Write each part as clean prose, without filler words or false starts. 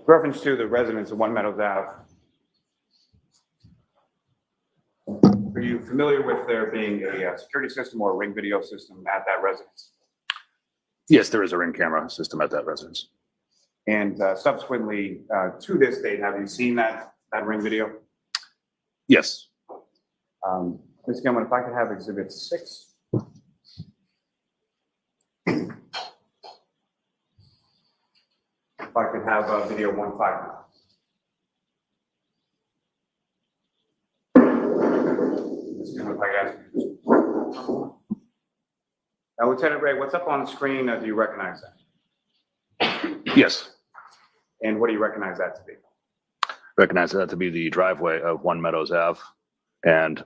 Reference to the residents of One Meadows Ave. Are you familiar with there being a security system or a ring video system at that residence? Yes, there is a ring camera system at that residence. And subsequently to this date, have you seen that ring video? Yes. Ms. Gilman, if I could have Exhibit 6. If I could have video 159. Ms. Gilman, if I could ask you. Now, Lieutenant Ray, what's up on the screen? Do you recognize that? Yes. And what do you recognize that to be? Recognize that to be the driveway of One Meadows Ave, and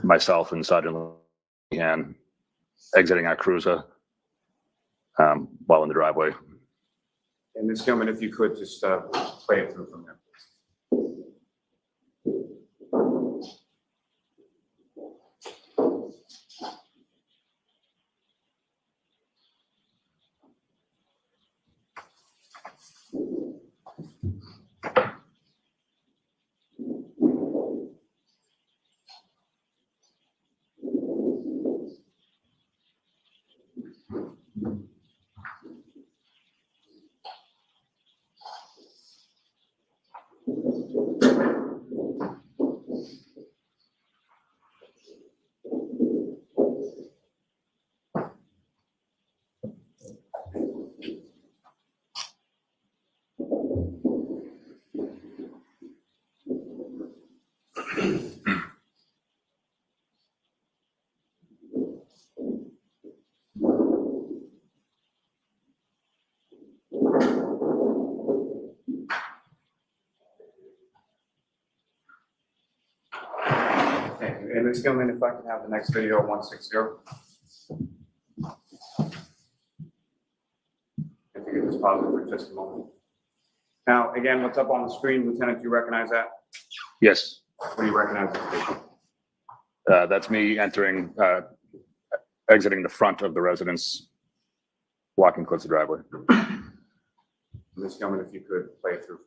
myself and Sergeant Lehan exiting our cruiser while in the driveway. And Ms. Gilman, if you could just play it through from there, please. Thank you. And Ms. Gilman, if I can have the next video 160. If you could just pause it for just a moment. Now, again, what's up on the screen, Lieutenant, do you recognize that? Yes. What do you recognize it to be? That's me entering, exiting the front of the residence, walking towards the driveway. Ms. Gilman, if you could play it through.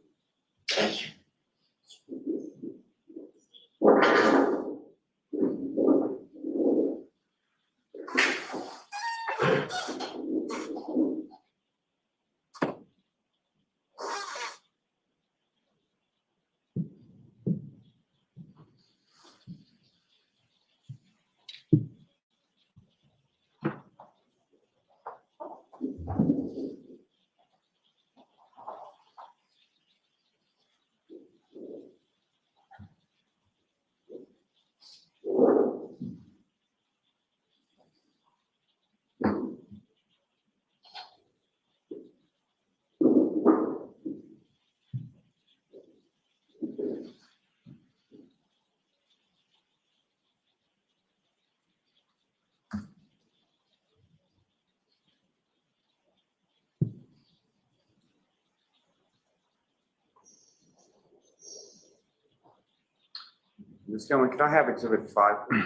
Ms. Gilman, can I have Exhibit 5, please?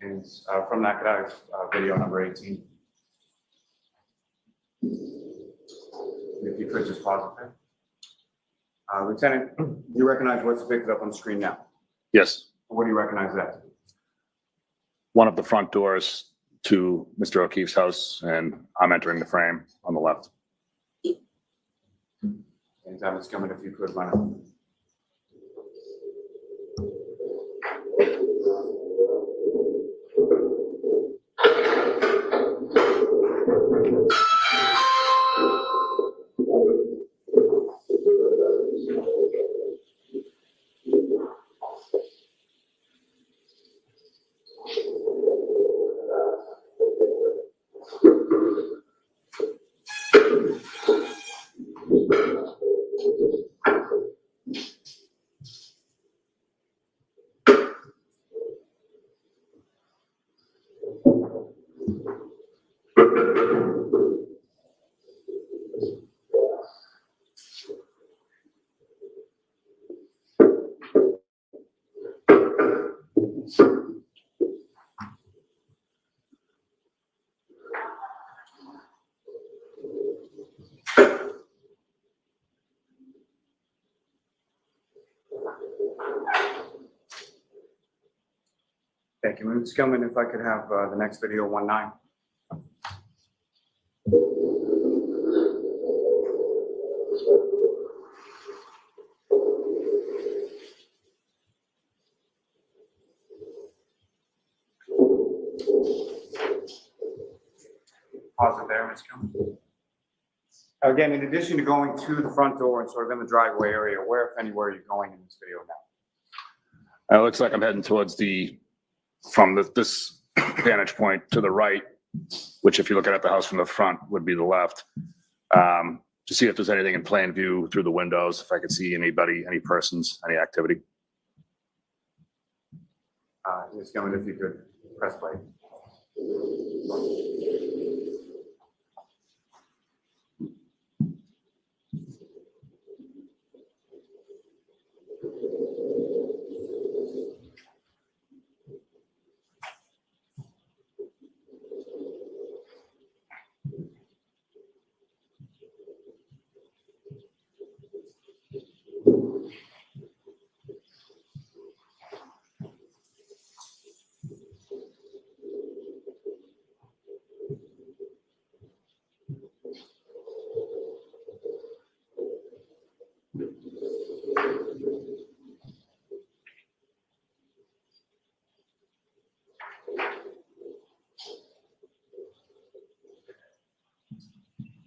And from that, could I have video number 18? If you could just pause it there. Lieutenant, do you recognize what's picked up on the screen now? Yes. What do you recognize that to be? One of the front doors to Mr. O'Keefe's house, and I'm entering the frame on the left. And Ms. Gilman, if you could run it. Thank you. Ms. Gilman, if I could have the next video 19. Pause it there, Ms. Gilman. Again, in addition to going to the front door and sort of in the driveway area, where, if anywhere, are you going in this video now? It looks like I'm heading towards this vantage point to the right, which if you're looking at the house from the front would be the left. To see if there's anything in plain view through the windows, if I could see anybody, any persons, any activity. Ms. Gilman, if you could press play.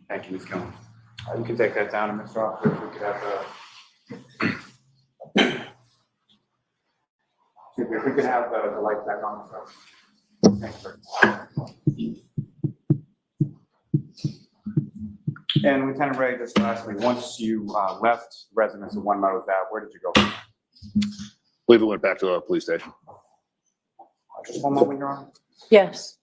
Thank you, Ms. Gilman. You can take that down, and Mr. Officer, if we could have the light back on. Thanks, sir. And Lieutenant Ray, just lastly, once you left residence of One Meadows Ave, where did you go? I believe it went back to the police station. Just one moment, Your Honor. Yes.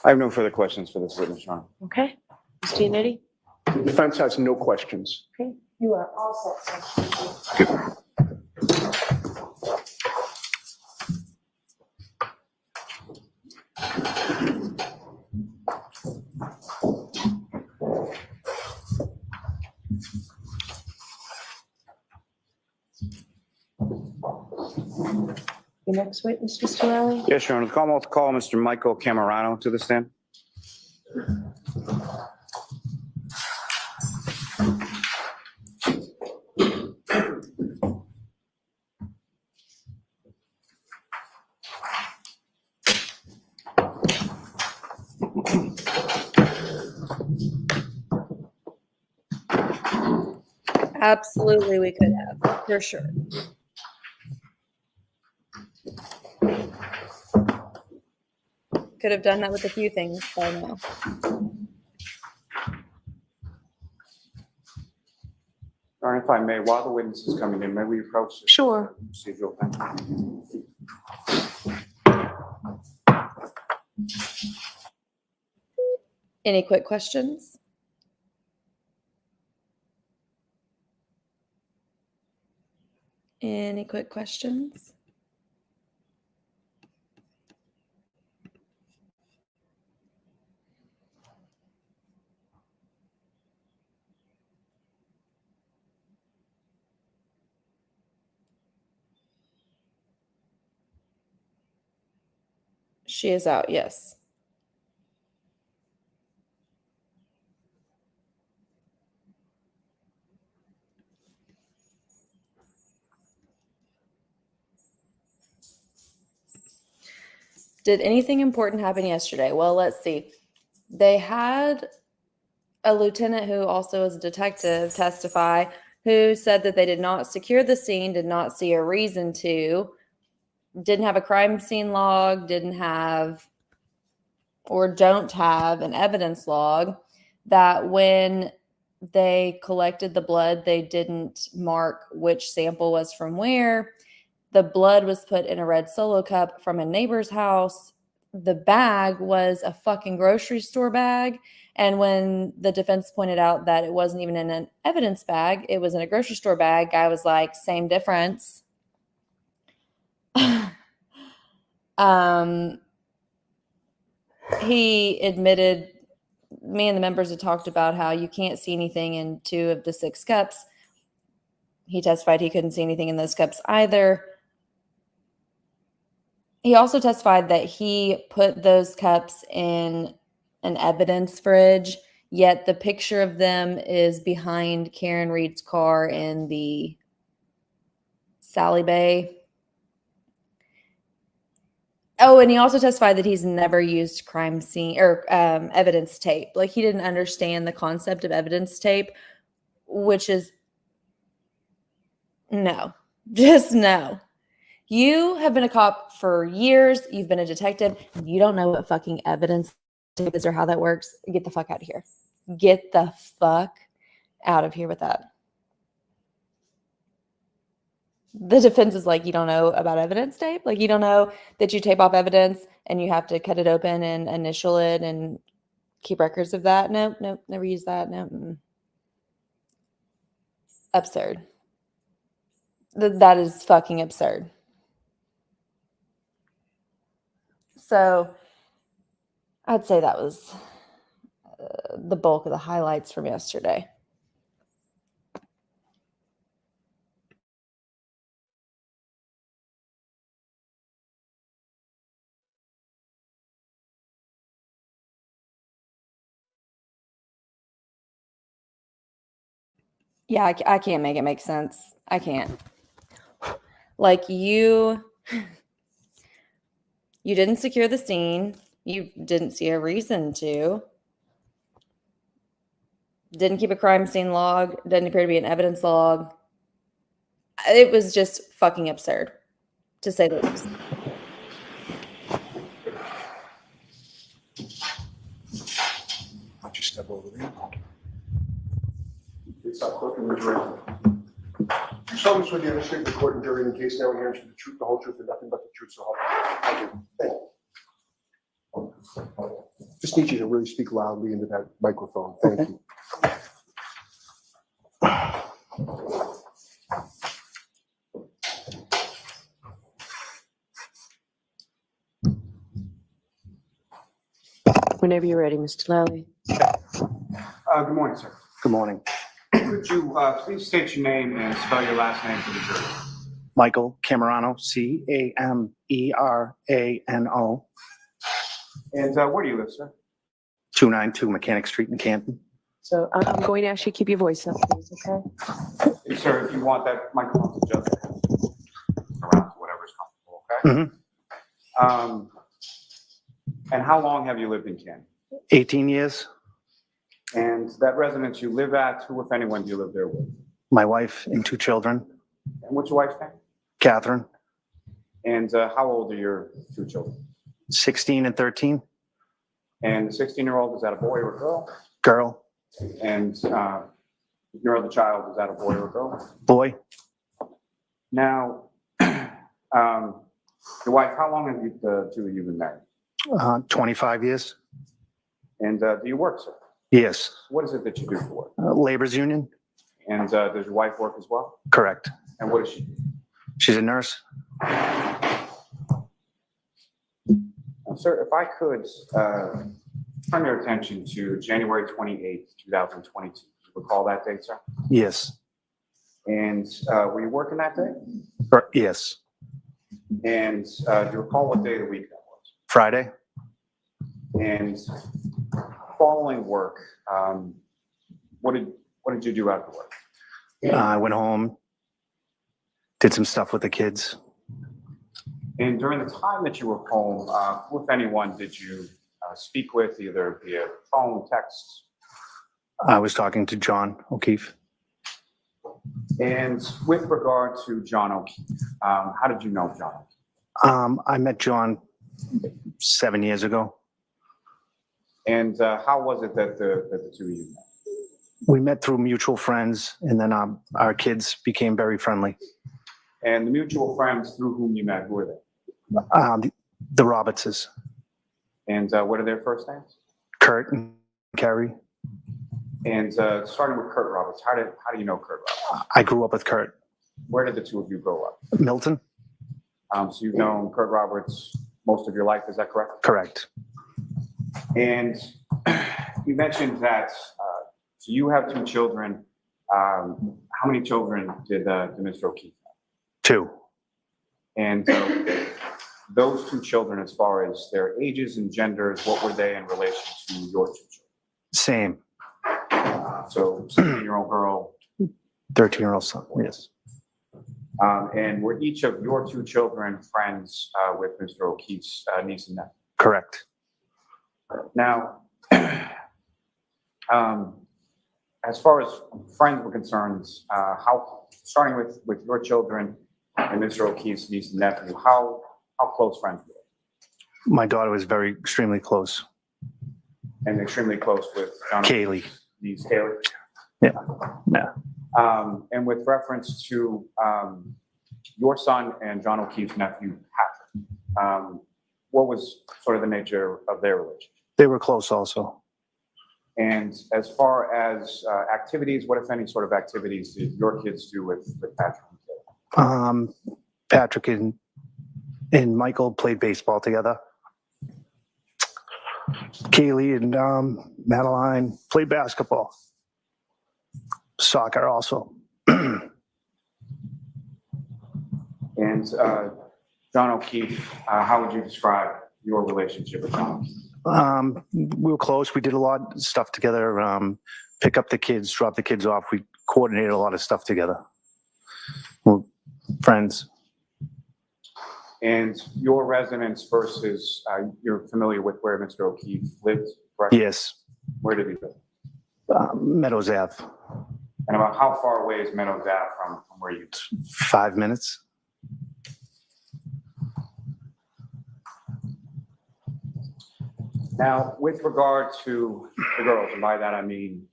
I have no further questions for this witness, Your Honor. Okay. Mr. Unity? The defense has no questions. Okay. You are all set, sir. Your next witness, Mr. Riley? Yes, Your Honor. Call Mr. Michael Camerano to the stand. Absolutely, we could have, for sure. Could have done that with a few things by now. All right, if I may, while the witness is coming in, may we approach this Sure. procedural thing? Any quick questions? Any quick questions? She is out, yes. Did anything important happen yesterday? Well, let's see. They had a lieutenant who also is a detective testify who said that they did not secure the scene, did not see a reason to, didn't have a crime scene log, didn't have or don't have an evidence log, that when they collected the blood, they didn't mark which sample was from where. The blood was put in a red Solo cup from a neighbor's house. The bag was a fucking grocery store bag. And when the defense pointed out that it wasn't even in an evidence bag, it was in a grocery store bag, guy was like, same difference. He admitted me and the members had talked about how you can't see anything in 2 of the 6 cups. He testified he couldn't see anything in those cups either. He also testified that he put those cups in an evidence fridge, yet the picture of them is behind Karen Reed's car in the Sally Bay. Oh, and he also testified that he's never used crime scene or evidence tape. Like, he didn't understand the concept of evidence tape, which is no, just no. You have been a cop for years. You've been a detective. You don't know what fucking evidence tape is or how that works. Get the fuck out of here. Get the fuck out of here with that. The defense is like, you don't know about evidence tape? Like, you don't know that you tape off evidence and you have to cut it open and initial it and keep records of that? Nope, never use that. No. Absurd. That is fucking absurd. So I'd say that was the bulk of the highlights from yesterday. Yeah, I can't make it make sense. I can't. Like, you didn't secure the scene. You didn't see a reason to. Didn't keep a crime scene log. Didn't appear to be an evidence log. It was just fucking absurd, to say the least. Why'd you step over there? Stop clicking the drill. You solemnly swear to demonstrate the court and jury in the case now and hearing the truth, the whole truth, and nothing but the truth, so help you. Thank you. Thank you. Just need you to really speak loudly into that microphone. Thank you. Whenever you're ready, Mr. Lally. Good morning, sir. Good morning. Could you please state your name and spell your last name for the jury? Michael Camerano, Camerano. And where do you live, sir? 292 Mechanic Street in Canton. So I'm going to ask you to keep your voice up, please, okay? Hey, sir, if you want that microphone to adjust around to whatever's comfortable, okay? Mhm. And how long have you lived in Canton? 18 years. And that residence you live at, who, if anyone, do you live there with? My wife and 2 children, And what's your wife's name? Catherine, And how old are your 2 children? 16 and 13. And the 16-year-old, is that a boy or a girl? Girl, And your other child, is that a boy or a girl? boy, Now, your wife, how long have the 2 of you been married? 25 years. And do you work, sir? Yes. What is it that you do for work? Labor's union. And does your wife work as well? Correct. And what does she do? She's a nurse. Sir, if I could turn your attention to January 28th, 2022. Do you recall that date, sir? Yes. And were you working that day? Yes. And do you recall what day of the week that was? Friday. And following work, what did you do after work? I went home, did some stuff with the kids. And during the time that you were home, who, if anyone, did you speak with, either via phone, text? I was talking to John O'Keefe. And with regard to John O'Keefe, how did you know John O'Keefe? I met John 7 years ago. And how was it that the 2 of you met? We met through mutual friends, and then our kids became very friendly. And the mutual friends through whom you met, who were they? The Robertses, And what are their first names? Kurt and Carrie. And starting with Kurt Roberts, how do you know Kurt Roberts? I grew up with Kurt. Where did the 2 of you grow up? Milton? So you've known Kurt Roberts most of your life, is that correct? Correct. And You mentioned that, so you have two children. How many children did Mr. O'Keefe have? 2. And those two children, as far as their ages and genders, what were they in relation to your two Same. children? So 17-year-old girl. 13-year-old son. Yes. And were each of your two children friends with Mr. O'Keefe's niece and nephew? Correct. Now, as far as friends were concerned, starting with your children and Mr. O'Keefe's niece and nephew, how close friends were they? My daughter was extremely close. And extremely close with John Kaylee. O'Keefe's Kaylee? Yeah. And with reference to your son and John O'Keefe's nephew, Patrick, what was sort of the nature of their relationship? They were close also. And as far as activities, what, if any, sort of activities did your kids do with Patrick and Kaylee? Patrick and Michael played baseball together. Kaylee and Madeline played basketball. Soccer also. And John O'Keefe, how would you describe your relationship with John O'Keefe? We were close. We did a lot of stuff together. Pick up the kids, drop the kids off. We coordinated a lot of stuff together. We're friends. And your residence versus, you're familiar with where Mr. O'Keefe lived, correct? Yes. Where did he live? Meadows Ave. And about how far away is Meadows Ave from where you live? 5 minutes. Now, with regard to the girls, and by that I mean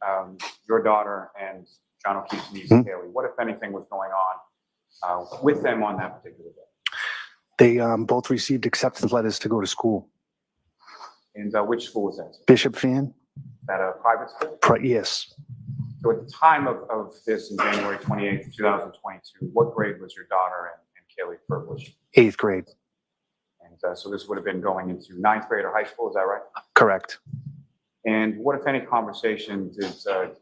your daughter and John O'Keefe's niece, Kaylee, what, if anything, was going on with them on that particular day? They both received acceptance letters to go to school. And which school was that? Bishop Fan? Is that a private school? Yes. So at the time of this, in January 28th, 2022, what grade was your daughter and Kaylee Furbush? 8th grade. And so this would have been going into 9th grade or high school, is that right? Correct. And what, if any, conversation did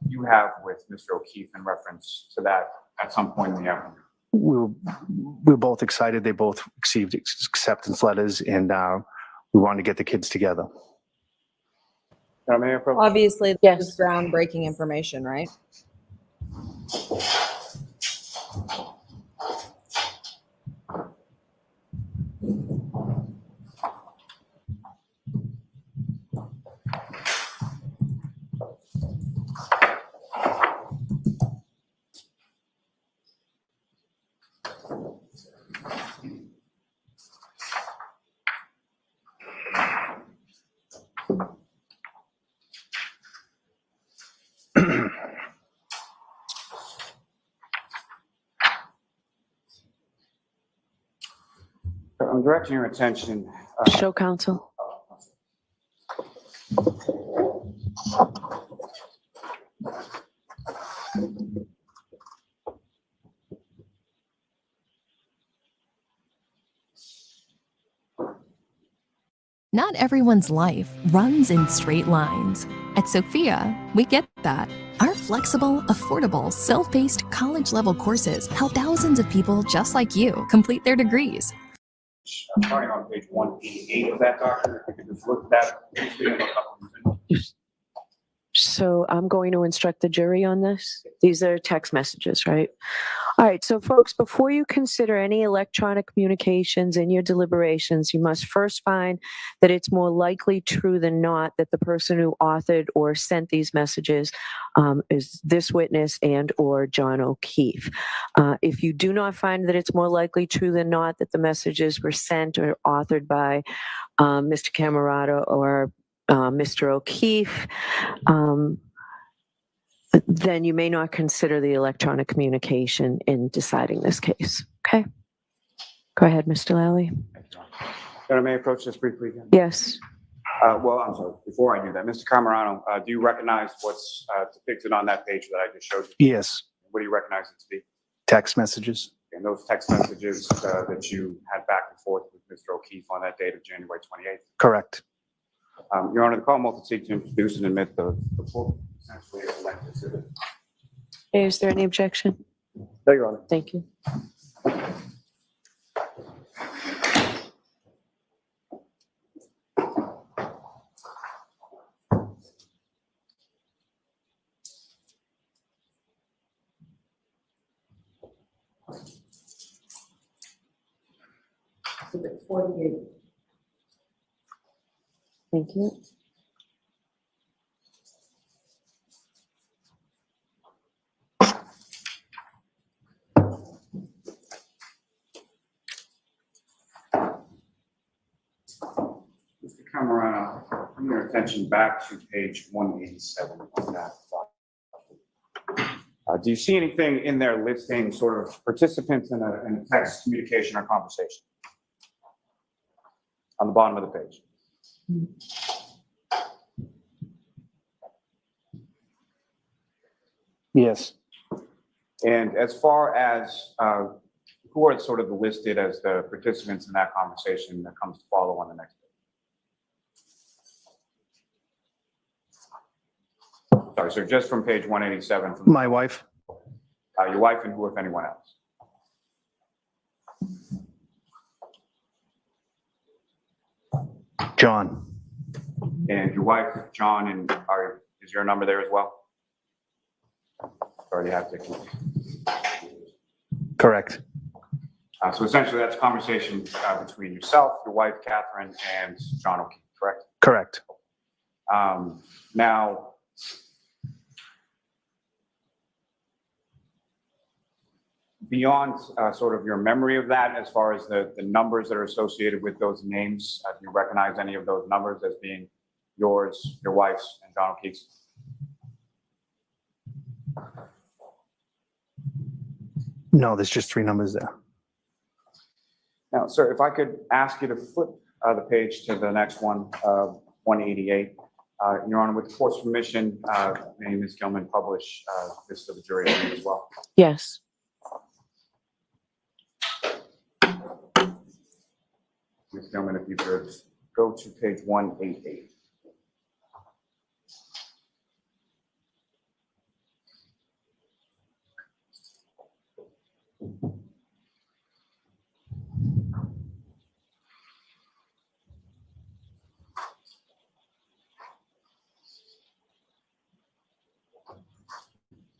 you have with Mr. O'Keefe in reference to that at some point in the afternoon? We were both excited. They both received acceptance letters, and we wanted to get the kids together. May I approach? Obviously, Yes. this is groundbreaking information, right? I'm directing your attention. Show counsel. Not everyone's life runs in straight lines. At Sophia, we get that. Our flexible, affordable, self-paced college-level courses help thousands of people just like you complete their degrees. Starting on page 188 of that document, if you could just look at that briefly and look up on the video. So I'm going to instruct the jury on this. These are text messages, right? All right, so folks, before you consider any electronic communications in your deliberations, you must first find that it's more likely true than not that the person who authored or sent these messages is this witness and or John O'Keefe. If you do not find that it's more likely true than not that the messages were sent or authored by Mr. Camerata or Mr. O'Keefe, then you may not consider the electronic communication in deciding this case. Okay? Go ahead, Mr. Lally. Senator, may I approach this briefly again? Yes. Well, I'm sorry, before I do that, Mr. Camerano, do you recognize what's depicted on that page that I just showed you? Yes. What do you recognize it to be? Text messages. And those text messages that you had back and forth with Mr. O'Keefe on that date of January 28th? Correct. Your Honor, the call will seek to introduce and admit the full essentially elected exhibit. Is there any objection? No, Your Honor. Thank you. Thank you. Mr. Camerano, bring your attention back to page 187 of that file. Do you see anything in there listing sort of participants in a text communication or conversation? On the bottom of the page. Yes. And as far as who are sort of listed as the participants in that conversation that comes to follow on the next page? Sorry, so just from page 187. From My wife, your wife and who, if anyone else? John. And your wife, John, and is your number there as well? Already have to. Correct. So essentially, that's a conversation between yourself, your wife, Catherine, and John O'Keefe, correct? Correct. Now, beyond sort of your memory of that, as far as the numbers that are associated with those names, do you recognize any of those numbers as being yours, your wife's, and John O'Keefe's? No, there's just 3 numbers there. Now, sir, if I could ask you to flip the page to the next one, 188. Your Honor, with the court's permission, may Ms. Gilman publish this to the jury as well? Yes. Ms. Gilman, if you could go to page 188.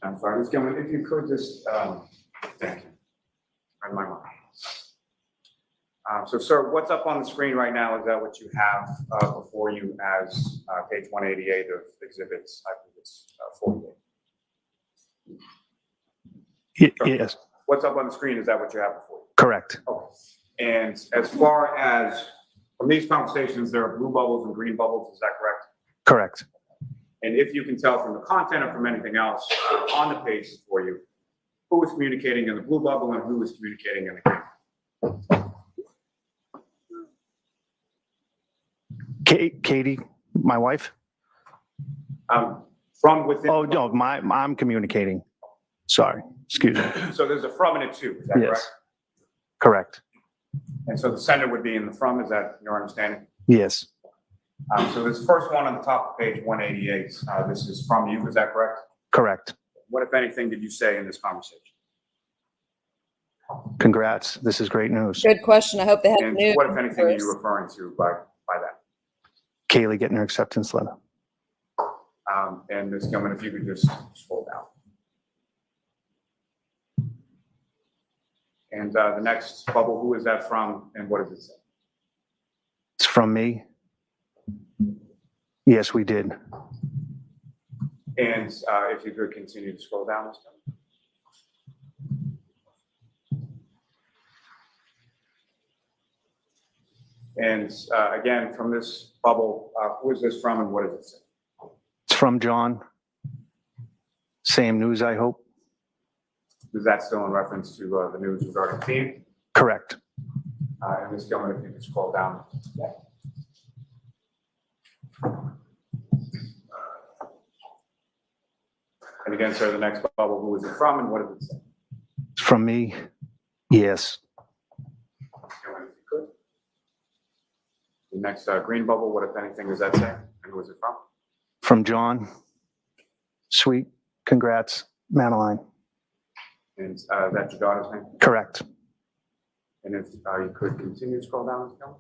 I'm sorry, Ms. Gilman, if you could just, thank you. Read my mind. So, sir, what's up on the screen right now? Is that what you have before you as page 188 of exhibits? I think it's 48. Yes. What's up on the screen? Is that what you have before you? Correct. Okay. And as far as from these conversations, there are blue bubbles and green bubbles. Is that correct? Correct. And if you can tell from the content or from anything else on the page for you, who is communicating in the blue bubble and who is communicating in the green? Katie, my wife. From within. Oh, no, I'm communicating. Sorry, excuse me. So there's a from and a to, is that Yes. correct? Correct. And so the sender would be in the from, is that your understanding? Yes. So this first one on the top of page 188, this is from you, is that correct? Correct. What, if anything, did you say in this conversation? Congrats. This is great news. Good question. I hope they have And new. what, if anything, are you referring to by that? Kaylee getting her acceptance letter. And Ms. Gilman, if you could just scroll down. And the next bubble, who is that from and what does it say? It's from me. Yes, we did. And if you could continue to scroll down, Ms. Gilman. And again, from this bubble, who is this from and what does it say? It's from John. Same news, I hope. Is that still in reference to the news regarding team? Correct. And Ms. Gilman, if you could scroll down. And again, sir, the next bubble, who is it from and what does it say? It's from me. Yes. Ms. Gilman, if you could. The next green bubble, what if anything does that say? And who is it from? From John. Sweet. Congrats, Madeline. And that's your daughter's name? Correct. And if you could continue to scroll down, Ms. Gilman.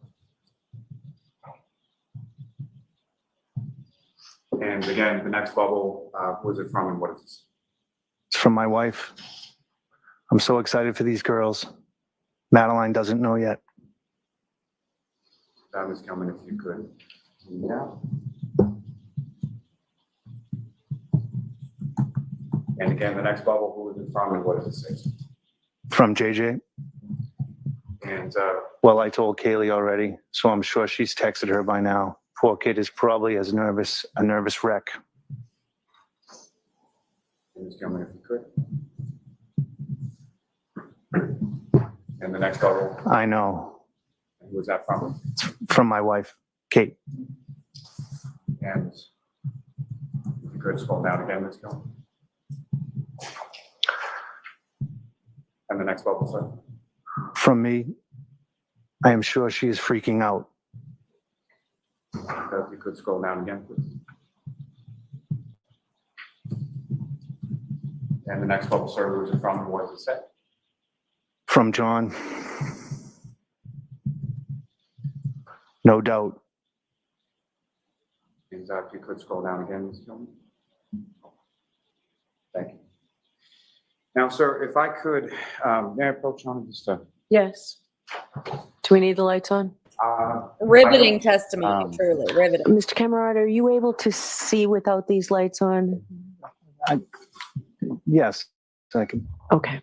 And again, the next bubble, who is it from and what is this? It's from my wife. I'm so excited for these girls. Madeline doesn't know yet. Ms. Gilman, if you could. Yeah. And again, the next bubble, who is it from and what does it say? From JJ. And Well, I told Kaylee already, so I'm sure she's texted her by now. Poor kid is probably a nervous wreck. Ms. Gilman, if you could. And the next bubble, I know. and who is that from? It's from my wife, Kate. And if you could scroll down again, Ms. Gilman. And the next bubble, sir. From me, I am sure she is freaking out. If you could scroll down again, please. And the next bubble, sir, who is it from and what does it say? From John. No doubt. And if you could scroll down again, Ms. Gilman. Thank you. Now, sir, if I could, may I approach on just Yes. Do we need the lights on? Riveting testimony, Um, truly riveting. Mr. Camerata, are you able to see without these lights on? Yes, I can. Okay.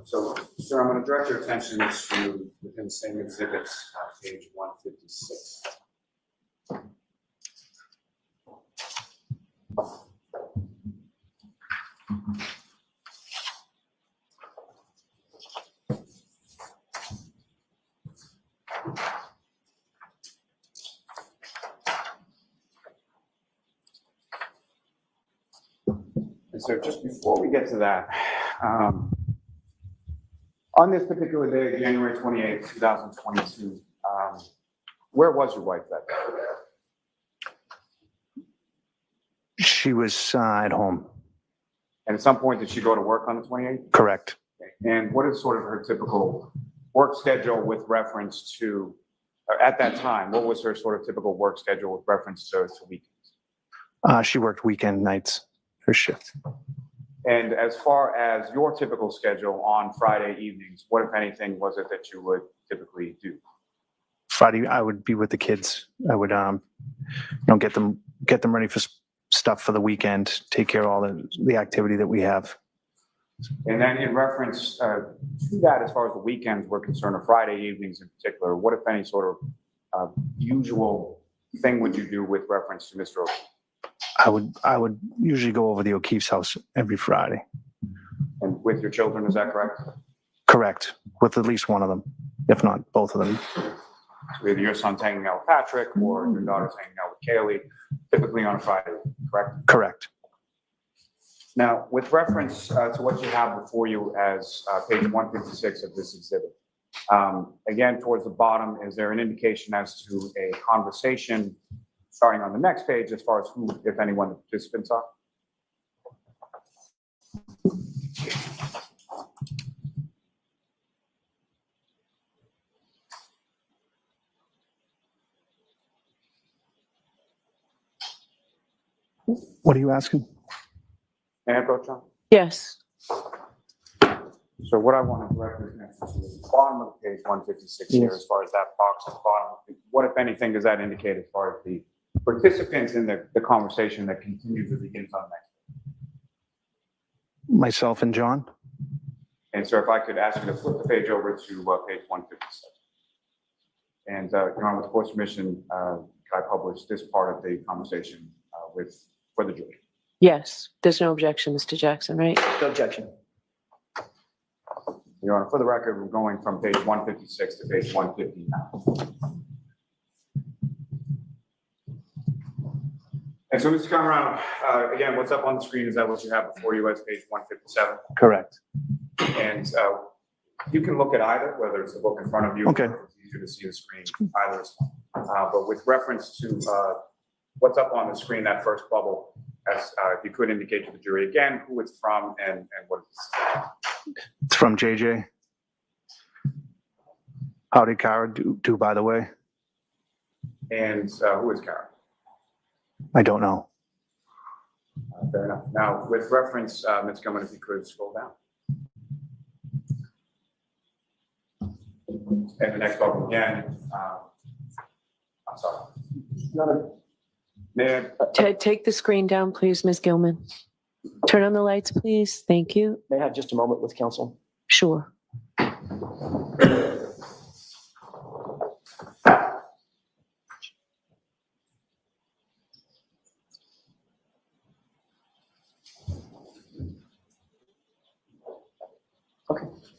So, sir, I'm going to direct your attention to within the same exhibits, page 156. And so just before we get to that, on this particular day, January 28th, 2022, where was your wife that day? She was at home. And at some point, did she go to work on the 28th? Correct. And what is sort of her typical work schedule with reference to, at that time, what was her sort of typical work schedule with reference to weekends? She worked weekend nights, her shift. And as far as your typical schedule on Friday evenings, what, if anything, was it that you would typically do? Friday, I would be with the kids. I would, get them ready for stuff for the weekend, take care of all the activity that we have. And then in reference to that, as far as the weekends were concerned, or Friday evenings in particular, what, if any, sort of usual thing would you do with reference to Mr. O'Keefe? I would usually go over the O'Keefe's house every Friday. And with your children, is that correct? Correct. With at least one of them, if not both of them. So either your son's hanging out with Patrick or your daughter's hanging out with Kaylee, typically on a Friday, correct? Correct. Now, with reference to what you have before you as page 156 of this exhibit, again, towards the bottom, is there an indication as to a conversation starting on the next page as far as who, if anyone, the participants are? What are you asking? May I approach on? Yes. So what I want to direct your attention to is the bottom of page 156 here, as far as that box at the bottom. What, if anything, does that indicate as far as the participants in the conversation that continues or begins on the next page? Myself and John. And so if I could ask you to flip the page over to page 156. And Your Honor, with the court's permission, I published this part of the conversation for the jury. Yes. There's no objection, Mr. Jackson, right? No objection. Your Honor, for the record, we're going from page 156 to page 159. And so, Mr. Cameron, again, what's up on the screen, is that what you have before you as page 157? Correct. And you can look at either, whether it's the book in front of you. Okay. Or if it's easier to see the screen either. But with reference to what's up on the screen, that first bubble, as, if you could indicate to the jury again who it's from and what it's. It's from JJ. How did Kara do, by the way? And who is Kara? I don't know. Fair enough. Now, with reference, Ms. Gilman, if you could scroll down. And the next bubble again. I'm sorry. May I- Take the screen down, please, Ms. Gilman. Turn on the lights, please. Thank you. May I have just a moment with council? Sure.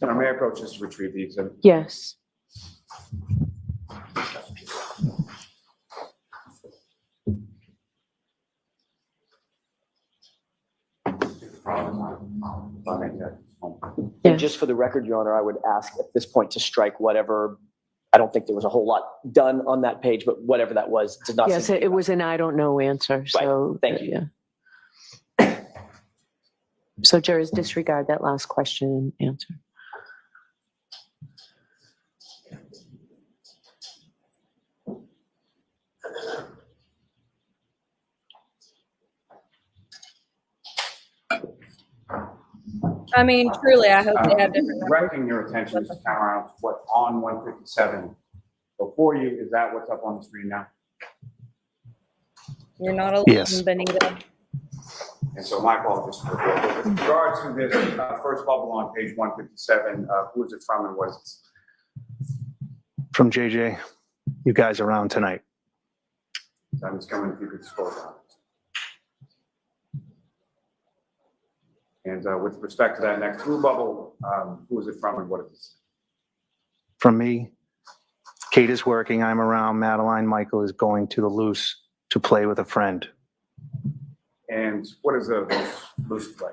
May I approach just to retrieve the exhibit? Yes. And Yes. just for the record, Your Honor, I would ask at this point to strike whatever, I don't think there was a whole lot done on that page, but whatever that was, did not. Yes, seem to be it was an I don't know answer, so. Thank you. Yeah. So jurors disregard that last question and answer. I mean, truly, I hope they have different numbers. Directing your attention, Mr. Cameron, what's on 157 before you, is that what's up on the screen now? You're not alone, Yes. Benita. And so my apologies. With regard to this first bubble on page 157, who is it from and what is it? From JJ. You guys around tonight? I'm just coming if you could scroll down. And with respect to that next blue bubble, who is it from and what is it? From me, Kate is working. I'm around. Madeline Michael is going to the Loose to play with a friend. And what is the loose play?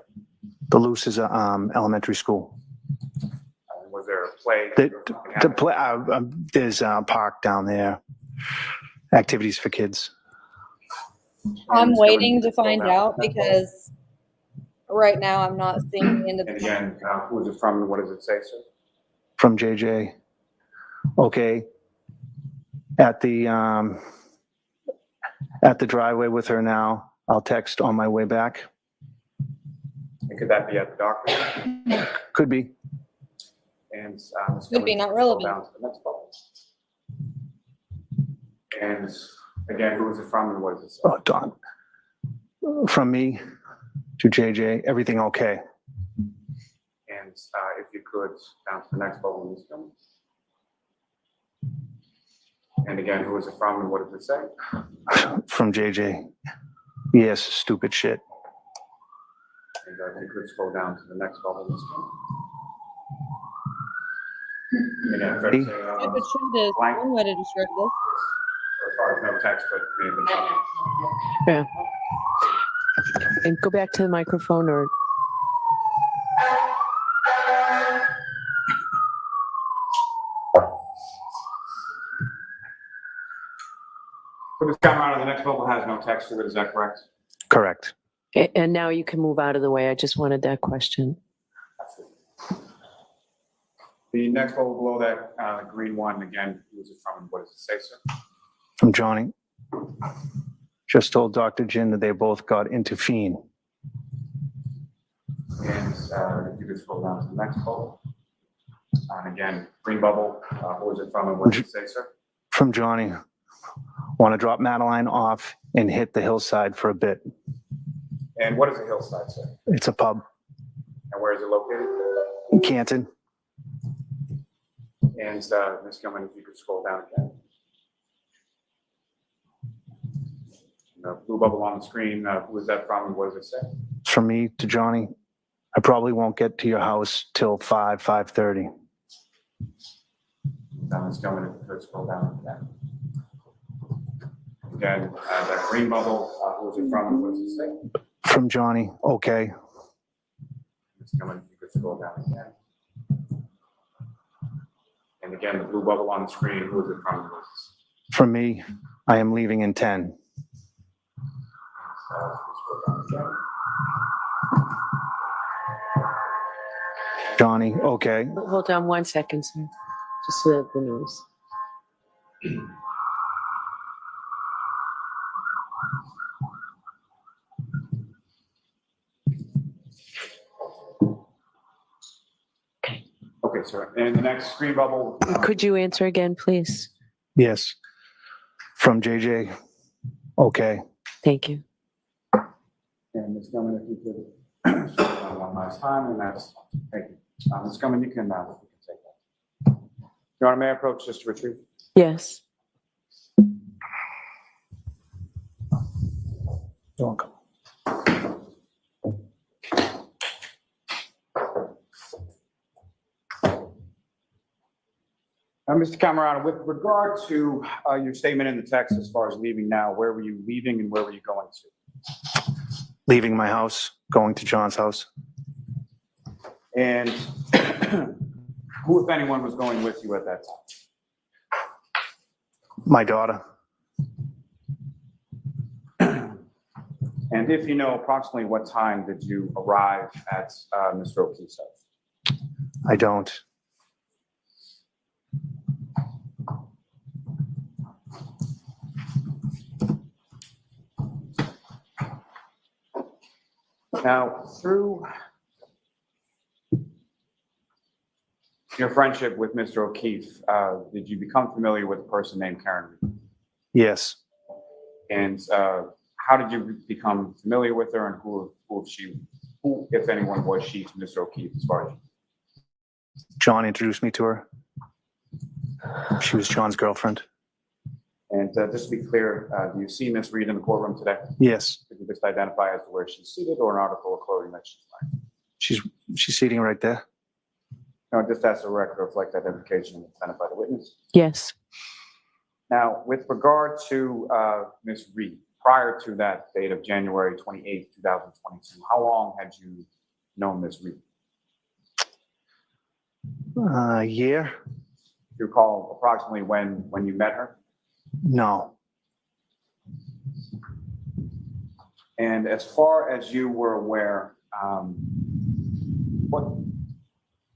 The Loose is a elementary school. Was there a play? The play, there's a park down there. Activities for kids. I'm waiting to find out because right now I'm not seeing the end of And the. again, who is it from and what does it say, sir? From JJ. Okay. At the driveway with her now. I'll text on my way back. And could that be at the doctor? Could be. And Could be, not scroll relevant. down to the next bubble. And again, who is it from and what does it say? Oh, Don. From me to JJ, everything okay? And if you could, down to the next bubble, Ms. Gilman. And again, who is it from and what does it say? From JJ. Yes, stupid shit. And if you could scroll down to the next bubble, Ms. Gilman. Again, fair to say, I would show this blank. one way to describe this. As far as no text, but maybe. Yeah. And go back to the microphone or. So this time around, the next bubble has no text to it, is that correct? Correct. And now you can move out of the way. I just wanted that question. The next bubble below that, green one, again, who is it from and what does it say, sir? From Johnny. Just told Dr. Jin that they both got into fiend. And if you could scroll down to the next bubble. And again, green bubble, who is it from and what does it say, sir? From Johnny. Want to drop Madeline off and hit the hillside for a bit. And what is the hillside, sir? It's a pub. And where is it located? In Canton. And Ms. Gilman, if you could scroll down again. The blue bubble on the screen, who is that from and what does it say? From me to Johnny. I probably won't get to your house till 5:30. Ms. Gilman, if you could scroll down again. Again, that green bubble, who is it from and what does it say? From Johnny. Okay. Ms. Gilman, if you could scroll down again. And again, the blue bubble on the screen, who is it from? For me, I am leaving in 10. Johnny, okay. Hold on 1 second, sir. Just the noise. Okay, sir. And the next screen bubble. Could you answer again, please? Yes. From JJ, okay. Thank you. And Ms. Gilman, if you could slow down one last time, and that's, thank you. Ms. Gilman, you can take that. Your Honor, may I approach just to retrieve? Yes. You're welcome. Mr. Camerata, with regard to your statement in the text as far as leaving now, where were you leaving and where were you going to? Leaving my house, going to John's house. And who, if anyone, was going with you at that time? My daughter, And if you know approximately what time did you arrive at Mr. O'Keefe's house? I don't. Now, through your friendship with Mr. O'Keefe, did you become familiar with a person named Karen Reed? Yes. And how did you become familiar with her, and who, if anyone, was she to Mr. O'Keefe as far as? John introduced me to her. She was John's girlfriend. And just to be clear, do you see Ms. Reed in the courtroom today? Yes. Could you just identify as to where she's seated or an article of clothing that she's wearing? She's sitting right there. No, just as a record to reflect identification and identify the witness. Yes. Now, with regard to Ms. Reed, prior to that date of January 28th, 2022, how long had you known Ms. Reed? A year? Do you recall approximately when you met her? No. And as far as you were aware,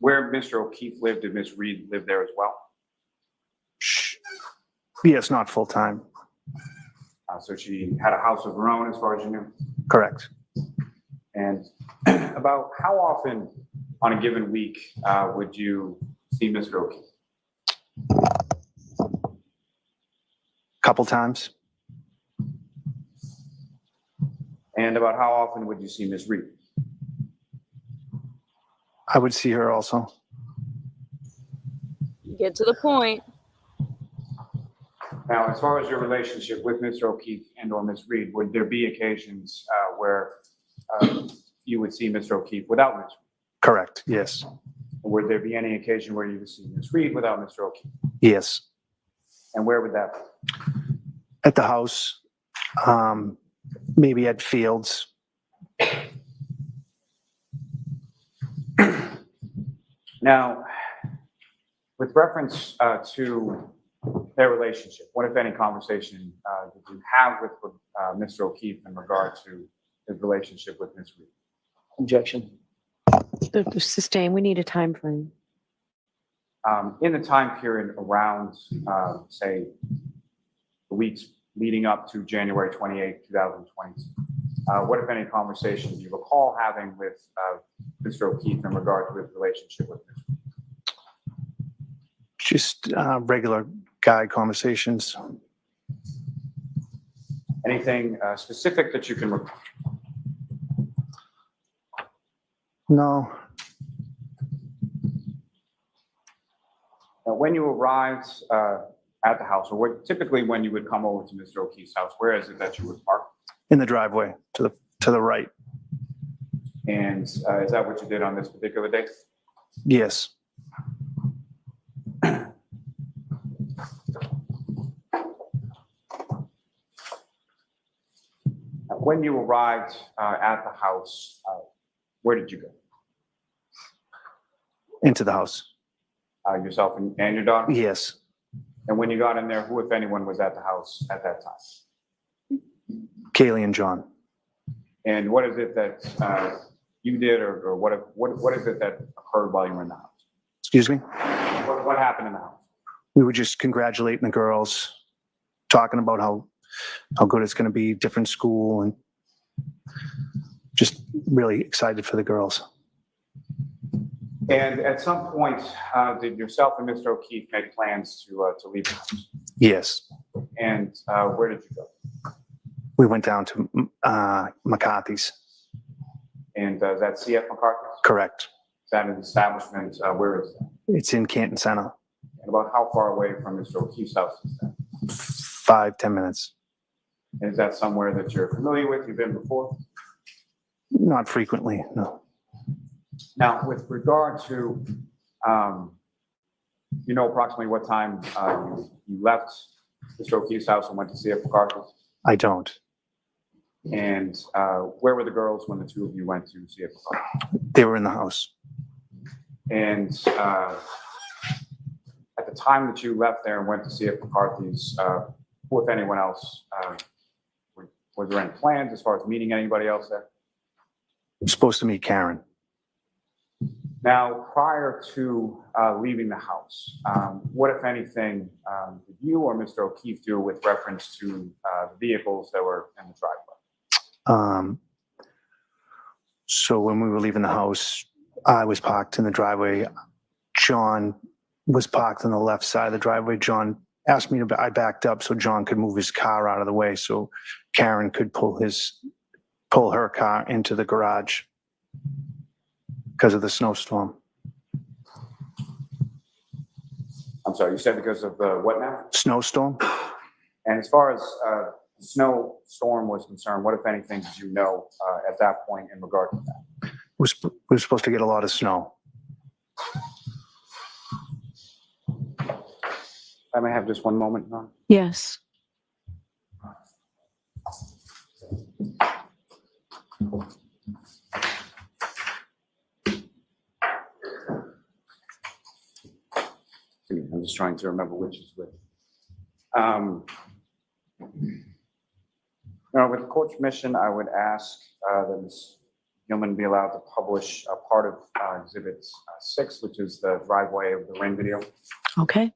where Mr. O'Keefe lived, did Ms. Reed live there as well? Yes, not full time. So she had a house of her own, as far as you knew? Correct. And about how often on a given week would you see Mr. O'Keefe? Couple times. And about how often would you see Ms. Reed? I would see her also. Get to the point. Now, as far as your relationship with Mr. O'Keefe and or Ms. Reed, would there be occasions where you would see Mr. O'Keefe without Ms. Reed? Correct. Yes. Would there be any occasion where you would see Ms. Reed without Mr. O'Keefe? Yes. And where would that be? At the house, maybe at Fields. Now, with reference to their relationship, what, if any, conversation did you have with Mr. O'Keefe in regard to his relationship with Ms. Reed? Objection. Sustain, we need a time frame. In the time period around, say, the weeks leading up to January 28, 2020, what, if any, conversation do you recall having with Mr. O'Keefe in regard to his relationship with Ms. Reed? Just regular guy conversations. Anything specific that you can recall? No. Now, when you arrived at the house, or typically when you would come over to Mr. O'Keefe's house, where is it that you would park? In the driveway to the right. And is that what you did on this particular day? Yes. When you arrived at the house, where did you go? Into the house. yourself and your daughter? Yes. And when you got in there, who, if anyone, was at the house at that time? Kaylee and John. And what is it that you did, or what is it that occurred while you were in the house? Excuse me? What happened in the house? We were just congratulating the girls, talking about how good it's going to be, different school, and just really excited for the girls. And at some point, did yourself and Mr. O'Keefe make plans to leave the house? Yes. And where did you go? We went down to McCarthy's. And is that CF McCarthy's? Correct. Is that an establishment? Where is that? It's in Canton Center. And about how far away from Mr. O'Keefe's house is that? 5-10 minutes. Is that somewhere that you're familiar with? You've been before? Not frequently, no. Now, with regard to, you know approximately what time you left Mr. O'Keefe's house and went to CF McCarthy's? I don't. And where were the girls when the two of you went to CF McCarthy's? They were in the house. And at the time that you left there and went to CF McCarthy's, who, if anyone else, was there any plans as far as meeting anybody else there? I'm supposed to meet Karen. Now, prior to leaving the house, what, if anything, did you or Mr. O'Keefe do with reference to the vehicles that were in the driveway? So when we were leaving the house, I was parked in the driveway. John was parked on the left side of the driveway. John asked me to, I backed up so John could move his car out of the way so Karen could pull her car into the garage because of the snowstorm. I'm sorry, you said because of the what now? Snowstorm? And as far as the snowstorm was concerned, what, if anything, did you know at that point in regard to that? We were supposed to get a lot of snow. I may have just one moment, Ron. Yes. I'm just trying to remember which is which. Now, with the court's permission, I would ask that Ms. Gilman be allowed to publish a part of Exhibit 6, which is the driveway of the rain video. Okay.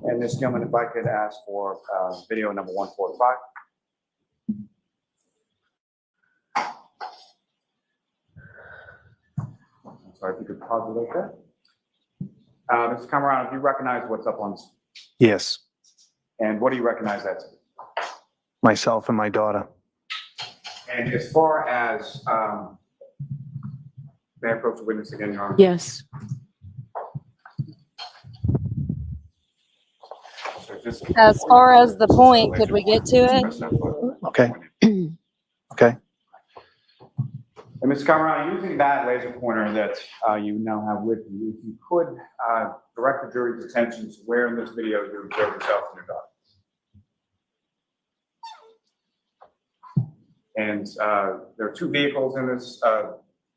And Ms. Gilman, if I could ask for video number 145. I'm sorry, if you could pause it like that. Mr. Camarano, do you recognize what's up on, Yes, and what do you recognize that to be? myself and my daughter. And as far as, may I approach the witness again, Your Honor? Yes. So just- As far as the point, could we get to it? Okay. Okay. And Ms. Camarano, using that laser pointer that you now have with you, if you could direct the jury's attention to where in this video you observe yourself and your daughter. And there are two vehicles in this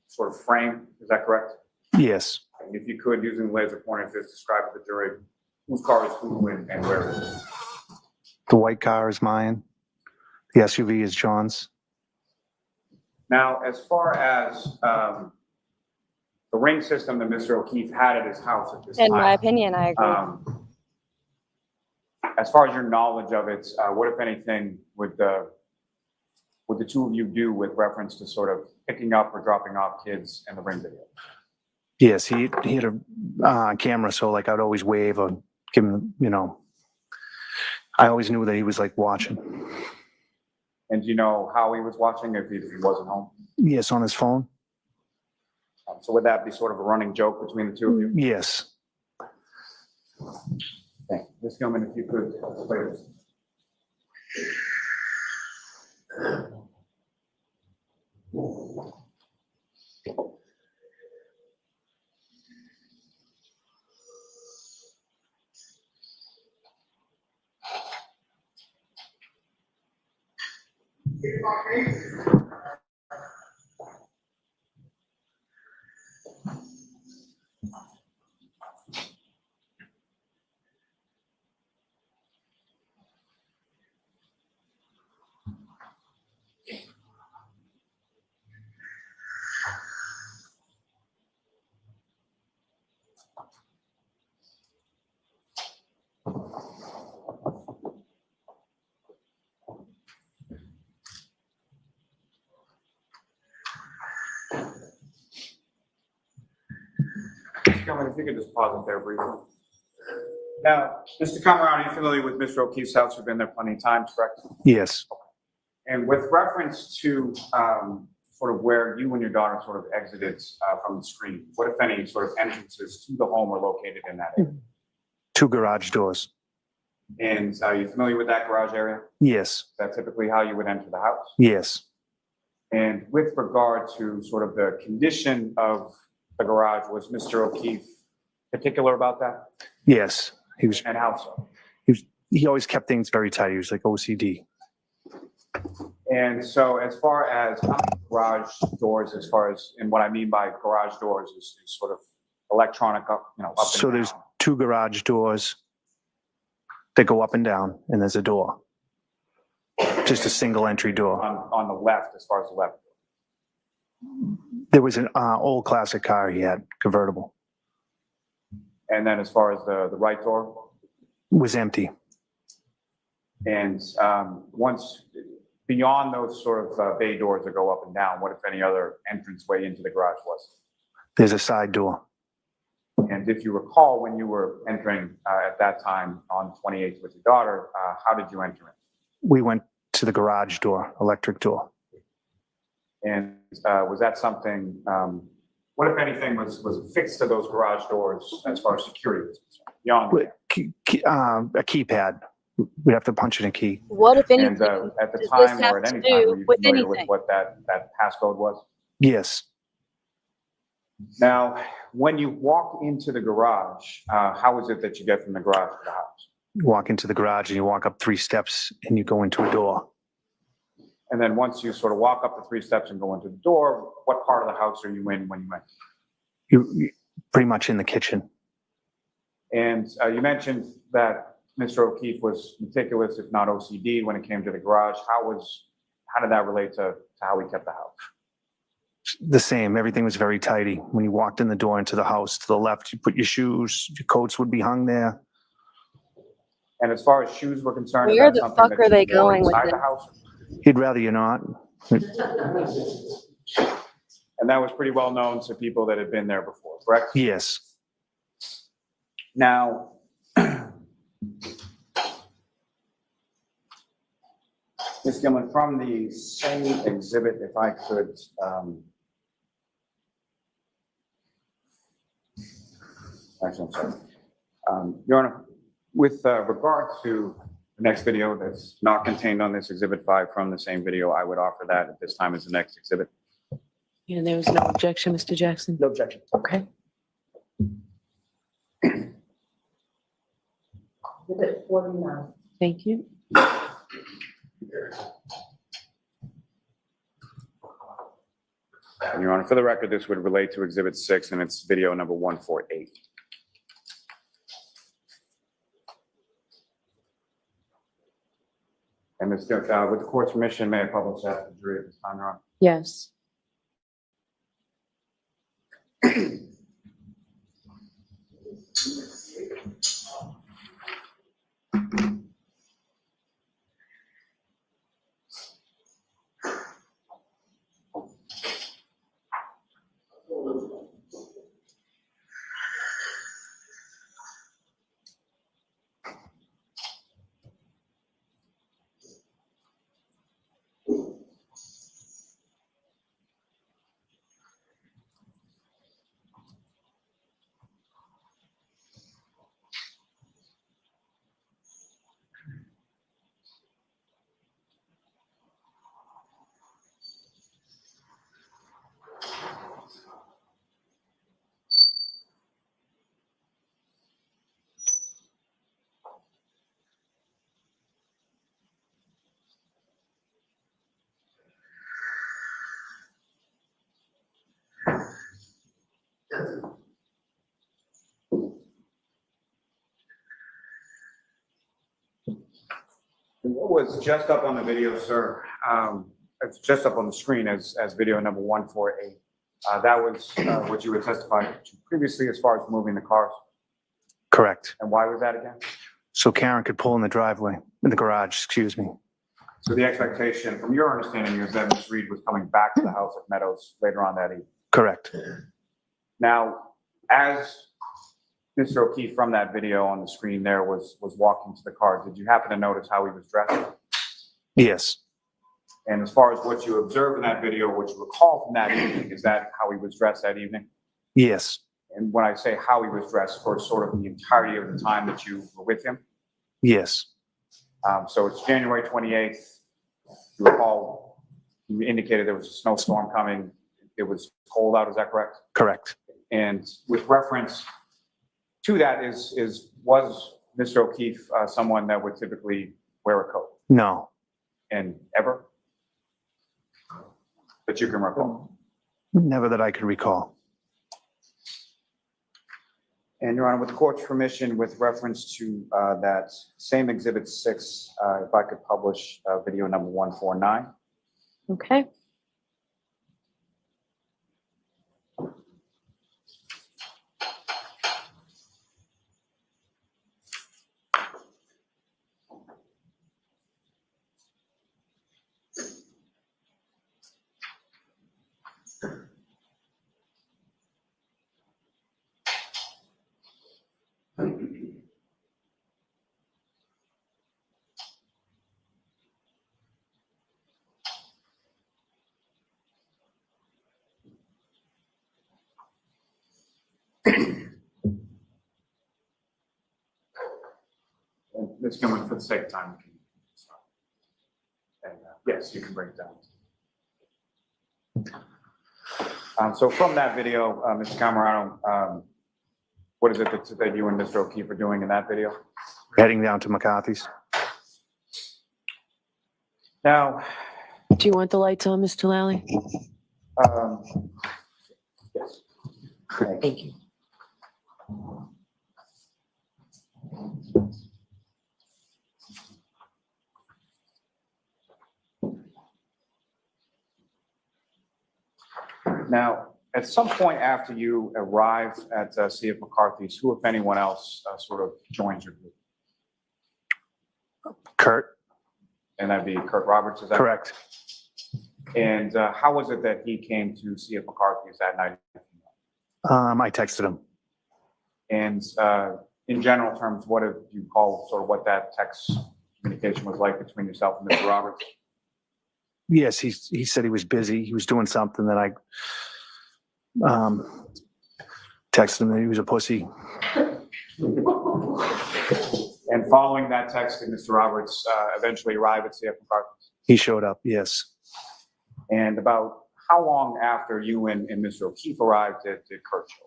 sort of frame, is that correct? Yes. And if you could, using the laser pointer, just describe to the jury whose car is who and where it is. The white car is mine. The SUV is John's. Now, as far as the ring system that Mr. O'Keefe had at his house at this time. In my opinion, I agree. As far as your knowledge of it, what, if anything, would the two of you do with reference to sort of picking up or dropping off kids in the ring video? Yes, he had a camera, so like I'd always wave or give him, I always knew that he was like watching. And do you know how he was watching if he wasn't home? Yes, on his phone. So would that be sort of a running joke between the two of you? Yes. Okay. Ms. Gilman, if you could play this. Mr. Gilman, if you could just pause it there briefly. Now, Mr. Cameron, are you familiar with Mr. O'Keefe's house? You've been there plenty of times, correct? Yes, And with reference to sort of where you and your daughter sort of exited from the screen, what, if any, sort of entrances to the home were located in that area? 2 garage doors. And are you familiar with that garage area? Yes, Is that typically how you would enter the house? yes, And with regard to sort of the condition of the garage, was Mr. O'Keefe particular about that? yes. He was. And how so? He always kept things very tight. He was like OCD. And so as far as how many garage doors, as far as, and what I mean by garage doors is sort of electronic up, up and So there's down. 2 garage doors that go up and down, and there's a door. Just a single entry door. On the left, as far as the left. There was an old classic car he had, convertible. And then as far as the right door, Was empty. and once beyond those sort of bay doors that go up and down, what if any other entranceway into the garage was? There's a side door. And if you recall, when you were entering at that time on 28th with your daughter, how did you enter it? We went to the garage door, electric door. And was that something, what if anything was affixed to those garage doors as far as security was concerned? Beyond that? A keypad. We'd have to punch in a key. What, if anything, And at the does time this have or at to any time, do were you with familiar with anything? what that passcode was? Yes, Now, when you walk into the garage, how is it that you get from the garage to the house? you walk into the garage and you walk up 3 steps and you go into a door. And then once you sort of walk up the 3 steps and go into the door, what part of the house are you in when you enter? You're pretty much in the kitchen. And you mentioned that Mr. O'Keefe was meticulous, if not OCD, when it came to the garage. How did that relate to how he kept the house? The same. Everything was very tidy. When you walked in the door into the house, to the left, you put your shoes, your coats would be hung there. And as far as shoes were concerned, is Where that the something fuck that are you they wore going with inside this? the house? He'd rather you not. And that was pretty well known to people that had been there before, correct? Yes. Now, Ms. Gilman, from the same exhibit, if I could, actually, I'm sorry. Your Honor, with regard to the next video that's not contained on this Exhibit 5 from the same video, I would offer that at this time as the next exhibit. And there was no objection, Mr. Jackson? No objection. Okay. Thank you. And Your Honor, for the record, this would relate to Exhibit 6 and it's video number 148. And with the court's permission, may I publish that to the jury at this time, Your Honor? Yes. What was just up on the video, sir, it's just up on the screen as video number 148. That was what you had testified to previously as far as moving the cars. Correct. And why was that again? So Karen could pull in the driveway, in the garage, excuse me. So the expectation, from your understanding, is that Ms. Reed was coming back to the house at Meadows later on that evening. Correct. Now, as Mr. O'Keefe from that video on the screen there was walking to the car, did you happen to notice how he was dressed? Yes. And as far as what you observed in that video, what you recall from that evening, is that how he was dressed that evening? Yes. And when I say how he was dressed, for sort of the entirety of the time that you were with him? Yes. So it's January 28th. You recall, you indicated there was a snowstorm coming. It was cold out, is that correct? Correct. And with reference to that was Mr. O'Keefe someone that would typically wear a coat? No. And ever? That you can recall? Never that I could recall. And Your Honor, with the court's permission, with reference to that same Exhibit 6, if I could publish video number 149. Okay. And Ms. Gilman, for the sake of time, you can start. And yes, you can break it down. So from that video, Mr. Camerano, what is it that you and Mr. O'Keefe are doing in that video? Heading down to McCarthy's. Now, Do you want the lights on, Mr. Lally? yes. Thank you. Now, at some point after you arrive at C.F. McCarthy's, who, if anyone else, sort of joins your group? Kurt. And that'd be Kurt Roberts, is that Correct. And how was it that he came to C.F. McCarthy's that night? I texted him. And in general terms, what do you call sort of what that text communication was like between yourself and Mr. Roberts? Yes, he said he was busy. He was doing something that I texted him that he was a pussy. And following that text, did Mr. Roberts eventually arrive at C.F. McCarthy's? He showed up, yes. And about how long after you and Mr. O'Keefe arrived did Kurt show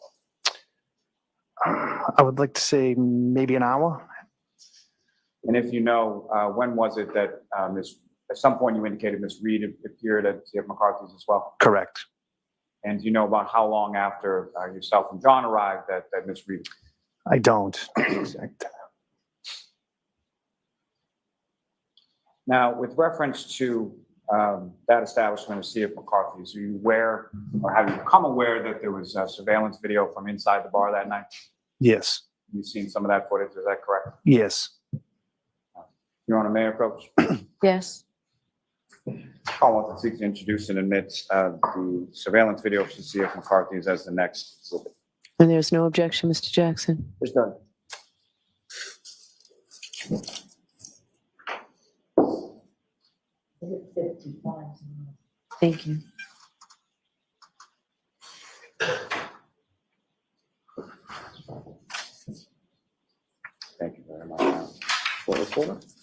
up? I would like to say maybe an hour. And if you know, when was it that at some point you indicated Ms. Reed appeared at C.F. McCarthy's as well? Correct. And do you know about how long after yourself and John arrived that Ms. Reed? I don't. Exact. Now, with reference to that establishment of C.F. McCarthy's, are you aware, or have you become aware that there was surveillance video from inside the bar that night? Yes. You've seen some of that footage, is that correct? Yes. Your Honor, may I approach? Yes. I want to seek to introduce and admit the surveillance video from C.F. McCarthy's as the next exhibit. And there's no objection, Mr. Jackson? There's none. Thank you. Thank you very much.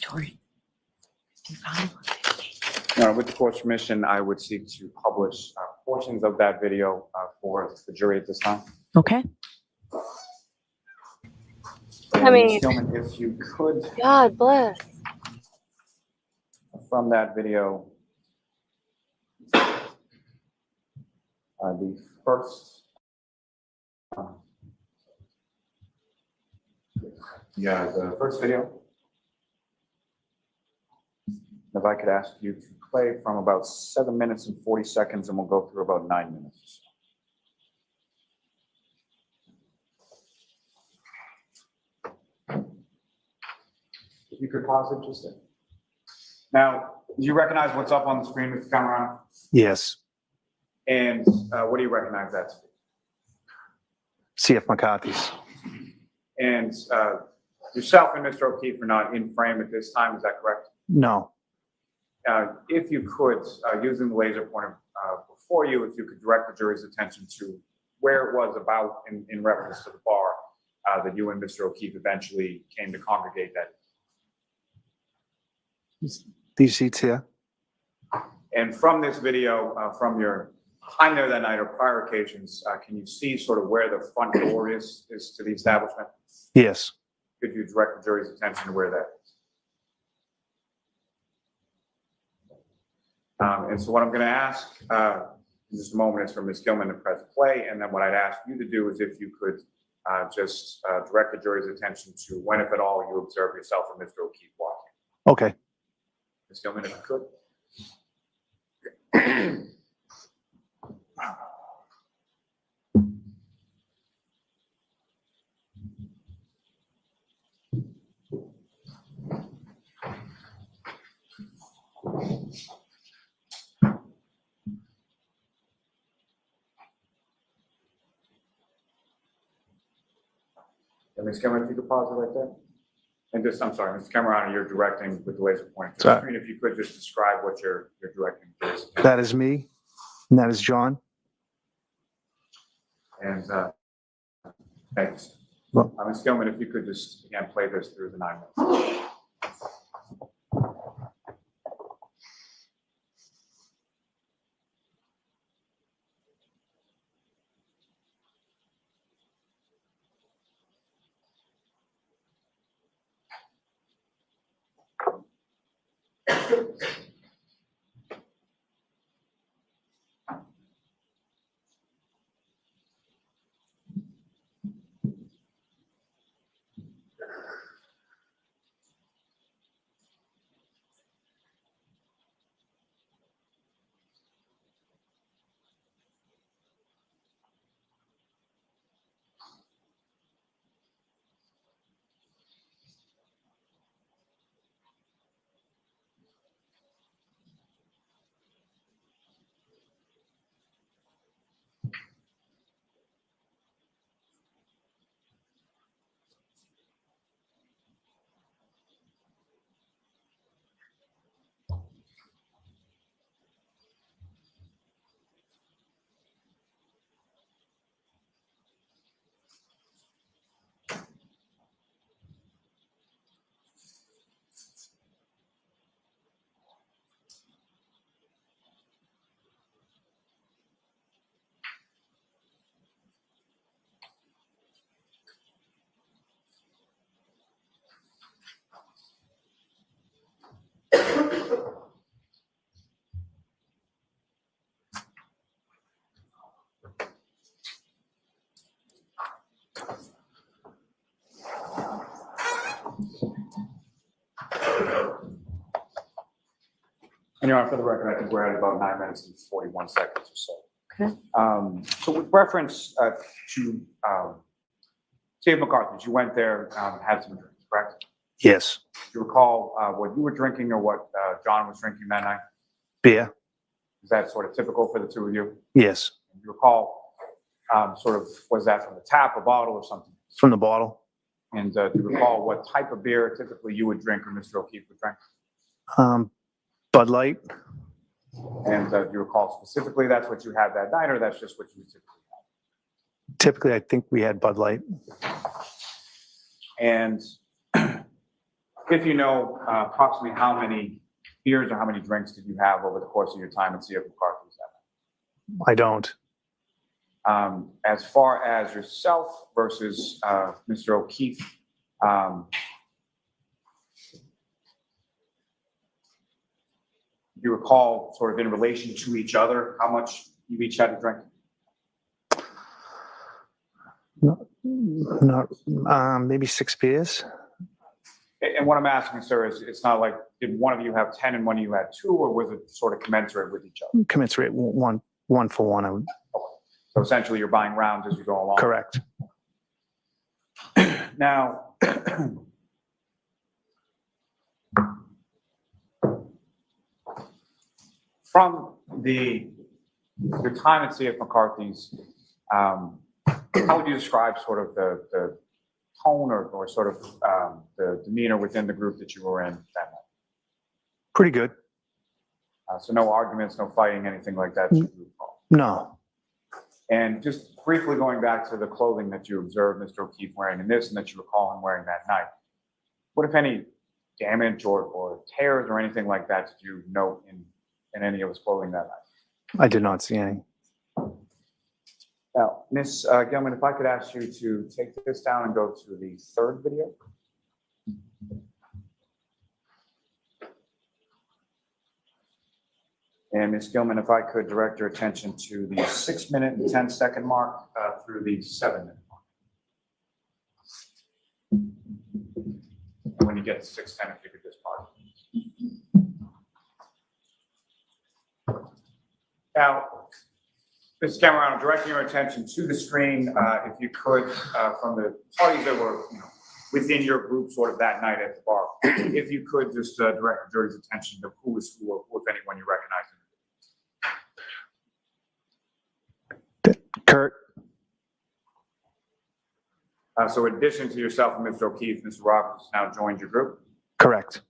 Tori. Your Honor, with the court's permission, I would seek to publish portions of that video for the jury at this time. Okay. And mean- Ms. Gilman, if you could, God bless. from that video, the first Yeah, the first video. If I could ask you to play from about 7 minutes and 40 seconds, and we'll go through about 9 minutes. If you could pause it just there. Now, do you recognize what's up on the screen with the camera on? Yes. And what do you recognize that to be? CF McCarthy's. And yourself and Mr. O'Keefe are not in frame at this time, is that correct? No. If you could, using the laser pointer before you, if you could direct the jury's attention to where it was about in reference to the bar that you and Mr. O'Keefe eventually came to congregate that. These seats here. And from this video, from your time there that night or prior occasions, can you see sort of where the front door is to the establishment? Yes. Could you direct the jury's attention to where that is? And so what I'm going to ask in just a moment is for Ms. Gilman to press play, and then what I'd ask you to do is if you could just direct the jury's attention to when, if at all, you observe yourself or Mr. O'Keefe walking. Okay. Ms. Gilman, if you could. And Ms. Cameron, if you could pause it right there. And just, I'm sorry, Mr. Cameron, you're directing with the laser pointer to the Sorry. screen. If you could just describe what you're directing. Please. That is me. And that is John. And thanks. Well- Ms. Gilman, if you could just, again, play this through the 9 minutes. And Your Honor, for the record, I think we're at about 9 minutes and 41 seconds or so. Okay. So with reference to Steve McCarthy's, you went there, had some drinks, correct? Yes. Do you recall what you were drinking or what John was drinking that night? Beer. Is that sort of typical for the two of you? Yes. Do you recall sort of, was that from the tap, a bottle, or something? From the bottle. And do you recall what type of beer typically you would drink or Mr. O'Keefe would drink? Bud Light. And do you recall specifically that's what you had that night, or that's just what you typically had? Typically, I think we had Bud Light. And if you know approximately how many beers or how many drinks did you have over the course of your time at CF McCarthy's that night? I don't. As far as yourself versus Mr. O'Keefe, do you recall sort of in relation to each other how much you each had to drink? Not, maybe 6 beers. And what I'm asking, sir, is it's not like, did one of you have 10 and one of you had 2, or was it sort of commensurate with each other? Commensurate, one for one. I would, So essentially, you're buying rounds as you go along. correct. Now, from your time at C.F. McCarthy's, how would you describe sort of the tone or sort of the demeanor within the group that you were in that night? Pretty good. So no arguments, no fighting, anything like that? You recall? No. And just briefly going back to the clothing that you observed Mr. O'Keefe wearing in this and that you recall him wearing that night, what, if any, damage or tears or anything like that did you note in any of his clothing that night? I did not see any. Now, Ms. Gilman, if I could ask you to take this down and go to the third video. And Ms. Gilman, if I could direct your attention to the 6-minute and 10-second mark through the 7-minute mark. And when you get to 6:10, if you could just pause. Now, Ms. Cameron, I'm directing your attention to the screen, if you could, from the parties that were within your group sort of that night at the bar, if you could just direct the jury's attention to who was who, or if anyone you recognize. Kurt, So in addition to yourself and Mr. O'Keefe, Mr. Roberts now joined your group. correct.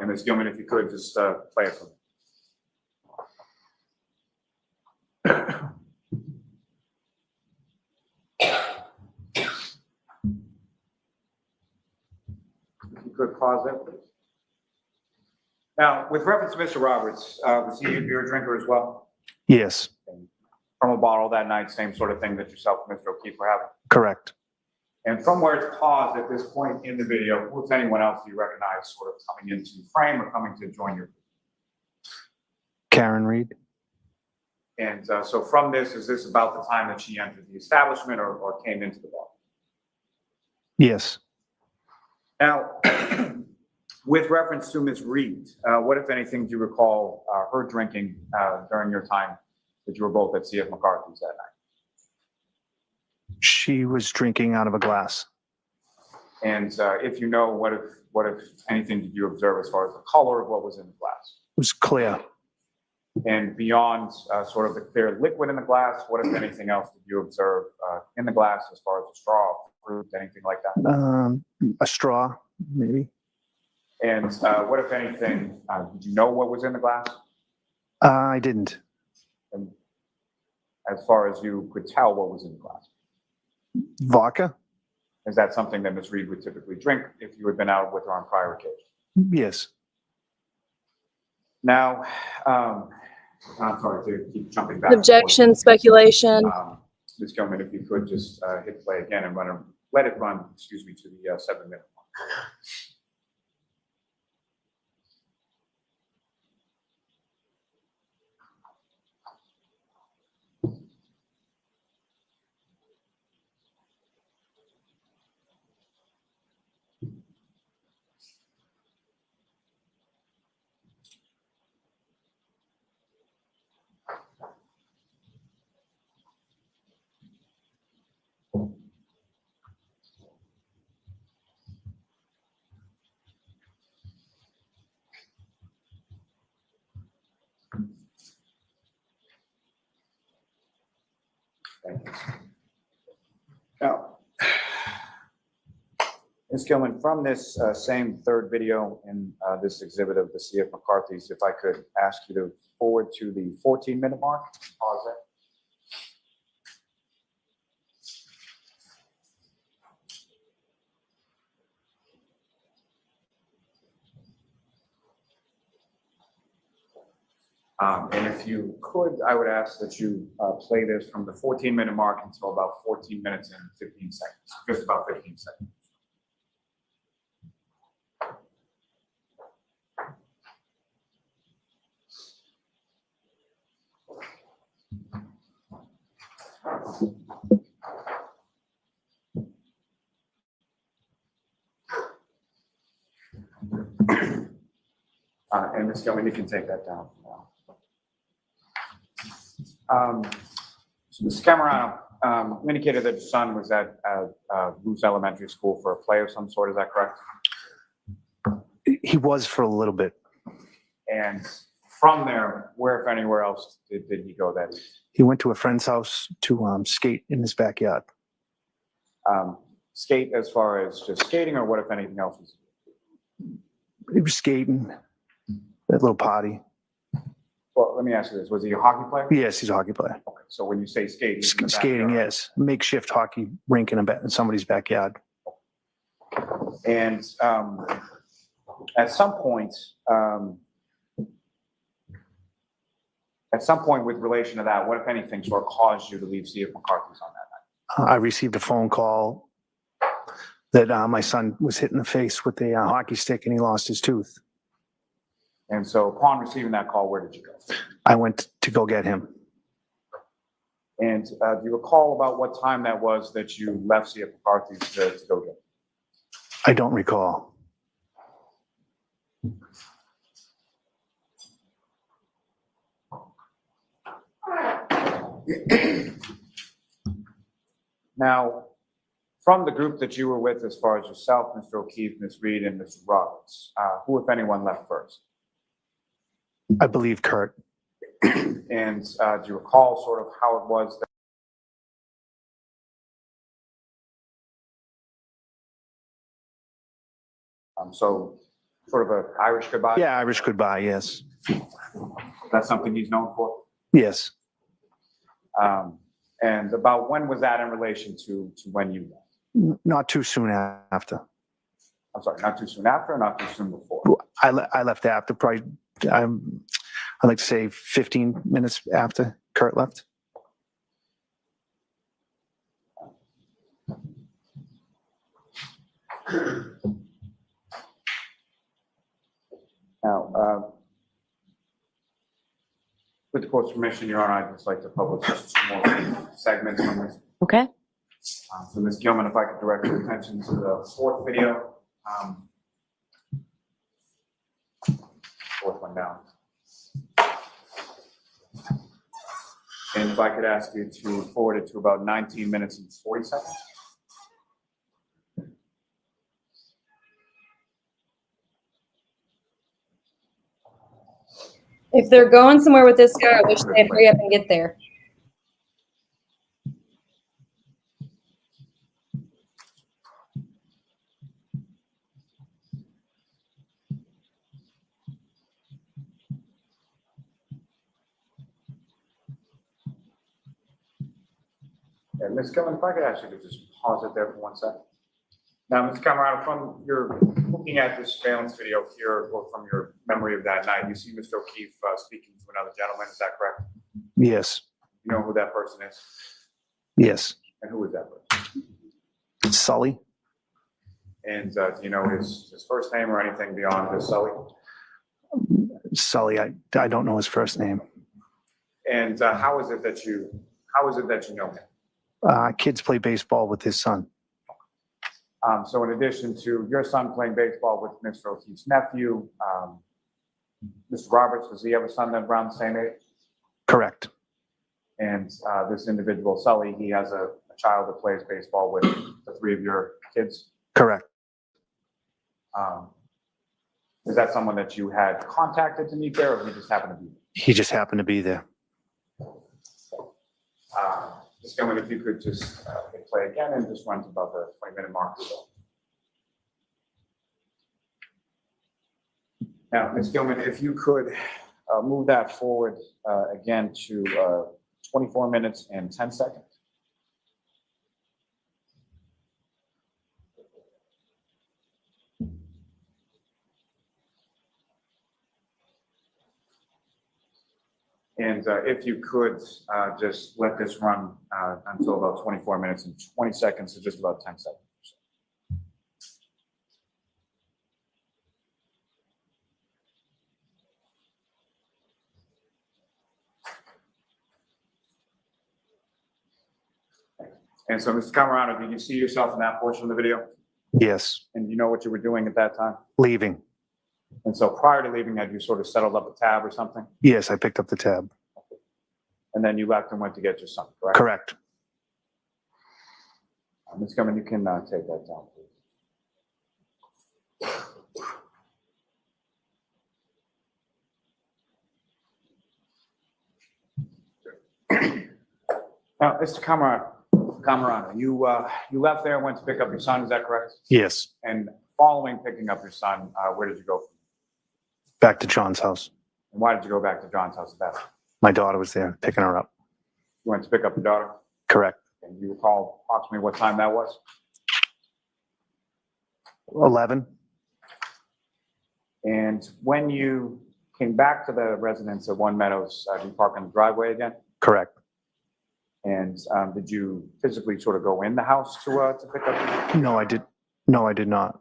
And Ms. Gilman, if you could just play it for me. If you could pause that, please. Now, with reference to Mr. Roberts, was he a beer drinker as well? Yes, From a bottle that night, same sort of thing that yourself and Mr. O'Keefe were having? correct. And from where it's paused at this point in the video, who's anyone else do you recognize sort of coming into frame or coming to join your group? Karen Reed, And so from this, is this about the time that she entered the establishment or came into the bar? yes. Now, with reference to Ms. Reed, what, if anything, do you recall her drinking during your time that you were both at C.F. McCarthy's that night? She was drinking out of a glass. And if you know, what if anything did you observe as far as the color of what was in the glass? It was clear. And beyond sort of the clear liquid in the glass, what, if anything else, did you observe in the glass as far as the straw, fruit, anything like that? A straw, maybe. And what, if anything, did you know what was in the glass? I didn't. And as far as you could tell, what was in the glass? Vodka? Is that something that Ms. Reed would typically drink if you had been out with her on prior occasions? Yes. Now, I'm sorry to keep jumping back. and forth. Objection, speculation. Ms. Gilman, if you could just hit play again and let it run, excuse me, to the 7-minute mark. Thank you. Now, Ms. Gilman, from this same third video in this exhibit of the C.F. McCarthy's, if I could ask you to forward to the 14-minute mark, pause there. And if you could, I would ask that you play this from the 14-minute mark until about 14 minutes and 15 seconds, just about 15 seconds. And Ms. Gilman, you can take that down for now. So Ms. Camerano, you indicated that your son was at Luz Elementary School for a play of some sort, is that correct? He was for a little bit. And from there, where, if anywhere else, did he go that evening? He went to a friend's house to skate in his backyard. Skate as far as just skating, or what, if anything else? He was skating at a little party. Well, let me ask you this. Was he a hockey player? Yes, he's a hockey player. Okay, so when you say skating. he's in the Skating, backyard. yes. Makeshift hockey rink in somebody's backyard. And at some point with relation to that, what, if anything, sort of caused you to leave C.F. McCarthy's on that night? I received a phone call that my son was hit in the face with a hockey stick and he lost his tooth. And so upon receiving that call, where did you go? I went to go get him. And do you recall about what time that was that you left C.F. McCarthy's to go get him? I don't recall. Now, from the group that you were with, as far as yourself, Mr. O'Keefe, Ms. Reed, and Mr. Roberts, who, if anyone, left first? I believe Kurt. And do you recall sort of how it was that so sort of an Irish goodbye? Yeah, Irish goodbye, yes. That's something he's known for? Yes. And about when was that in relation to when you left? Not too soon after. I'm sorry, not too soon after or not too soon before? I left after probably, I'd like to say 15 minutes after Kurt left. Now, with the court's permission, Your Honor, I'd just like to publish just 2 more segments from this. Okay. So Ms. Gilman, if I could direct your attention to the 4th video. 4th one down. And if I could ask you to forward it to about 19 minutes and 40 seconds. If they're going somewhere with this guy, I wish they'd hurry up and get there. And Ms. Gilman, if I could ask you to just pause it there for 1 second. Now, Ms. Camerano, from your looking at this surveillance video here, or from your memory of that night, you see Mr. O'Keefe speaking to another gentleman, is that correct? Yes. You know who that person is? Yes. And who is that person? Sully. And do you know his first name or anything beyond just Sully? Sully, I don't know his first name. And how is it that you know him? Kids play baseball with his son. So in addition to your son playing baseball with Mr. O'Keefe's nephew, Mr. Roberts, does he have a son that's around the same age? Correct. And this individual, Sully, he has a child that plays baseball with the 3 of your kids? Correct. Is that someone that you had contacted to meet there, or he just happened to be there? He just happened to be there. Ms. Gilman, if you could just hit play again and just run to about the 20-minute mark or so. Now, Ms. Gilman, if you could move that forward again to 24 minutes and 10 seconds. And if you could just let this run until about 24 minutes and 20 seconds, so just about 10 seconds. And so, Mr. Camerano, did you see yourself in that portion of the video? Yes. And you know what you were doing at that time? Leaving. And so prior to leaving, had you sort of settled up a tab or something? Yes, I picked up the tab. And then you left and went to get your son, correct? Correct. Ms. Gilman, you can take that down, please. Now, Mr. Camarano, you left there and went to pick up your son, is that correct? Yes, And following picking up your son, where did you go? back to John's house. And why did you go back to John's house at that? My daughter was there picking her up. You went to pick up your daughter, Correct. and you recall approximately what time that was? 11. And when you came back to the residence at One Meadows, did you park in the driveway again? Correct. And did you physically sort of go in the house to pick up your son? No, I did. No, I did not.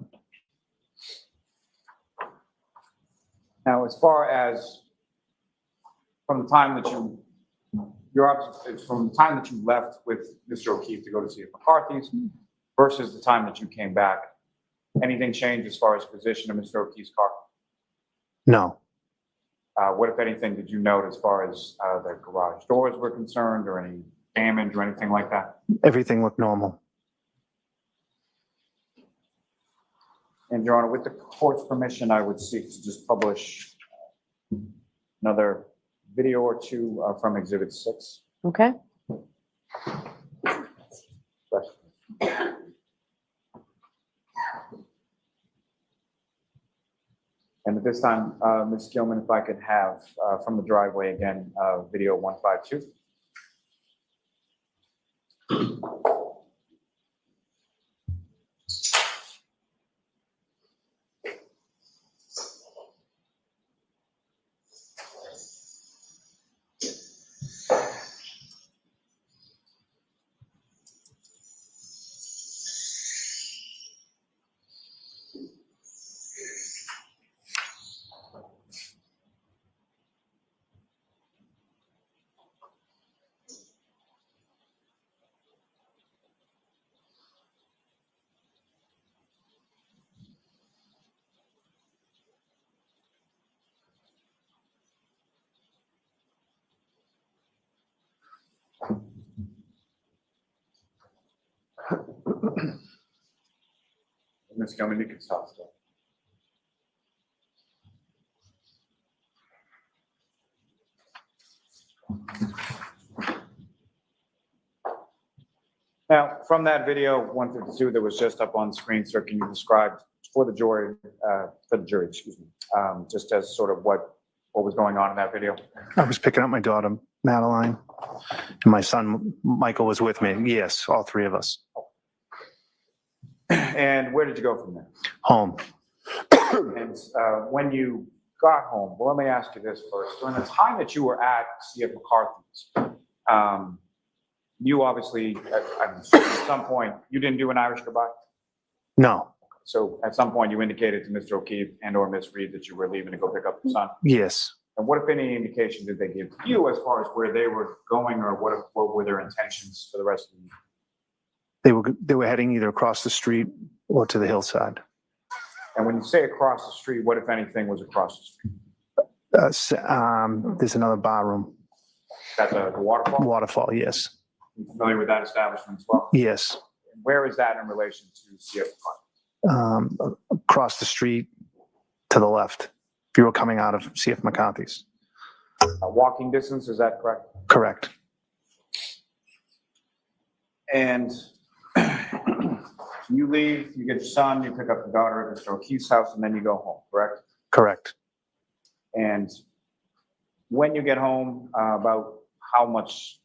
Now, as far as from the time that from the time that you left with Mr. O'Keefe to go to see McCarthy's versus the time that you came back, anything changed as far as position of Mr. O'Keefe's car? No, What, if anything, did you note as far as the garage doors were concerned, or any damage or anything like that? everything looked normal. And Your Honor, with the court's permission, I would seek to just publish another video or two from Exhibit 6. Okay. And at this time, Ms. Gilman, if I could have from the driveway again, video 152. Ms. Gilman, you can stop still. Now, from that video 152 that was just up on screen, sir, can you describe for the jury, excuse me, just as sort of what was going on in that video? I was picking up my daughter, Madeline, and my son, Michael, was with me. Yes, all three of us. And where did you go from there? Home. And when you got home, well, let me ask you this first. During the time that you were at C.F. McCarthy's, you obviously, at some point, you didn't do an Irish goodbye? No. So at some point, you indicated to Mr. O'Keefe and or Ms. Reed that you were leaving to go pick up your son? Yes. And what, if any, indication did they give to you as far as where they were going, or what were their intentions for the rest of the evening? They were heading either across the street or to the hillside. And when you say across the street, what, if anything, was across the street? There's another bar room. That's the waterfall? Waterfall, yes. You familiar with that establishment as well? Yes. Where is that in relation to CF McCarthy? Across the street to the left, if you were coming out of CF McCarthy's. Walking distance, is that correct? Correct. And you leave, you get your son, you pick up your daughter at Mr. O'Keefe's house, and then you go home, correct? Correct. And when you get home, about how much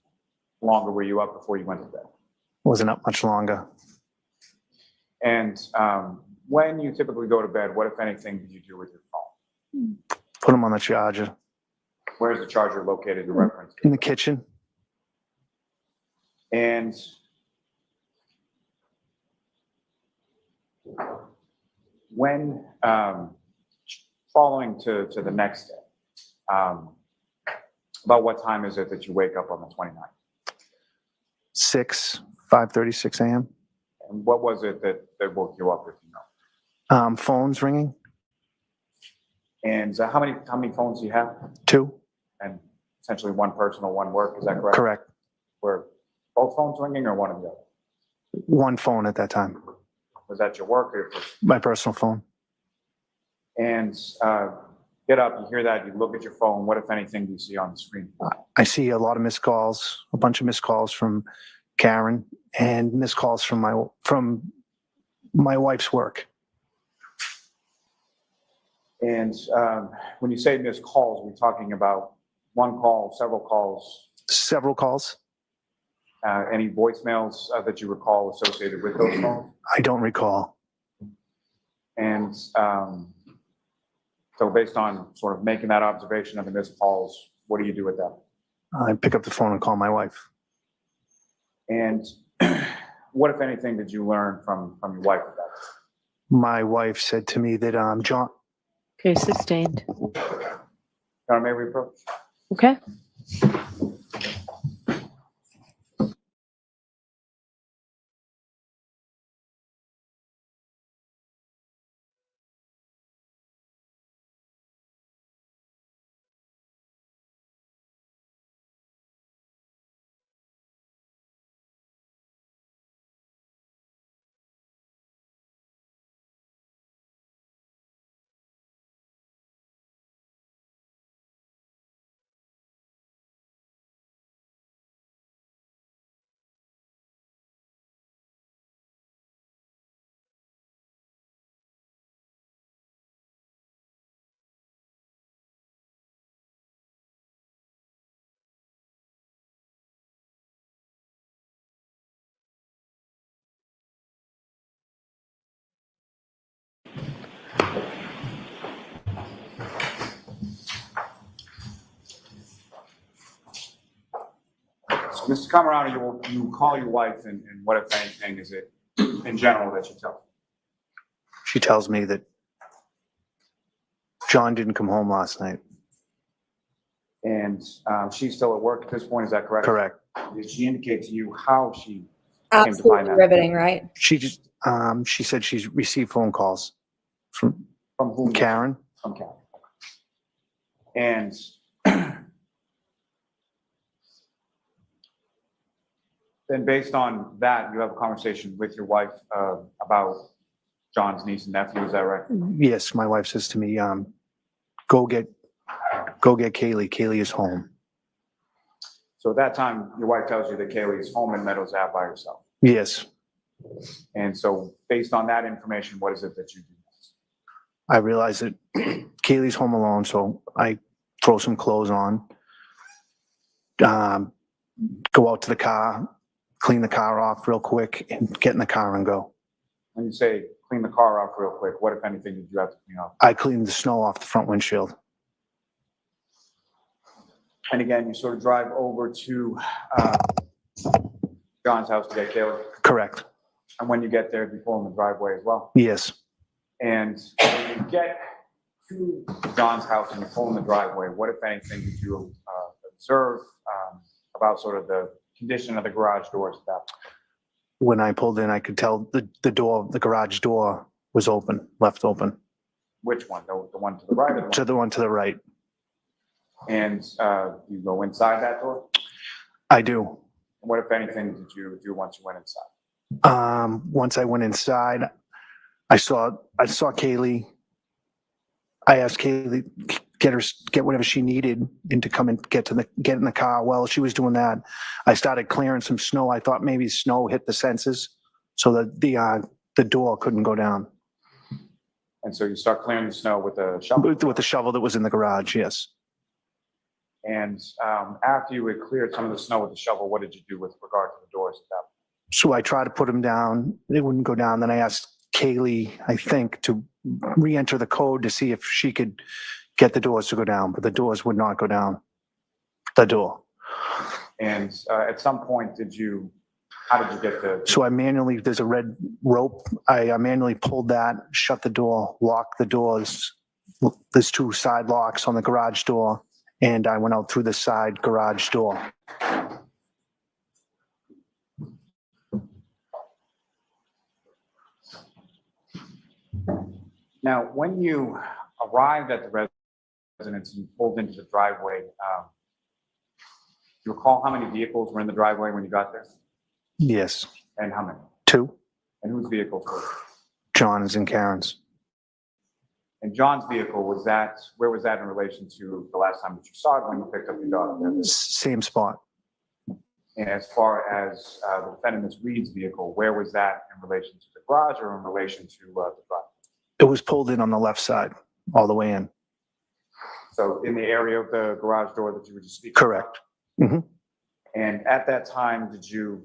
longer were you up before you went to bed? Wasn't up much longer. And when you typically go to bed, what, if anything, did you do with your phone? Put them on the charger. Where's the charger located in reference? In the kitchen. And when, following to the next day, about what time is it that you wake up on the 29th? 5:36 a.m. And what was it that woke you up, if you know? Phones ringing. And how many phones do you have? 2, And essentially one personal, one work, is that correct? correct. Were both phones ringing or one of the other? 1 phone at that time, Was that your work or your personal? my personal phone. And get up, you hear that, you look at your phone, what, if anything, do you see on the screen? I see a lot of missed calls, a bunch of missed calls from Karen and missed calls from my wife's work. And when you say missed calls, we're talking about one call, several calls, Several calls. any voicemails that you recall associated with those calls? I don't recall. And so based on sort of making that observation of the missed calls, what do you do with that? I pick up the phone and call my wife. And what, if anything, did you learn from your wife with that? My wife said to me that John, Okay, sustained. John, may we approach? Okay. So, Mr. Camerano, you call your wife, and what, if anything, is it in general that you tell her? she tells me that John didn't come home last night. And she's still at work at this point, is that correct? Correct. Did she indicate to you how she came to find Absolutely that? riveting, right? She just, she said she's received phone calls from From whom? Karen. From Karen. And then based on that, you have a conversation with your wife about John's niece and nephew, is that right? Yes, my wife says to me, go get Kaylee. Kaylee is home. So at that time, your wife tells you that Kaylee is home in Meadows Ave by herself. Yes, And so based on that information, what is it that you do next? I realize that Kaylee's home alone, so I throw some clothes on, go out to the car, clean the car off real quick, and get in the car and go. When you say clean the car off real quick, what, if anything, did you have to clean off? I cleaned the snow off the front windshield. And again, you sort of drive over to John's house to get Kaylee. Correct. And when you get there, you pull in the driveway as well. Yes. And when you get to John's house and you pull in the driveway, what, if anything, did you observe about sort of the condition of the garage doors at that point? When I pulled in, I could tell the door, the garage door was open, left open. Which one? The one to the right or the one? To the one to the right. And you go inside that door? I do. What, if anything, did you do once you went inside? Once I went inside, I saw Kaylee. I asked Kaylee get whatever she needed and to come and get in the car. While she was doing that, I started clearing some snow. I thought maybe snow hit the sensors so that the door couldn't go down. And so you start clearing the snow with a shovel? With the shovel that was in the garage, yes. And after you had cleared some of the snow with the shovel, what did you do with regard to the doors at that point? So I tried to put them down. They wouldn't go down. Then I asked Kaylee, I think, to re-enter the code to see if she could get the doors to go down, but the doors would not go down. The door. And at some point, how did you get the? So there's a red rope. I manually pulled that, shut the door, locked the doors. There's 2 side locks on the garage door, and I went out through the side garage door. Now, when you arrived at the residence, residence and pulled into the driveway, do you recall how many vehicles were in the driveway when you got there? Yes, And how many? 2, And whose vehicles were? John's and Karen's. And John's vehicle, where was that in relation to the last time that you saw it when you picked up your daughter? Same spot. And as far as the defendant, Ms. Reed's vehicle, where was that in relation to the garage or in relation to the drive? It was pulled in on the left side, all the way in. So in the area of the garage door that you were just speaking? Correct. And at that time, did you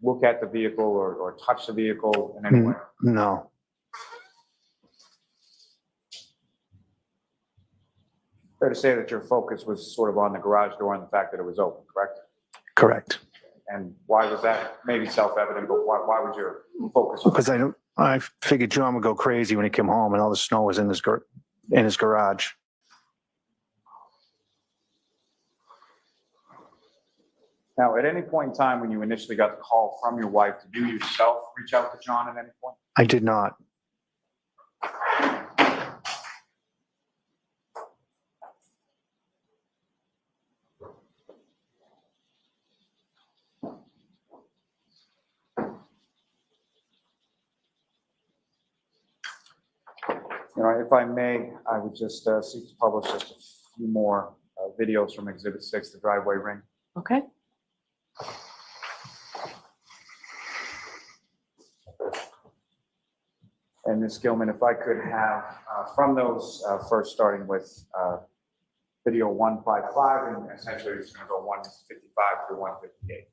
look at the vehicle or touch the vehicle in any way? No, Fair to say that your focus was sort of on the garage door and the fact that it was open, correct? correct. And why was that? Maybe self-evident, but why would your focus? Because I figured John would go crazy when he came home and all the snow was in his garage. Now, at any point in time when you initially got the call from your wife, did you yourself reach out to John at any point? I did not. You know, if I may, I would just seek to publish just a few more videos from Exhibit 6, the driveway ring. Okay. And Ms. Gilman, if I could have from those, first starting with video 155, and essentially it's going to go 155 through 158.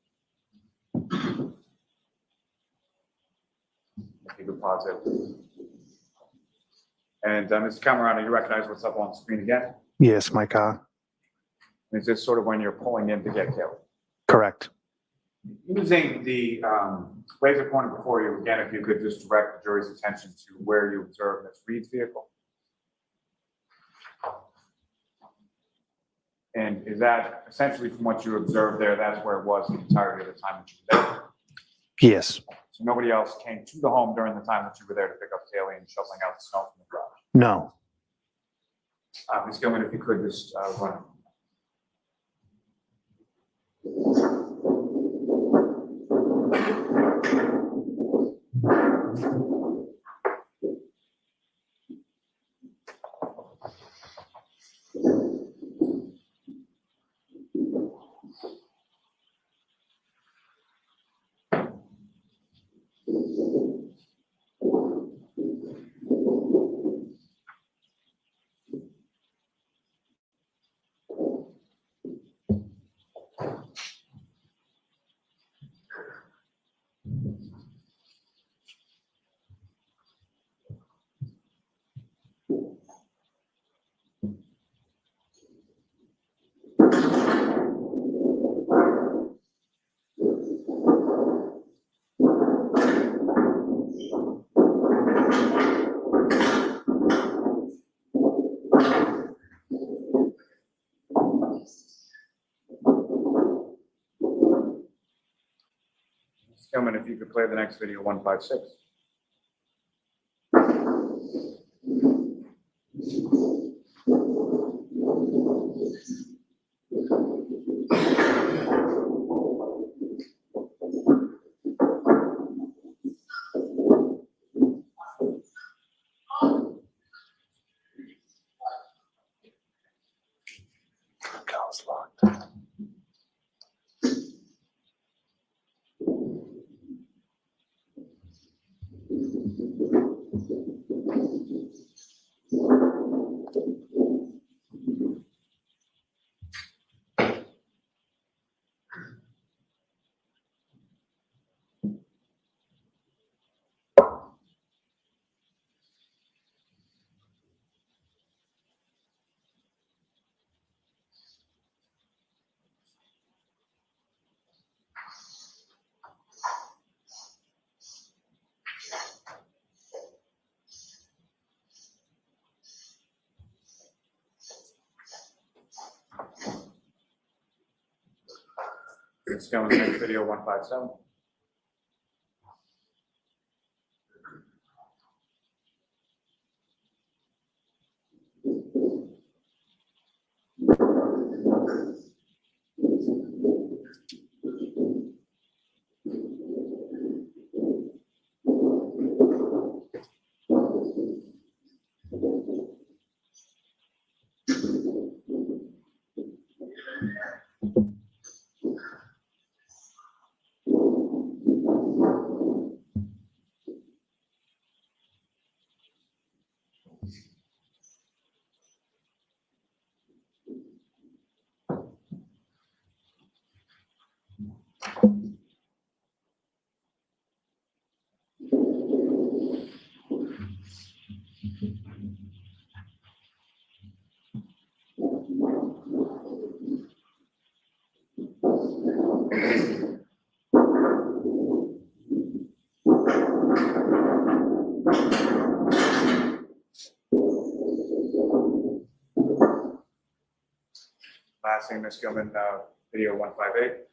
If you could pause it. And Mr. Camerano, you recognize what's up on the screen again? Yes, my car. Is this sort of when you're pulling in to get killed? Correct. Using the laser pointer before you, again, if you could just direct the jury's attention to where you observed Ms. Reed's vehicle. And is that essentially from what you observed there, that's where it was the entirety of the time that you were there? Yes. So nobody else came to the home during the time that you were there to pick up Kaylee and shoveling out the snow from the garage? No. Ms. Gilman, if you could just run. Gilman, if you could play the next video, 156. Car's locked. Ms. Gilman, the next video, 157. Last thing, Ms. Gilman, video 158.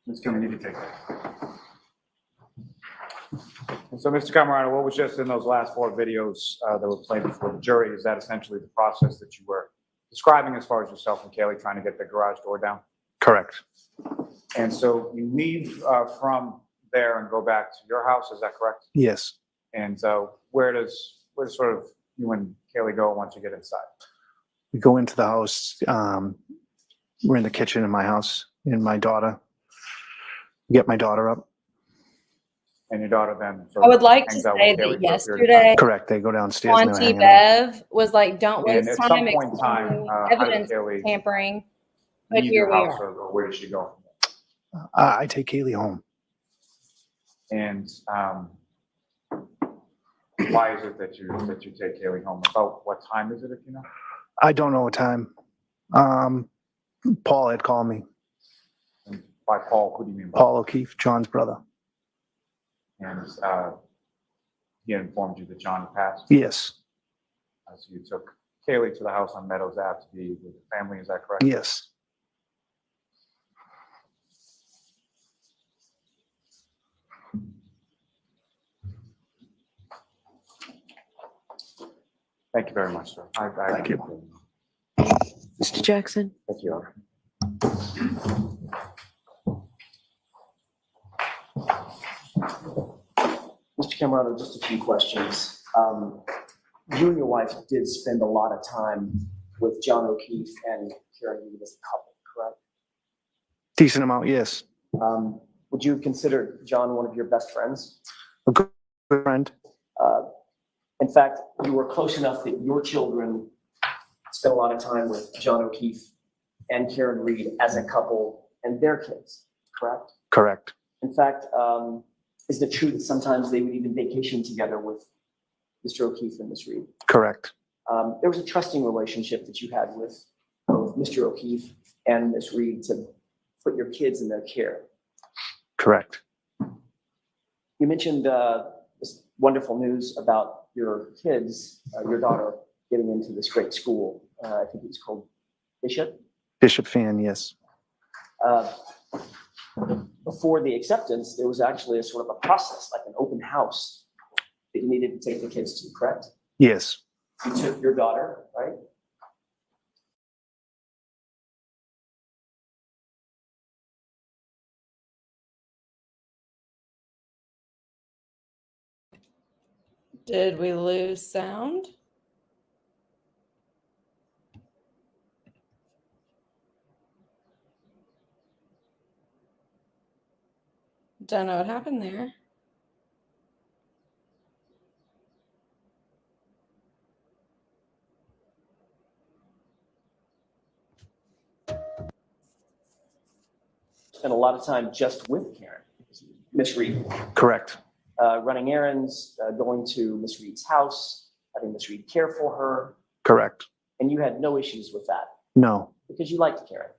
Ms. Gilman, you can take that. And so, Mr. Camarano, what was just in those last 4 videos that were played before the jury? Is that essentially the process that you were describing as far as yourself and Kaylee trying to get the garage door down? Correct. And so you leave from there and go back to your house, is that correct? Yes. And where does sort of you and Kaylee go once you get inside? We go into the house. We're in the kitchen in my house, and my daughter. Get my daughter up. And your daughter then sort I of would like to hangs out say with Kaylee that for a period of time? yesterday, Correct. They go downstairs and they're Auntie hanging out. Bev was like, don't And waste at some time point in time, explaining how did evidence Kaylee tampering. But leave here your we house, are. or where did she go? I take Kaylee home. And why is it that you take Kaylee home? About what time is it, if you know? I don't know what time. Paul had called me. And by Paul, who do you mean? By? Paul O'Keefe, John's brother. And he informed you that John had passed? Yes. So you took Kaylee to the house on Meadows Ave to be with the family, is that correct? Yes. Thank you very much, sir. Thank you. Mr. Jackson? Thank you. Mr. Camarado, just a few questions. You and your wife did spend a lot of time with John O'Keefe and Karen Reed as a couple, correct? Decent amount, yes. Would you consider John one of your best friends? A good friend. In fact, you were close enough that your children spent a lot of time with John O'Keefe and Karen Reed as a couple and their kids, correct? Correct. In fact, is it true that sometimes they would even vacation together with Mr. O'Keefe and Ms. Reed? Correct. There was a trusting relationship that you had with both Mr. O'Keefe and Ms. Reed to put your kids in their care. Correct. You mentioned this wonderful news about your kids, your daughter getting into this great school. I think it was called Bishop. Bishop fan, yes. Before the acceptance, there was actually a sort of a process, like an open house that you needed to take the kids to, correct? Yes. You took your daughter, right? Did we lose sound? Don't know what happened there. Spent a lot of time just with Karen, Miss Reed, Correct. running errands, going to Miss Reed's house, having Miss Reed care for her, Correct. and you had no issues with that No. because you liked Karen.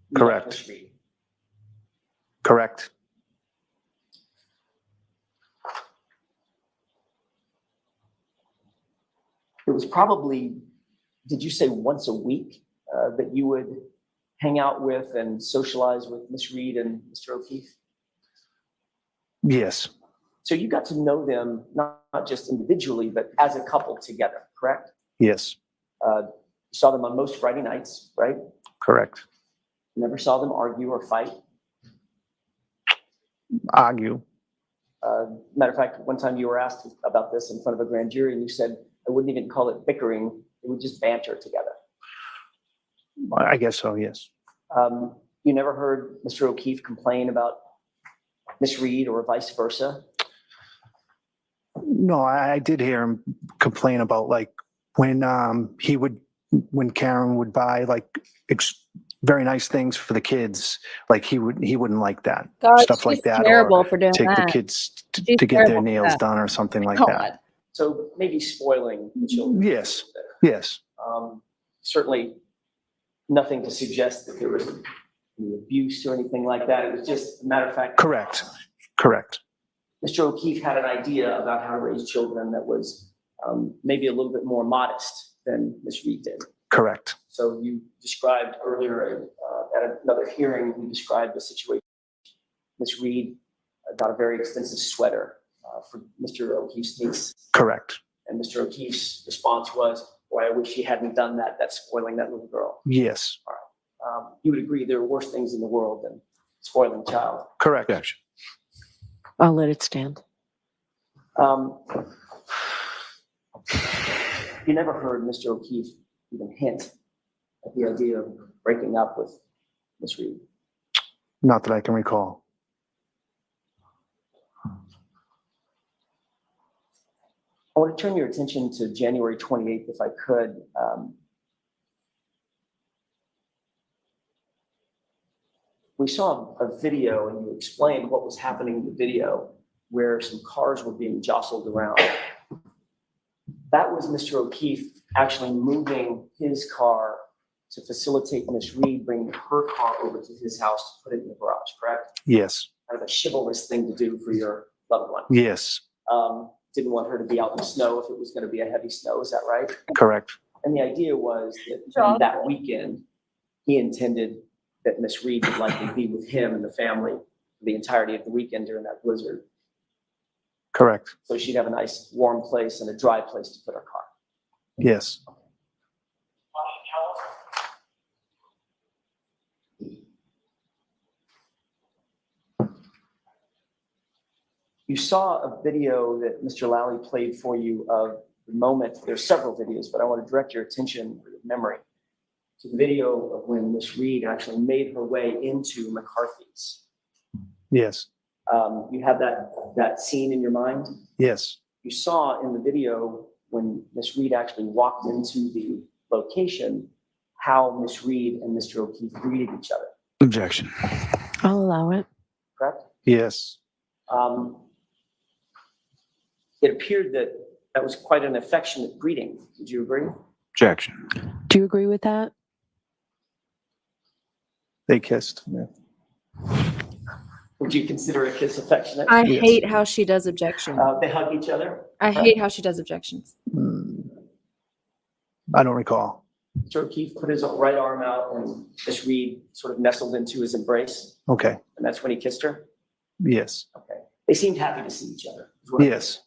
You liked Correct. Miss Reed. Correct. It was probably, did you say once a week that you would hang out with and socialize with Miss Reed and Mr. O'Keefe? Yes. So you got to know them not just individually, but as a couple together, correct? Yes. You saw them on most Friday nights, right? Correct. Never saw them argue or fight. Argue. Matter of fact, one time you were asked about this in front of a grand jury, and you said, I wouldn't even call it bickering, it would just banter together. I guess so, yes. You never heard Mr. O'Keefe complain about Miss Reed or vice versa? No, I did hear him complain about like when when Karen would buy like very nice things for the kids, like he wouldn't like that. God, Stuff like she's that, or terrible for doing take that. the kids She's to get their terrible for nails that. done or something like God. that. So maybe spoiling the children. Yes. Yes. Certainly nothing to suggest that there was any abuse or anything like that. It was just a matter of fact. Correct. Correct. Mr. O'Keefe had an idea about how to raise children that was maybe a little bit more modest than Miss Reed did. Correct. So you described earlier at another hearing, you described the situation. Miss Reed got a very expensive sweater for Mr. O'Keefe's niece. Correct. And Mr. O'Keefe's response was, boy, I wish he hadn't done that. That's spoiling that little girl. Yes. You would agree there are worse things in the world than spoiling a child. Correct. I'll let it stand. You never heard Mr. O'Keefe even hint at the idea of breaking up with Miss Reed. Not that I can recall. I want to turn your attention to January 28th, if I could. We saw a video and you explained what was happening in the video where some cars were being jostled around. That was Mr. O'Keefe actually moving his car to facilitate Miss Reed bringing her car over to his house to put it in the garage, correct? Yes. Kind of a chivalrous thing to do for your loved one. Yes. Didn't want her to be out in the snow if it was going to be a heavy snow, is that right? Correct. And the idea was that that weekend, he intended that Miss Reed would likely be with him and the family for the entirety of the weekend during that blizzard. Correct. So she'd have a nice warm place and a dry place to put her car. Yes. You saw a video that Mr. Lally played for you of the moment. There's several videos, but I want to direct your attention or your memory to the video of when Miss Reed actually made her way into McCarthy's. Yes. You have that scene in your mind? Yes. You saw in the video when Miss Reed actually walked into the location, how Miss Reed and Mr. O'Keefe greeted each other, Objection. I'll allow it. correct? Yes. It appeared that that was quite an affectionate greeting. Would you agree? Objection. Do you agree with that? They kissed. Yeah. Would you consider a kiss affectionate? I Yes. hate how she does objection. They hug each other. I hate how she does objections. I don't recall. Mr. O'Keefe put his right arm out and Miss Reed sort of nestled into his embrace. Okay. And that's when he kissed her. Yes. Okay. They seemed happy to see each other. is what I Yes.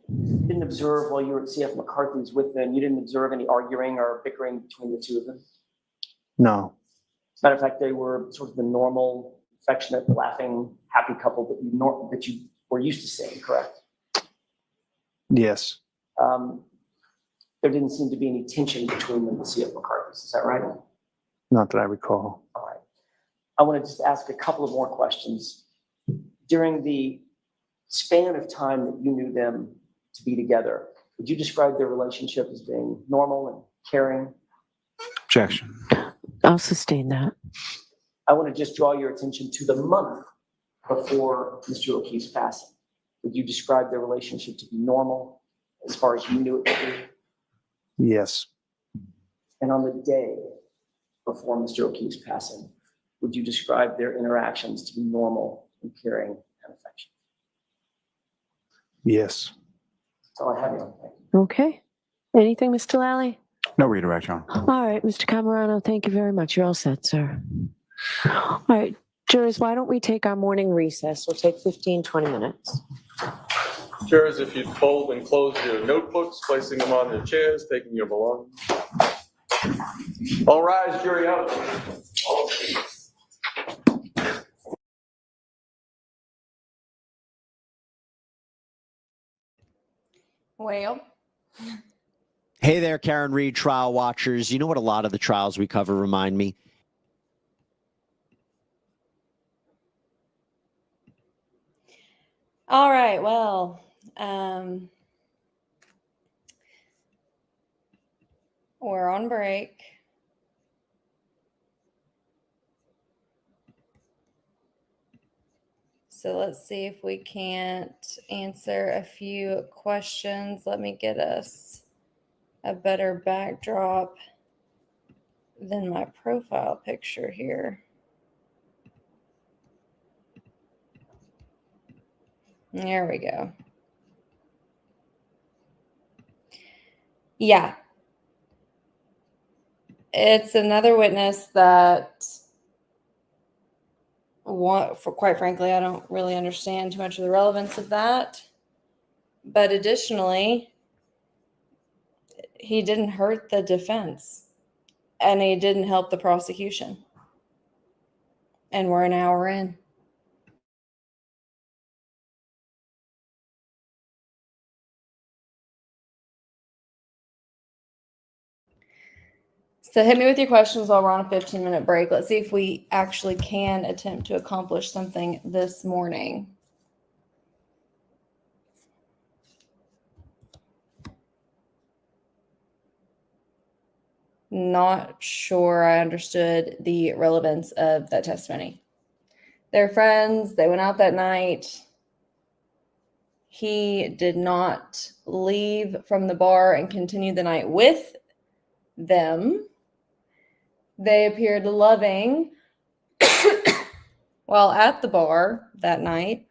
You didn't observe while you were at CF McCarthy's with them, you didn't observe any arguing or bickering between the two of them? No. As a matter of fact, they were sort of the normal affectionate, laughing, happy couple that you were used to seeing, correct? Yes. There didn't seem to be any tension between them and C.F. McCarthy's. Is that right? Not that I recall. All right. I want to just ask a couple of more questions. During the span of time that you knew them to be together, would you describe their relationship as being normal and caring? Objection. I'll sustain that. I want to just draw your attention to the month before Mr. O'Keefe's passing. Would you describe their relationship to be normal as far as you knew it to be? Yes. And on the day before Mr. O'Keefe's passing, would you describe their interactions to be normal and caring and affectionate? Yes. That's all I have. Thank you. Okay. Anything, Mr. Lally? No redirect, John. All right, Mr. Camerano, thank you very much. You're all set, sir. All right, jurors, why don't we take our morning recess? We'll take 15, 20 minutes. Jurors, if you'd fold and close your notebooks, placing them on your chairs, taking your belongings. All rise, jury out. Well, Hey there, Karen Reed, trial watchers. You know what a lot of the trials we cover remind me? all right. Well, we're on break. So let's see if we can't answer a few questions. Let me get us a better backdrop than my profile picture here. There we go. Yeah. It's another witness that, quite frankly, I don't really understand too much of the relevance of that. But additionally, he didn't hurt the defense and he didn't help the prosecution. And we're an hour in. So hit me with your questions while we're on a 15-minute break. Let's see if we actually can attempt to accomplish something this morning. Not sure I understood the relevance of that testimony. They're friends. They went out that night. He did not leave from the bar and continue the night with them. They appeared loving while at the bar that night.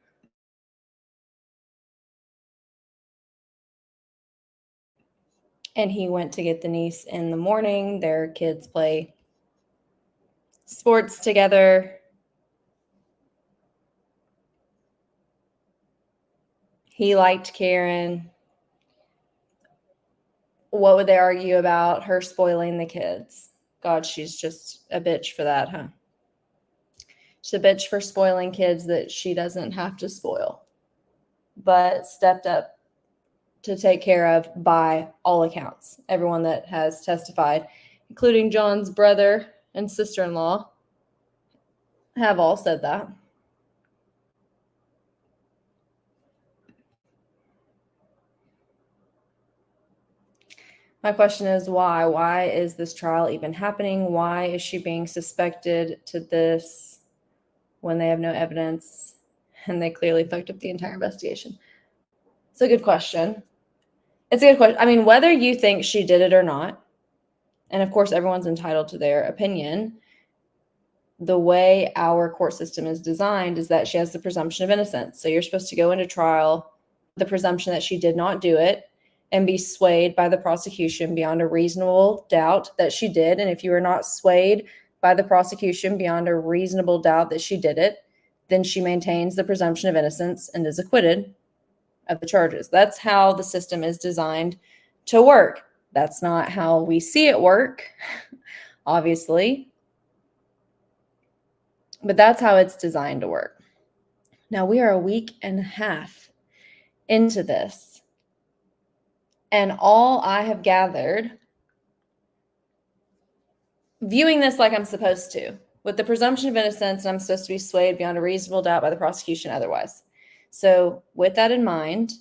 And he went to get the niece in the morning. Their kids play sports together. He liked Karen. What would they argue about her spoiling the kids? God, she's just a bitch for that, huh? She's a bitch for spoiling kids that she doesn't have to spoil, but stepped up to take care of by all accounts. Everyone that has testified, including John's brother and sister-in-law, have all said that. My question is why? Why is this trial even happening? Why is she being suspected to this when they have no evidence and they clearly fucked up the entire investigation? It's a good question. It's a good question. I mean, whether you think she did it or not, and of course everyone's entitled to their opinion, the way our court system is designed is that she has the presumption of innocence. So you're supposed to go into trial with the presumption that she did not do it and be swayed by the prosecution beyond a reasonable doubt that she did. And if you are not swayed by the prosecution beyond a reasonable doubt that she did it, then she maintains the presumption of innocence and is acquitted of the charges. That's how the system is designed to work. That's not how we see it work, obviously. But that's how it's designed to work. Now we are a week and a half into this. And all I have gathered, viewing this like I'm supposed to, with the presumption of innocence, and I'm supposed to be swayed beyond a reasonable doubt by the prosecution otherwise. So with that in mind,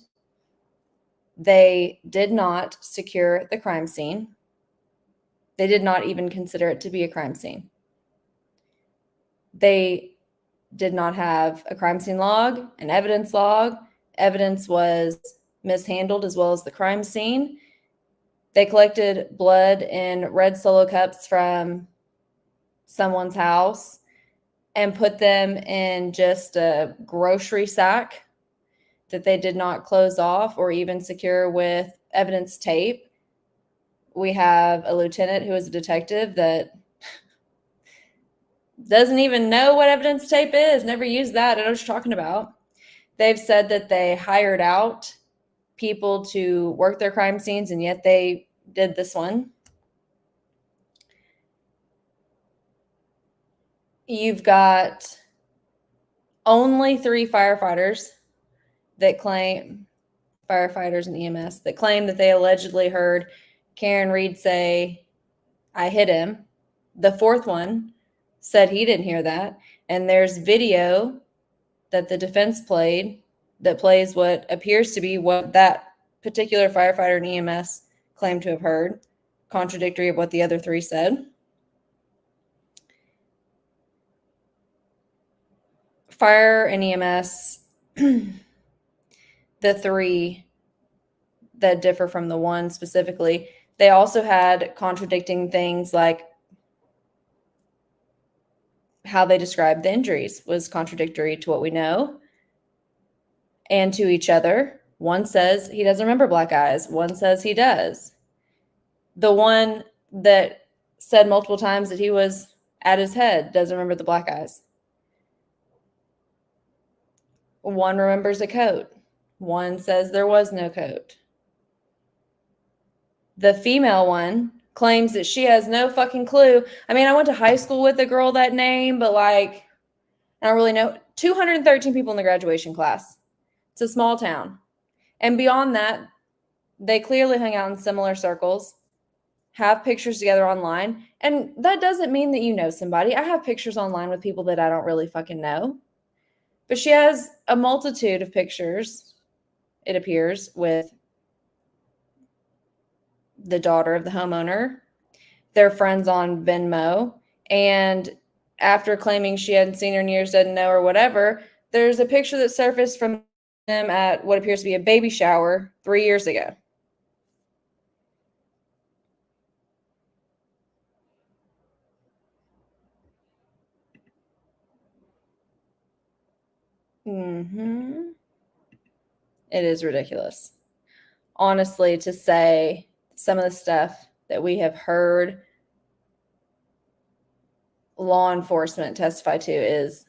they did not secure the crime scene. They did not even consider it to be a crime scene. They did not have a crime scene log, an evidence log. Evidence was mishandled as well as the crime scene. They collected blood in red Solo cups from someone's house and put them in just a grocery sack that they did not close off or even secure with evidence tape. We have a lieutenant who is a detective that doesn't even know what evidence tape is, never used that. I don't know what you're talking about. They've said that they hired out people to work their crime scenes, and yet they did this one. You've got only 3 firefighters that claim, firefighters and EMS, that claim that they allegedly heard Karen Reed say, "I hit him." The 4th one said he didn't hear that. And there's video that the defense played that plays what appears to be what that particular firefighter and EMS claimed to have heard, contradictory of what the other 3 said. Fire and EMS, the 3 that differ from the 1 specifically, they also had contradicting things, like how they described the injuries was contradictory to what we know and to each other. One says he doesn't remember black eyes. One says he does. The one that said multiple times that he was at his head doesn't remember the black eyes. One remembers a coat. One says there was no coat. The female one claims that she has no fucking clue. I mean, I went to high school with a girl that name, but like, I don't really know. 213 people in the graduation class. It's a small town. And beyond that, they clearly hang out in similar circles, have pictures together online. And that doesn't mean that you know somebody. I have pictures online with people that I don't really fucking know. But she has a multitude of pictures, it appears, with the daughter of the homeowner. They're friends on Venmo. And after claiming she hadn't seen her in years, doesn't know her, whatever, there's a picture that surfaced from them at what appears to be a baby shower 3 years ago. It is ridiculous. Honestly, to say some of the stuff that we have heard law enforcement testify to is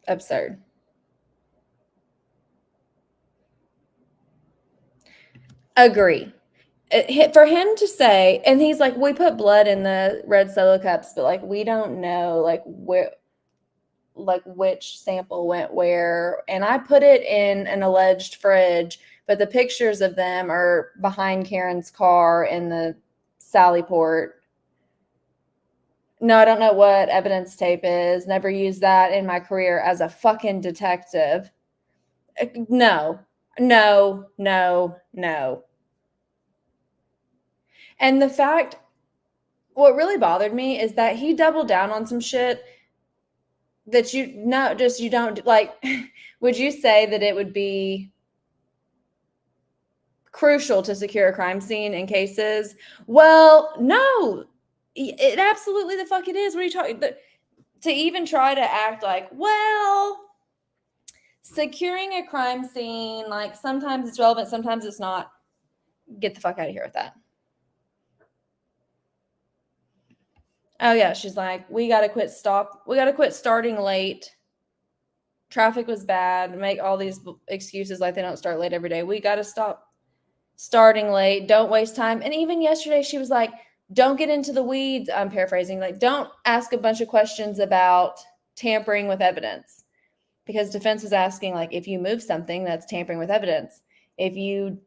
absurd. Agree. For him to say, and he's like, we put blood in the red Solo cups, but like, we don't know like where, like which sample went where. And I put it in an alleged fridge, but the pictures of them are behind Karen's car in the Sally Port. No, I don't know what evidence tape is. Never used that in my career as a fucking detective. No. And the fact, what really bothered me is that he doubled down on some shit that you don't like. Would you say that it would be crucial to secure a crime scene in cases? Well, no, it absolutely the fuck it is. What are you talking? To even try to act like, well, securing a crime scene, like sometimes it's relevant, sometimes it's not. Get the fuck out of here with that. Oh yeah, she's like, we gotta quit starting late. Traffic was bad. Make all these excuses like they don't start late every day. We gotta stop starting late. Don't waste time. And even yesterday, she was like, don't get into the weeds. I'm paraphrasing, like, don't ask a bunch of questions about tampering with evidence, because defense was asking, like, if you move something, that's tampering with evidence. If you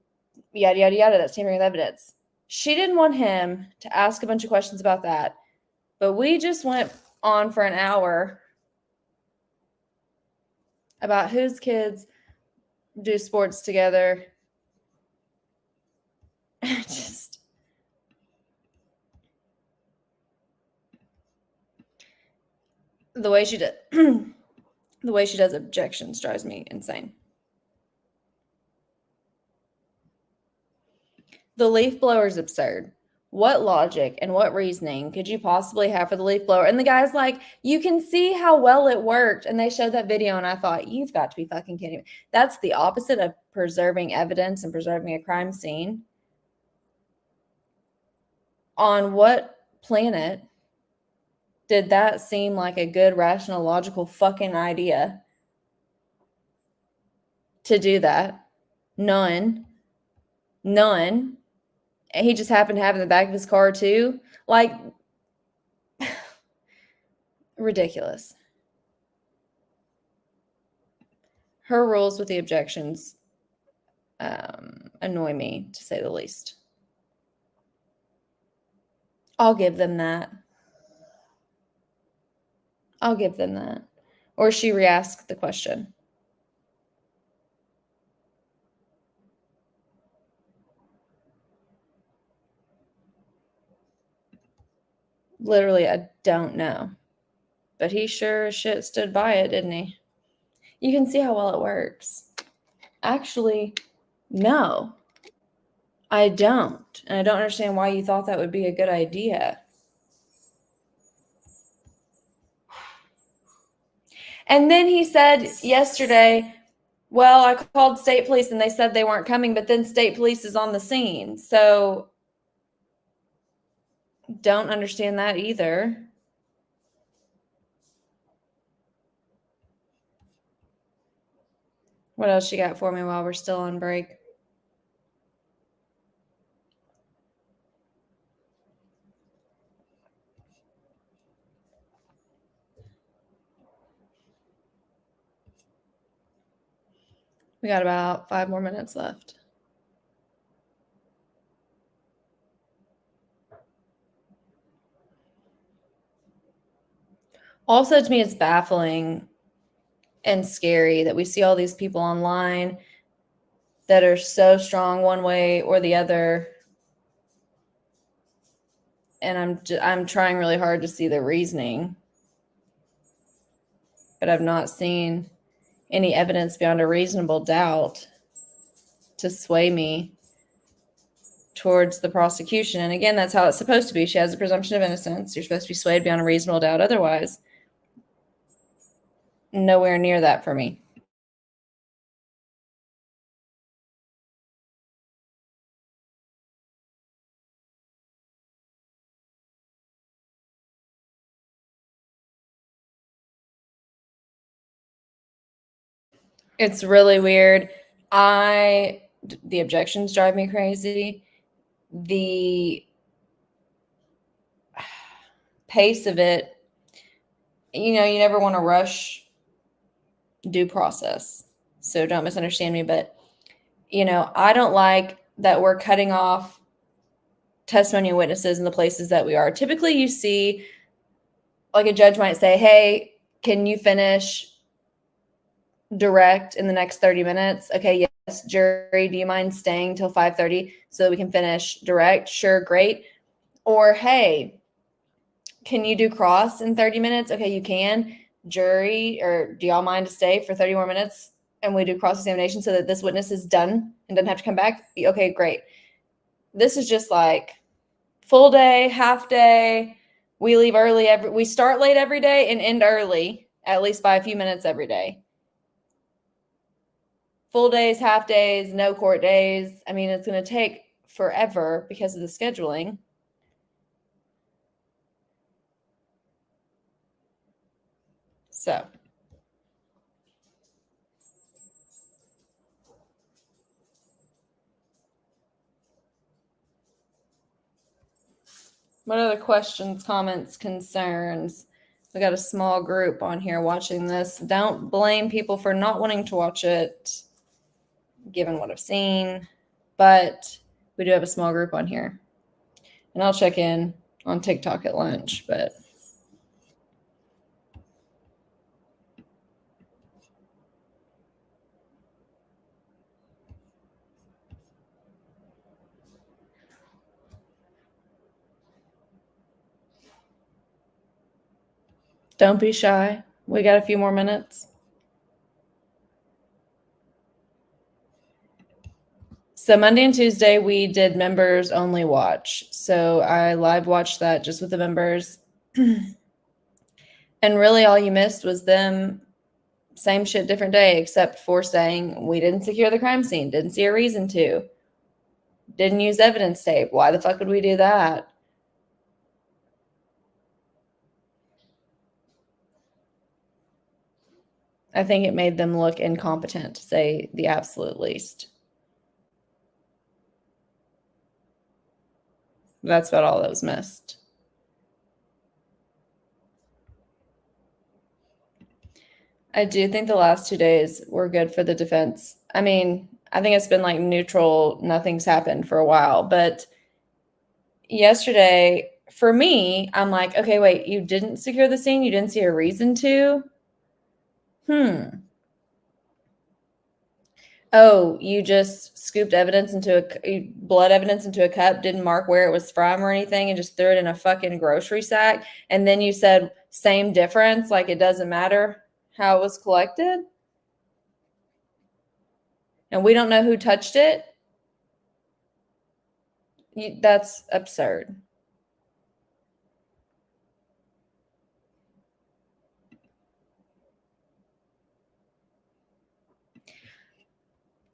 yada, yada, yada, that's tampering with evidence. She didn't want him to ask a bunch of questions about that. But we just went on for an hour about whose kids do sports together. Just the way she did the way she does objections drives me insane. The leaf blower is absurd. What logic and what reasoning could you possibly have for the leaf blower? And the guy's like, you can see how well it worked. And they showed that video, and I thought, you've got to be fucking kidding me. That's the opposite of preserving evidence and preserving a crime scene. On what planet did that seem like a good, rational, logical fucking idea to do that? None. And he just happened to have in the back of his car too. Like, ridiculous. Her rules with the objections annoy me, to say the least. I'll give them that. Or she re-asked the question. Literally, I don't know. But he sure as shit stood by it, didn't he? You can see how well it works. Actually, no, I don't. And I don't understand why you thought that would be a good idea. And then he said yesterday, well, I called state police and they said they weren't coming, but then state police is on the scene. So don't understand that either. What else you got for me while we're still on break? We got about 5 more minutes left. Also, to me, it's baffling and scary that we see all these people online that are so strong one way or the other. And I'm trying really hard to see the reasoning, but I've not seen any evidence beyond a reasonable doubt to sway me towards the prosecution. And again, that's how it's supposed to be. She has a presumption of innocence. You're supposed to be swayed beyond a reasonable doubt. Otherwise, nowhere near that for me. It's really weird. The objections drive me crazy. The pace of it, you never want to rush due process. So don't misunderstand me, but I don't like that we're cutting off testimony and witnesses in the places that we are. Typically you see, like, a judge might say, hey, can you finish direct in the next 30 minutes? Okay, yes. Jury, do you mind staying till 5:30 so that we can finish direct? Sure, great. Or, hey, can you do cross in 30 minutes? Okay, you can. Jury, or do y'all mind to stay for 30 more minutes and we do cross-examination so that this witness is done and doesn't have to come back? Okay, great. This is just like full day, half day. We leave early we start late every day and end early, at least by a few minutes every day. Full days, half days, no court days. I mean, it's going to take forever because of the scheduling. So What other questions, comments, concerns? We got a small group on here watching this. Don't blame people for not wanting to watch it, given what I've seen. But we do have a small group on here. And I'll check in on TikTok at lunch, but don't be shy. We got a few more minutes. So Monday and Tuesday, we did members only watch. So I live watched that just with the members. And really all you missed was them same shit, different day, except for saying we didn't secure the crime scene, didn't see a reason to, didn't use evidence tape. Why the fuck would we do that? I think it made them look incompetent, to say the absolute least. That's about all that was missed. I do think the last 2 days were good for the defense. I mean, I think it's been like neutral, nothing's happened for a while. But yesterday, for me, I'm like, okay, wait, you didn't secure the scene? You didn't see a reason to? Oh, you just scooped evidence into blood evidence into a cup, didn't mark where it was from or anything, and just threw it in a fucking grocery sack. And then you said same difference, like it doesn't matter how it was collected. And we don't know who touched it. That's absurd.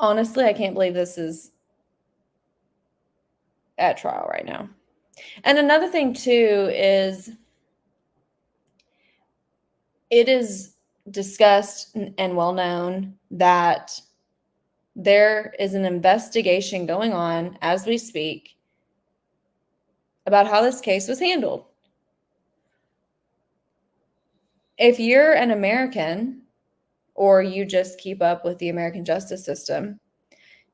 Honestly, I can't believe this is at trial right now. And another thing too is it is discussed and well known that there is an investigation going on as we speak about how this case was handled. If you're an American or you just keep up with the American justice system,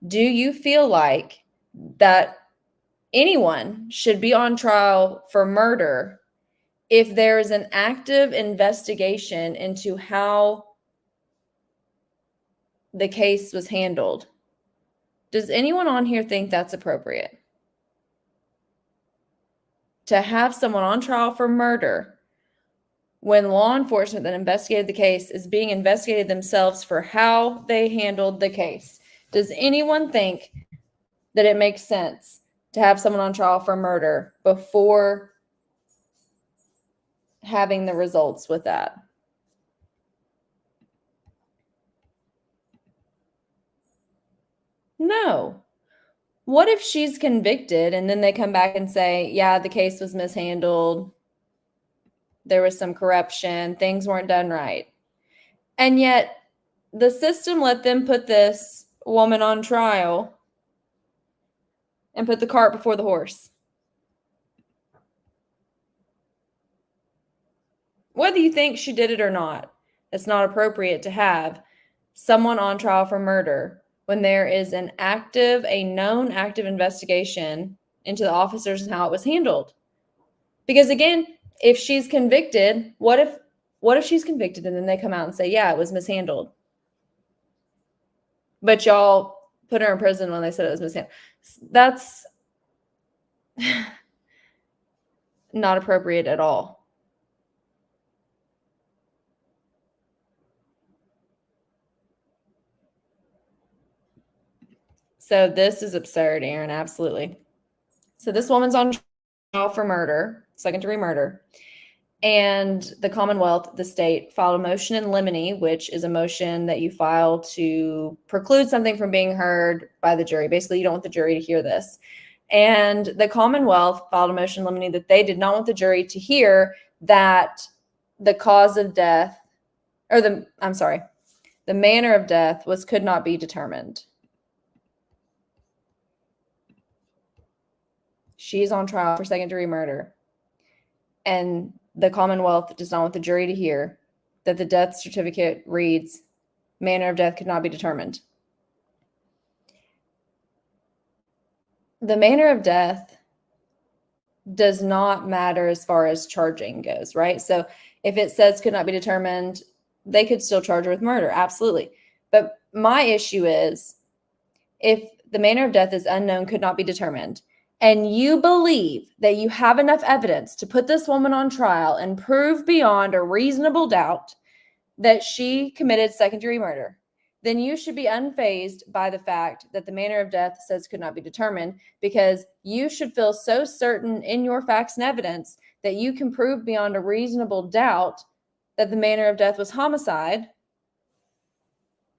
do you feel like that anyone should be on trial for murder if there is an active investigation into how the case was handled? Does anyone on here think that's appropriate? To have someone on trial for murder when law enforcement that investigated the case is being investigated themselves for how they handled the case. Does anyone think that it makes sense to have someone on trial for murder before having the results with that? No. What if she's convicted and then they come back and say, yeah, the case was mishandled, there was some corruption, things weren't done right. And yet the system let them put this woman on trial and put the cart before the horse. Whether you think she did it or not, it's not appropriate to have someone on trial for murder when there is a known active investigation into the officers and how it was handled. Because again, if she's convicted, what if she's convicted and then they come out and say, yeah, it was mishandled, but y'all put her in prison when they said it was mishandled? That's not appropriate at all. So this is absurd, Aaron, absolutely. So this woman's on trial for murder, second-degree murder. And the Commonwealth, the state, filed a motion in limine, which is a motion that you file to preclude something from being heard by the jury. Basically, you don't want the jury to hear this. And the Commonwealth filed a motion in limine that they did not want the jury to hear that the cause of death, or the manner of death could not be determined. She's on trial for second-degree murder. and the Commonwealth does not want the jury to hear that the death certificate reads, manner of death could not be determined. The manner of death does not matter as far as charging goes, right? So if it says could not be determined, they could still charge her with murder, absolutely. But my issue is if the manner of death is unknown, could not be determined, and you believe that you have enough evidence to put this woman on trial and prove beyond a reasonable doubt that she committed second-degree murder, then you should be unfazed by the fact that the manner of death says could not be determined, because you should feel so certain in your facts and evidence that you can prove beyond a reasonable doubt that the manner of death was homicide,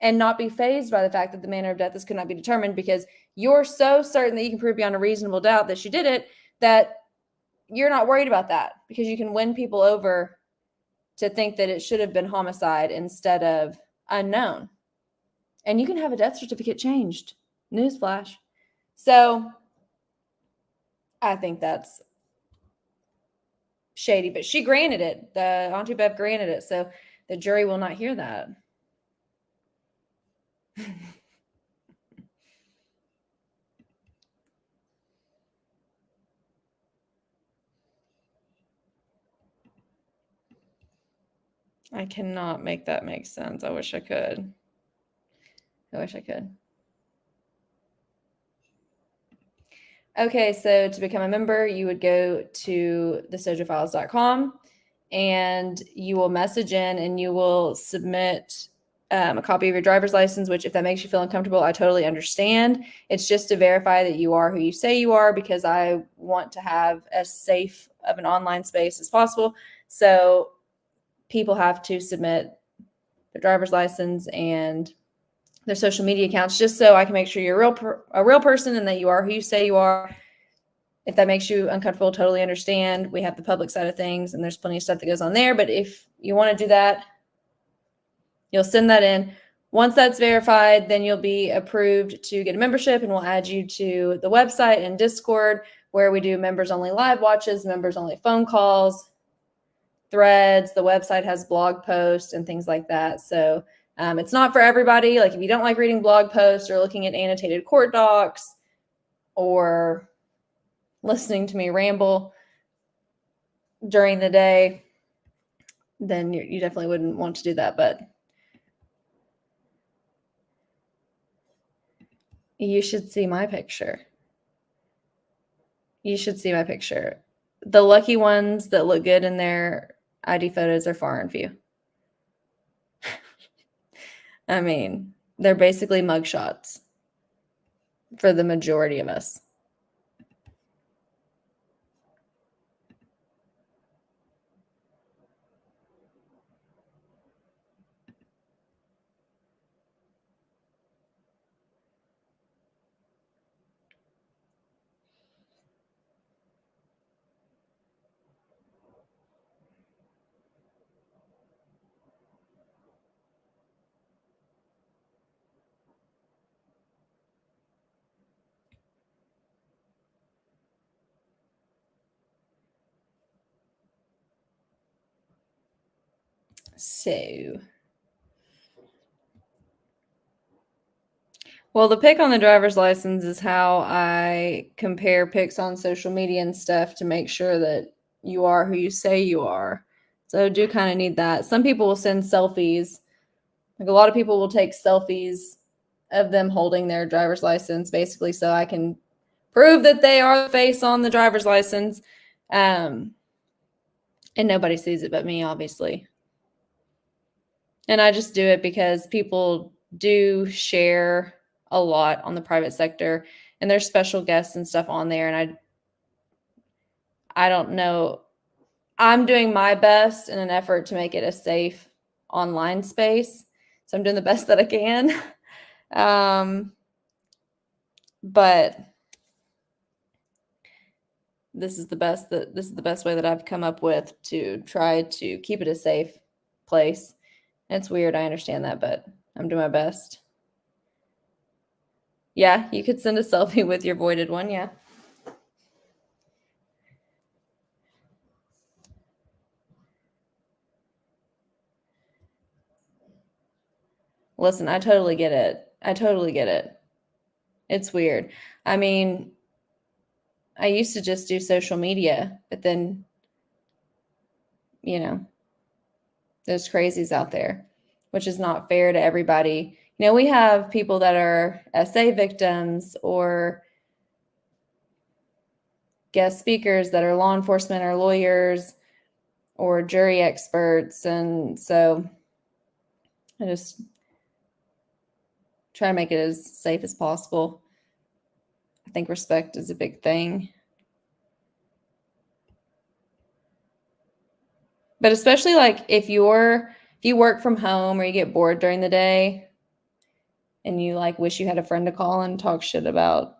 and not be fazed by the fact that the manner of death could not be determined, because you're so certain that you can prove beyond a reasonable doubt that she did it, that you're not worried about that, because you can win people over to think that it should have been homicide instead of unknown. And you can have a death certificate changed. Newsflash. So I think that's shady, but she granted it. The Auntie Bev granted it. So the jury will not hear that. I cannot make that make sense. I wish I could. Okay, so to become a member, you would go to thesojofiles.com and you will message in and you will submit a copy of your driver's license, which if that makes you feel uncomfortable, I totally understand. It's just to verify that you are who you say you are, because I want to have as safe of an online space as possible. So people have to submit their driver's license and their social media accounts, just so I can make sure you're a real person and that you are who you say you are. If that makes you uncomfortable, totally understand. We have the public side of things and there's plenty of stuff that goes on there. But if you want to do that, you'll send that in. Once that's verified, then you'll be approved to get a membership, and we'll add you to the website and Discord, where we do members only live watches, members only phone calls, threads. The website has blog posts and things like that. So it's not for everybody. Like if you don't like reading blog posts or looking at annotated court docs or listening to me ramble during the day, then you definitely wouldn't want to do that. But you should see my picture. You should see my picture. The lucky ones that look good in their ID photos are far and few. I mean, they're basically mugshots for the majority of us. So, well, the pic on the driver's license is how I compare pics on social media and stuff to make sure that you are who you say you are. So I do kind of need that. Some people will send selfies. Like a lot of people will take selfies of them holding their driver's license, basically, so I can prove that they are the face on the driver's license. And nobody sees it but me, obviously. And I just do it because people do share a lot on the private sector, and there's special guests and stuff on there. And I don't know. I'm doing my best in an effort to make it a safe online space. So I'm doing the best that I can. But this is the best way that I've come up with to try to keep it a safe place. And it's weird, I understand that, but I'm doing my best. Yeah, you could send a selfie with your voided one, yeah. Listen, I totally get it. I totally get it. It's weird. I mean, I used to just do social media, but then, you know, there's crazies out there, which is not fair to everybody. You know, we have people that are SA victims or guest speakers that are law enforcement or lawyers or jury experts. And so I just try to make it as safe as possible. I think respect is a big thing. But especially like if you work from home or you get bored during the day and you like wish you had a friend to call and talk shit about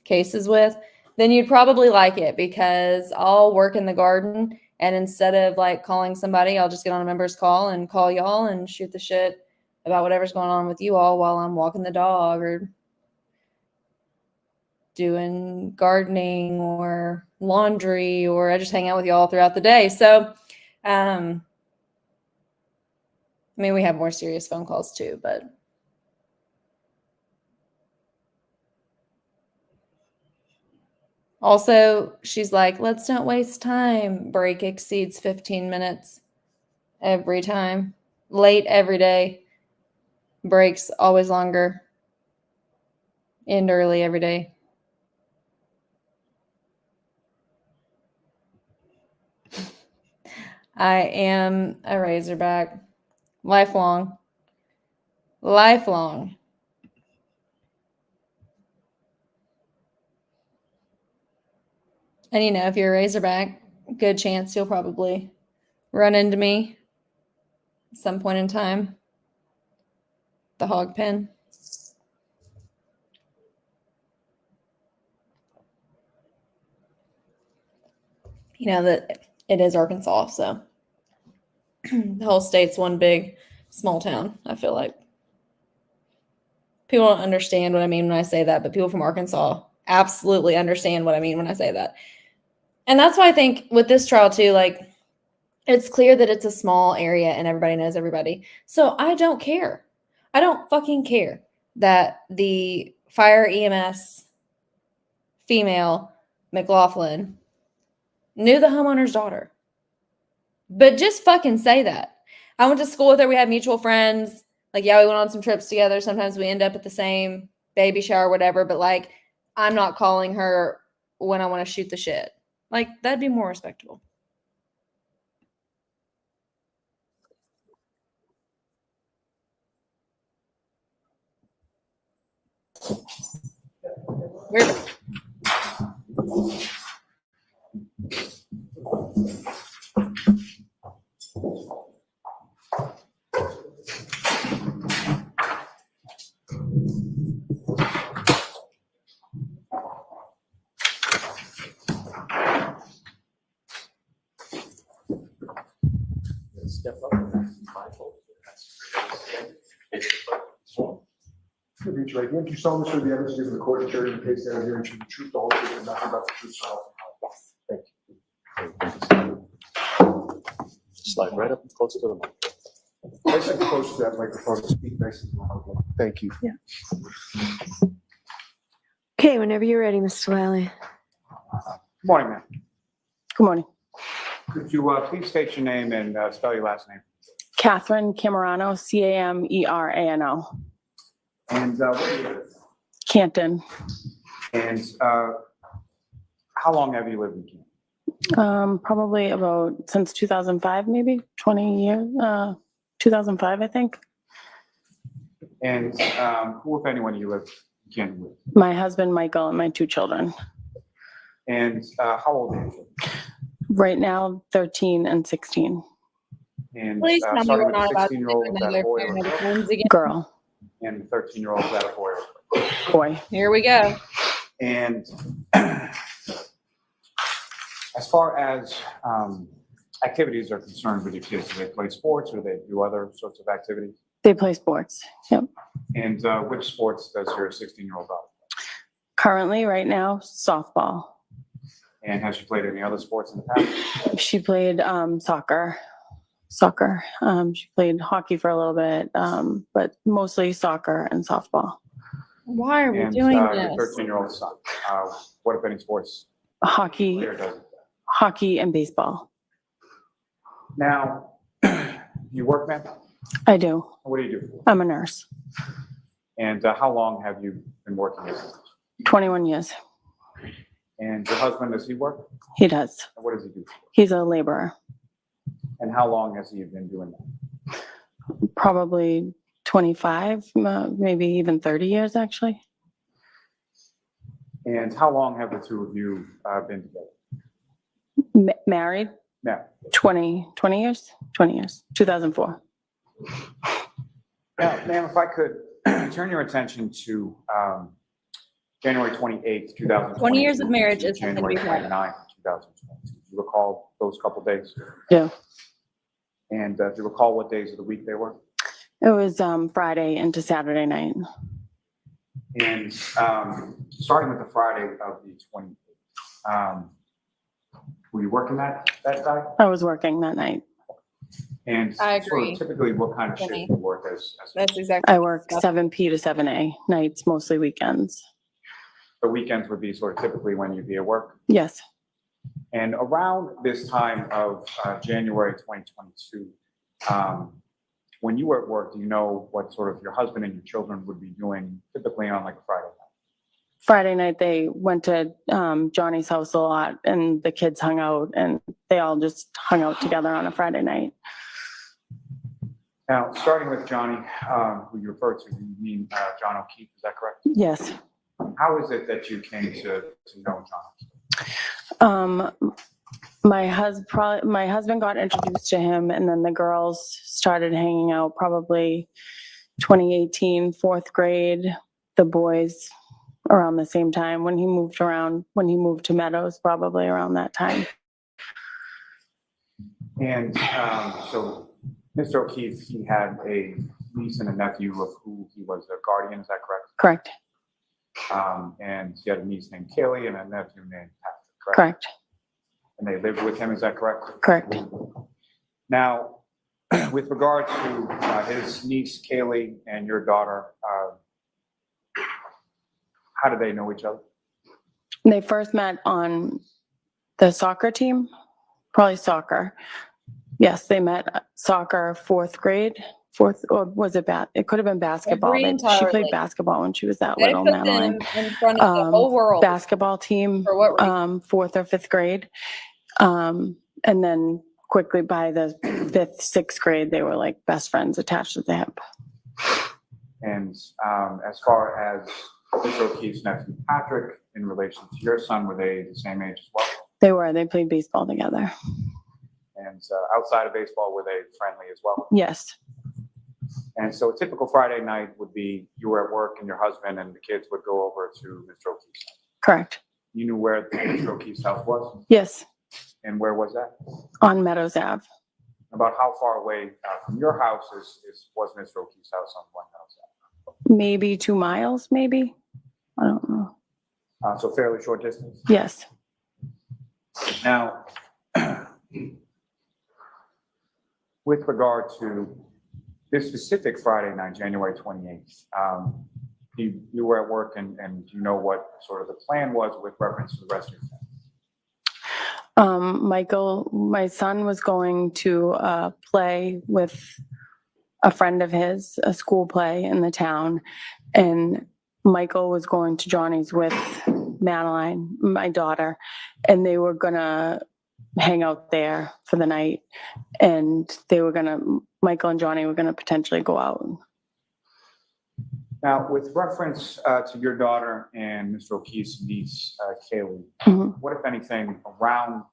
cases with, then you'd probably like it because I'll work in the garden and instead of like calling somebody, I'll just get on a member's call and call y'all and shoot the shit about whatever's going on with you all while I'm walking the dog or doing gardening or laundry, or I just hang out with y'all throughout the day. So, I mean, we have more serious phone calls too, but also she's like, let's not waste time. Break exceeds 15 minutes every time. Late every day. Breaks always longer. End early every day. I am a Razorback. Lifelong. Lifelong. And you know, if you're a Razorback, good chance you'll probably run into me at some point in time. The hog pen. You know that it is Arkansas, so the whole state's one big small town, I feel like. People don't understand what I mean when I say that, but people from Arkansas absolutely understand what I mean when I say that. And that's why I think with this trial too, like it's clear that it's a small area and everybody knows everybody. So I don't care. I don't fucking care that the fire EMS female McLaughlin knew the homeowner's daughter. But just fucking say that. I went to school with her. We had mutual friends. Like, yeah, we went on some trips together. Sometimes we end up at the same baby shower, whatever. But like, I'm not calling her when I want to shoot the shit. Like, that'd be more respectable. We're Step up. Repeat your right hand. Do you solemnly swear the evidence given in the court and jury in the case now hearing should be truth, the whole truth, and nothing but the truth, so help you God? Thank you. Slide right up and close to the mic. Nice and close to that microphone and speak nice and loud. Thank you. Okay, whenever you're ready, Mr. Wiley. Good morning, ma'am. Good morning. Could you please state your name and spell your last name? Catherine Camerano, Camerano. And where do you live? Canton. And how long have you lived in Canton? Probably about since 2005, maybe 20 years. 2005, I think. And who, if anyone, you live in Canton with? My husband, Michael, and my 2 children. And how old are you? Right now, 13 and 16. And Please tell me starting we're with not the about to 16-year-old, do is that a another boy or Parent a of girl? Friends again. Girl, And the 13-year-old, is that a boy or a girl? boy. Here we go. And as far as activities are concerned with your kids, do they play sports or do they do other sorts of activities? They play sports. Yep. And which sports does your 16-year-old daughter play? Currently, right now, softball. And has she played any other sports in the past? She played soccer soccer. She played hockey for a little bit, but mostly soccer and softball. Why are we And doing your this? 13-year-old son, what if any sports Hockey, player does it? hockey and baseball. Now, you work, man? I do. What do you do? I'm a nurse. And how long have you been working as a nurse? 21 years. And your husband, does he work? He does. And what does he do? He's a laborer. And how long has he been doing that? Probably 25, maybe even 30 years, actually. And how long have the two of you been together? Married Now, 20 years? 20 years. 2004. now, ma'am, if I could turn your attention to January 28th, 2022. 20 years of marriage to is something to be January proud of. 29th, 2022. Do you recall those couple days? Yeah. And do you recall what days of the week they were? It was Friday into Saturday night. And starting with the Friday of the 28th, were you working that day? I was working that night. And I sort agree. of typically what kind of shift Jenny. do you work as That's exactly. I work 7P to 7A nights, mostly weekends. the weekends would be sort of typically when you'd be at work? Yes. And around this time of January 2022, when you were at work, do you know what sort of your husband and your children would be doing typically on like a Friday night? Friday night, they went to Johnny's house a lot and the kids hung out and they all just hung out together on a Friday night. Now, starting with Johnny, who you referred to, you mean John O'Keefe, is that correct? Yes. How is it that you came to know John O'Keefe? My husband got introduced to him and then the girls started hanging out probably 2018, fourth grade, the boys around the same time when he moved to Meadows, probably around that time. And so Mr. O'Keefe, he had a niece and a nephew of who he was a guardian, is that correct? Correct. And he had a niece named Kaylee and a nephew named Patrick, correct? Correct. And they lived with him, is that correct? Correct. Now, with regard to his niece Kaylee and your daughter, how do they know each other? They first met on the soccer team, probably soccer. Yes, they met soccer fourth grade, or was it it could have been basketball. Agree She entirely. played basketball when she was that They little, put Madeline. them in front of the whole world. Basketball team, For what reason? fourth or fifth grade. And then quickly by the fifth, sixth grade, they were like best friends attached at the hip. And as far as Mr. O'Keefe's nephew Patrick, in relation to your son, were they the same age as well? They played baseball together. And outside of baseball, were they friendly as well? Yes. And so a typical Friday night would be you were at work and your husband and the kids would go over to Mr. O'Keefe's house. Correct. You knew where Mr. O'Keefe's house was? Yes. And where was that? On Meadows Ave. About how far away from your house was Mr. O'Keefe's house on one house? Maybe 2 miles, maybe. I don't know. So fairly short distance. Yes. Now, with regard to this specific Friday night, January 28th, you were at work and you know what sort of the plan was with reference to the rest of your family? Michael, my son was going to play with a friend of his, a school play in the town, and Michael was going to Johnny's with Madeline, my daughter, and they were gonna hang out there for the night, and Michael and Johnny were gonna potentially go out. Now, with reference to your daughter and Mr. O'Keefe's niece, Kaylee, Mhm. what, if anything, around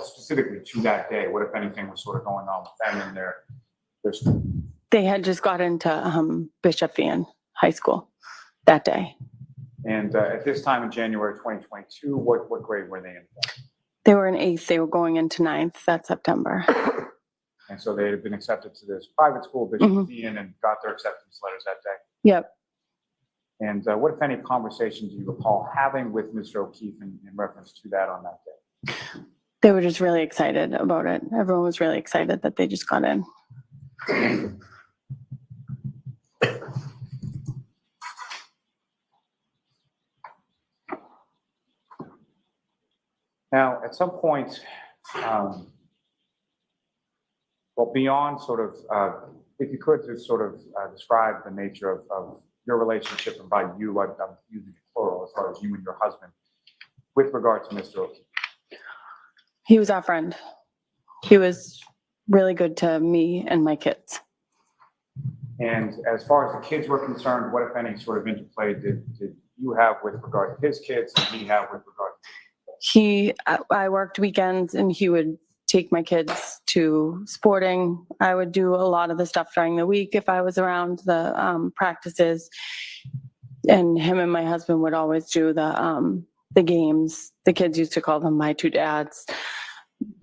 specifically to that day, what, if anything, was sort of going on with them and their school? They had just got into Bishop Ian High School that day. And at this time in January 2022, what grade were they in? They were in 8th. They were going into 9th that September. And so they had been accepted to this private school, Bishop Mhm. Ian, and got their acceptance letters that day. Yep. And what, if any, conversations do you recall having with Mr. O'Keefe in reference to that on that day? They were just really excited about it. Everyone was really excited that they just got in. Now, at some point, well, beyond sort of, if you could just sort of describe the nature of your relationship, and by you, I'm using the plural as far as you and your husband, with regard to Mr. O'Keefe. He was our friend. He was really good to me and my kids. And as far as the kids were concerned, what, if any, sort of interplay did you have with regard to his kids and he have with regard to I worked weekends and he would take my kids to sporting. I would do a lot of the stuff during the week if I was around the practices. And him and my husband would always do the games. The kids used to call them my two dads.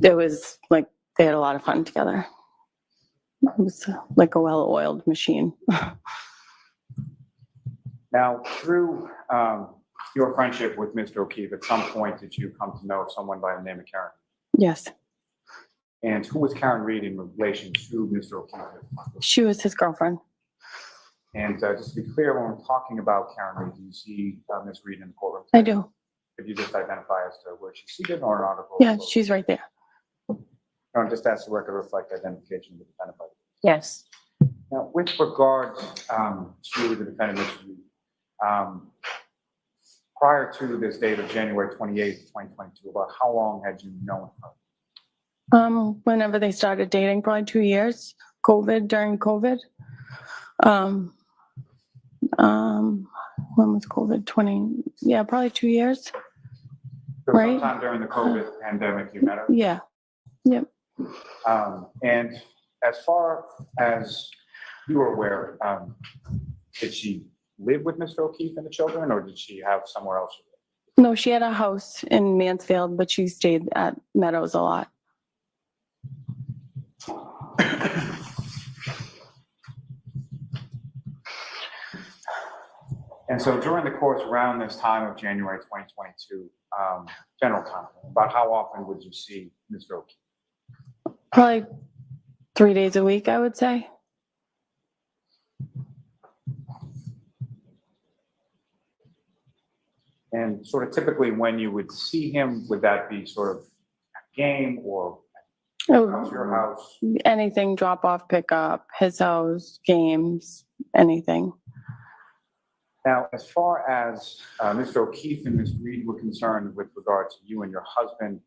It was like they had a lot of fun together. It was like a well-oiled machine. Now, through your friendship with Mr. O'Keefe, at some point did you come to know someone by the name of Karen? Yes. And who was Karen Reed in relation to Mr. O'Keefe? She was his girlfriend. And just to be clear, when we're talking about Karen Reed, do you see Ms. Reed in the courtroom? I do. Could you just identify as to where she's seated or an article? Yeah, she's right there. No, just ask the record to reflect identification of the defendant. Yes. Now, with regard to the defendant, Mr. Reed, prior to this date of January 28th, 2022, about how long had you known her? Whenever they started dating, probably 2 years. During COVID. When was COVID? Probably 2 years. So Right. sometime during the COVID pandemic, you met her? Yeah. Yep. And as far as you were aware, did she live with Mr. O'Keefe and the children, or did she have somewhere else? No, she had a house in Mansfield, but she stayed at Meadows a lot. And so during the course around this time of January 2022, general time, about how often would you see Mr. O'Keefe? Probably 3 days a week, I would say. And sort of typically when you would see him, would that be sort of a game or house, your house? Anything, drop off, pick up, his house, games, anything. Now, as far as Mr. O'Keefe and Ms. Reed were concerned with regard to you and your husband,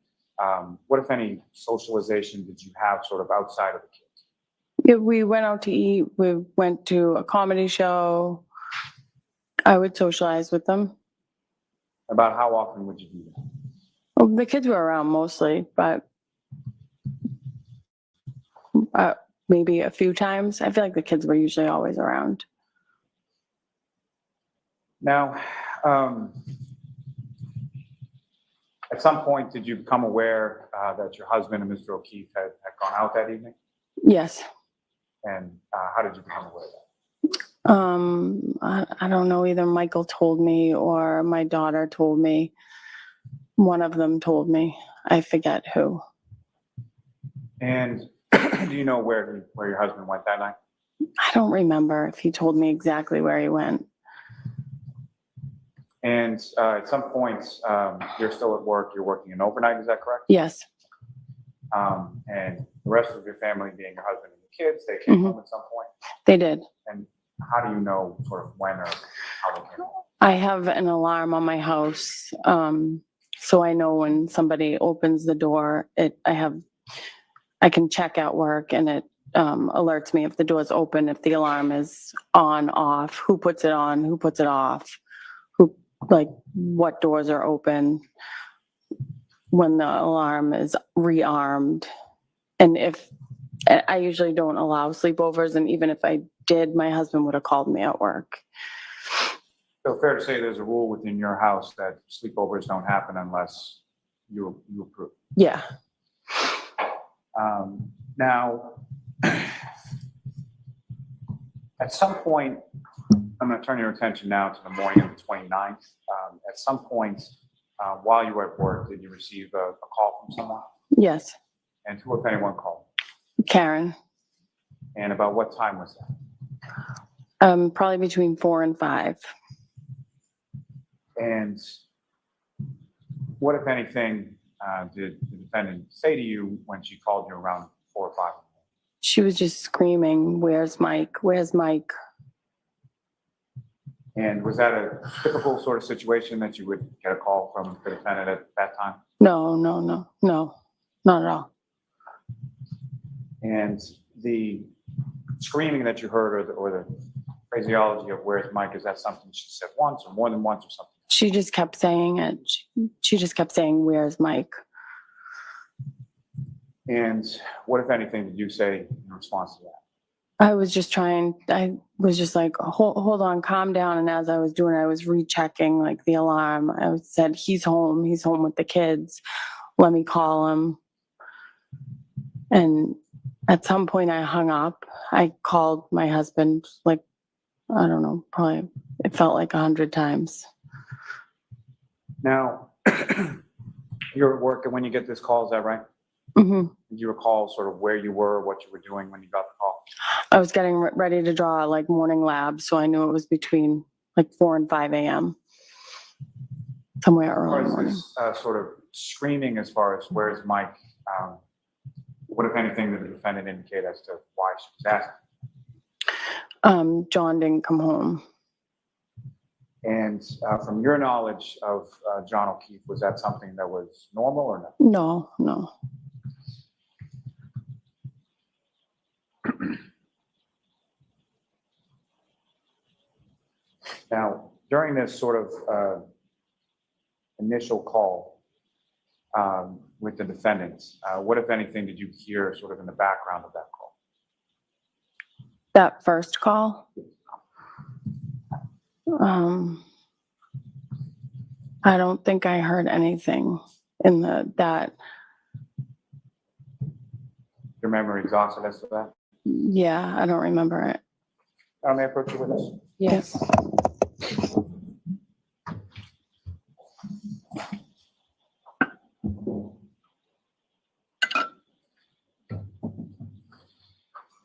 what, if any, socialization did you have sort of outside of the kids? Yeah, we went out to eat. We went to a comedy show. I would socialize with them. About how often would you do that? Well, the kids were around mostly, but maybe a few times. I feel like the kids were usually always around. Now, at some point, did you become aware that your husband and Mr. O'Keefe had gone out that evening? Yes. And how did you become aware of that? I don't know. Either Michael told me or my daughter told me. One of them told me. I forget who. And do you know where your husband went that night? I don't remember if he told me exactly where he went. And at some point, you're still at work. You're working an overnight. Is that correct? Yes. And the rest of your family, being your husband and the kids, they came home at some point. They did. And how do you know sort of when or how they came home? I have an alarm on my house, so I know when somebody opens the door. I can check at work, and it alerts me if the door's open, if the alarm is on, off, who puts it on, who puts it off, what doors are open, when the alarm is rearmed. And if I usually don't allow sleepovers, and even if I did, my husband would have called me at work. So fair to say there's a rule within your house that sleepovers don't happen unless you approve. Yeah. Now, at some point, I'm going to turn your attention now to the morning of the 29th. At some point while you were at work, did you receive a call from someone? Yes, And who, if anyone, called? Karen. And about what time was that? Probably between 4 and 5. And what, if anything, did the defendant say to you when she called you around 4 or 5? She was just screaming, "Where's Mike? Where's Mike?" And was that a typical sort of situation that you would get a call from the defendant at that time? No, not at all. And the screaming that you heard, or the phraseology of "where's Mike," is that something she said once or more than once or something? She just kept saying it. She just kept saying, "Where's Mike?" And what, if anything, did you say in response to that? I was just like, hold on, calm down. And as I was doing it, I was rechecking like the alarm. I said, he's home with the kids. Let me call him. And at some point I hung up. I called my husband, like, I don't know, probably it felt like 100 times. Now, you're at work and when you get this call, is that right? Hmm. Do you recall sort of where you were, what you were doing when you got the call? I was getting ready to draw like morning labs, so I knew it was between like 4 and 5 a.m. somewhere early in the As morning. this sort of screaming as far as "where's Mike," what, if anything, did the defendant indicate as to why she was asking? John didn't come home. And from your knowledge of John O'Keefe, was that something that was normal or not? No. Now, during this sort of initial call with the defendant, what, if anything, did you hear sort of in the background of that call? That first call? I don't think I heard anything in that. Your memory exhausted as to that? Yeah, I don't remember it. May I approach you with this? Yes.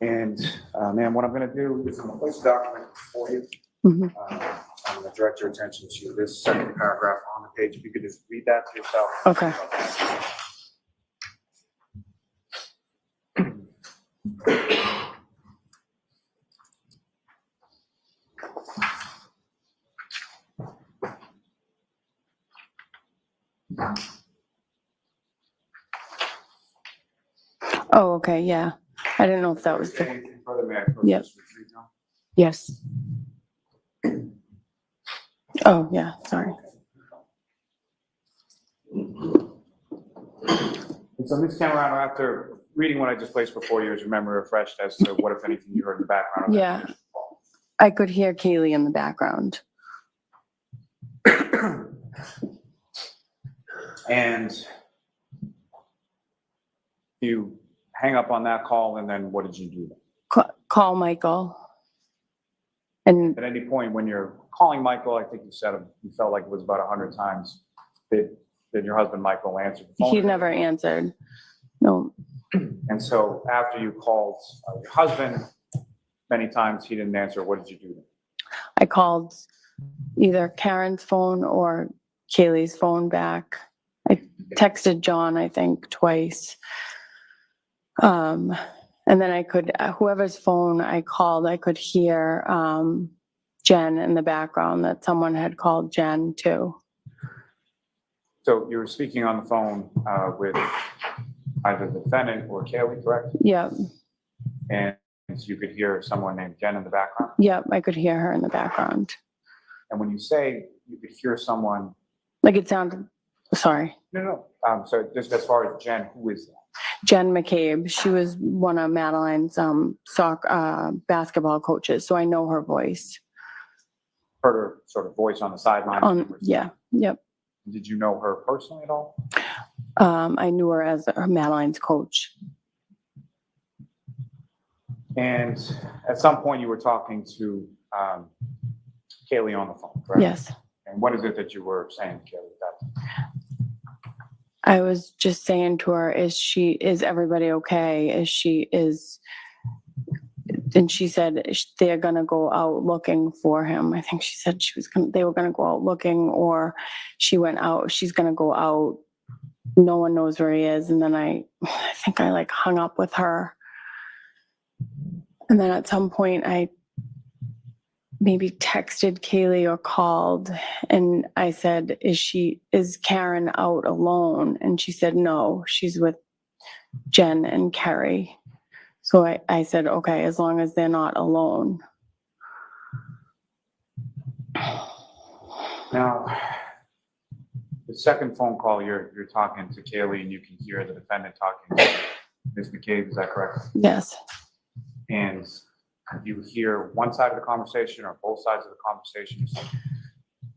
And ma'am, what I'm going to do is I'm going to place the document for you. Mhm. I'm going to direct your attention to this second paragraph on the page. If you could just read that to yourself. Okay. Oh, okay, yeah. I didn't know if that was the, Anything further, may I approach Yep. this retreat now? Yes. oh, yeah, sorry. And so Ms. Camerano, after reading what I just placed before you, is your memory refreshed as to what, if anything, you heard in the background of that Yeah. initial call? I could hear Kaylee in the background. And you hang up on that call, and then what did you do? Call Michael. And At any point when you're calling Michael, I think you said you felt like it was about 100 times, did your husband Michael answer the phone? he never answered. No, And so after you called your husband many times, he didn't answer, what did you do then? I called either Karen's phone or Kaylee's phone back. I texted John, I think, twice. And then I could, whoever's phone I called, I could hear Jen in the background, that someone had called Jen too. So you were speaking on the phone with either the defendant or Kaylee, correct? Yep, And you could hear someone named Jen in the background? yep, I could hear her in the background. And when you say you could hear someone, Like it sounded, sorry, no. So just as far as Jen, who is that? Jen McCabe. She was one of Madeline's soccer basketball coaches, so I know her voice. Heard her sort of voice on the sidelines? Yeah, yep. Did you know her personally at all? I knew her as Madeline's coach. And at some point you were talking to Kaylee on the phone, correct? Yes. And what is it that you were saying, Kaylee? I was just saying to her, is everybody okay? And she said they're gonna go out looking for him. I think she said they were gonna go out looking, or she went out, she's gonna go out. No one knows where he is. And then I think I like hung up with her. And then at some point I maybe texted Kaylee or called, and I said, is Karen out alone? And she said, no, she's with Jen and Kerry. So I said, okay, as long as they're not alone. Now, the second phone call, you're talking to Kaylee and you can hear the defendant talking to Ms. McCabe, is that correct? Yes. And you hear one side of the conversation or both sides of the conversation?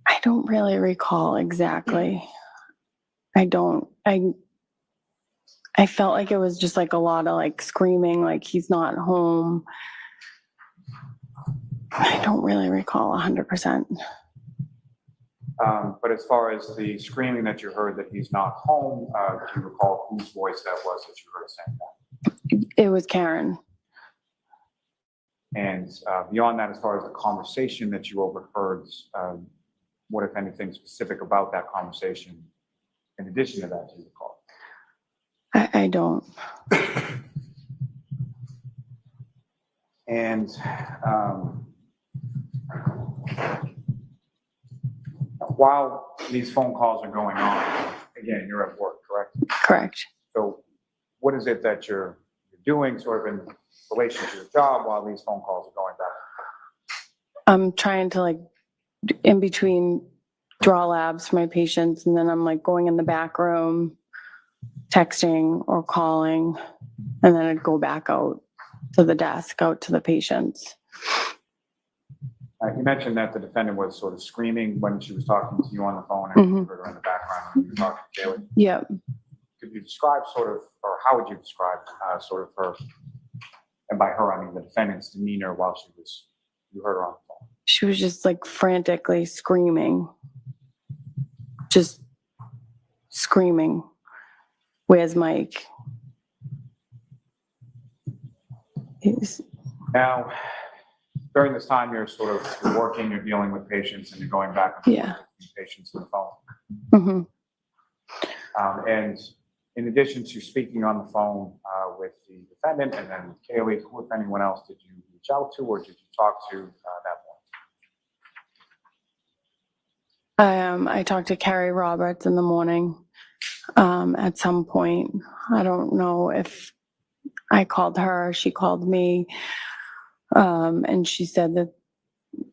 I don't really recall exactly. I felt like it was just like a lot of like screaming, like he's not home. I don't really recall 100%. But as far as the screaming that you heard that he's not home, do you recall whose voice that was that you heard saying that? It was Karen. And beyond that, as far as the conversation that you overheard, what, if anything, specific about that conversation in addition to that do you recall? I don't. And while these phone calls are going on, again, you're at work, correct? Correct. So what is it that you're doing sort of in relation to your job while these phone calls are going back? I'm trying to like in between draw labs for my patients, and then I'm like going in the back room, texting or calling, and then I'd go back out to the desk, out to the patients. You mentioned that the defendant was sort of screaming when she was talking to you on the phone and you heard her in the background when you were talking to Kaylee. Yep. Could you describe sort of, or how would you describe sort of her, and by her I mean the defendant's demeanor while you heard her on the phone? She was just like frantically screaming. Just screaming. Where's Mike? Now, during this time, you're sort of working, you're dealing with patients, and you're going back and forth Yeah. with patients on the phone. Mm-hmm. And in addition to speaking on the phone with the defendant and then Kaylee, who, if anyone else, did you reach out to or did you talk to that morning? I talked to Carrie Roberts in the morning at some point. I don't know if I called her, she called me, and she said that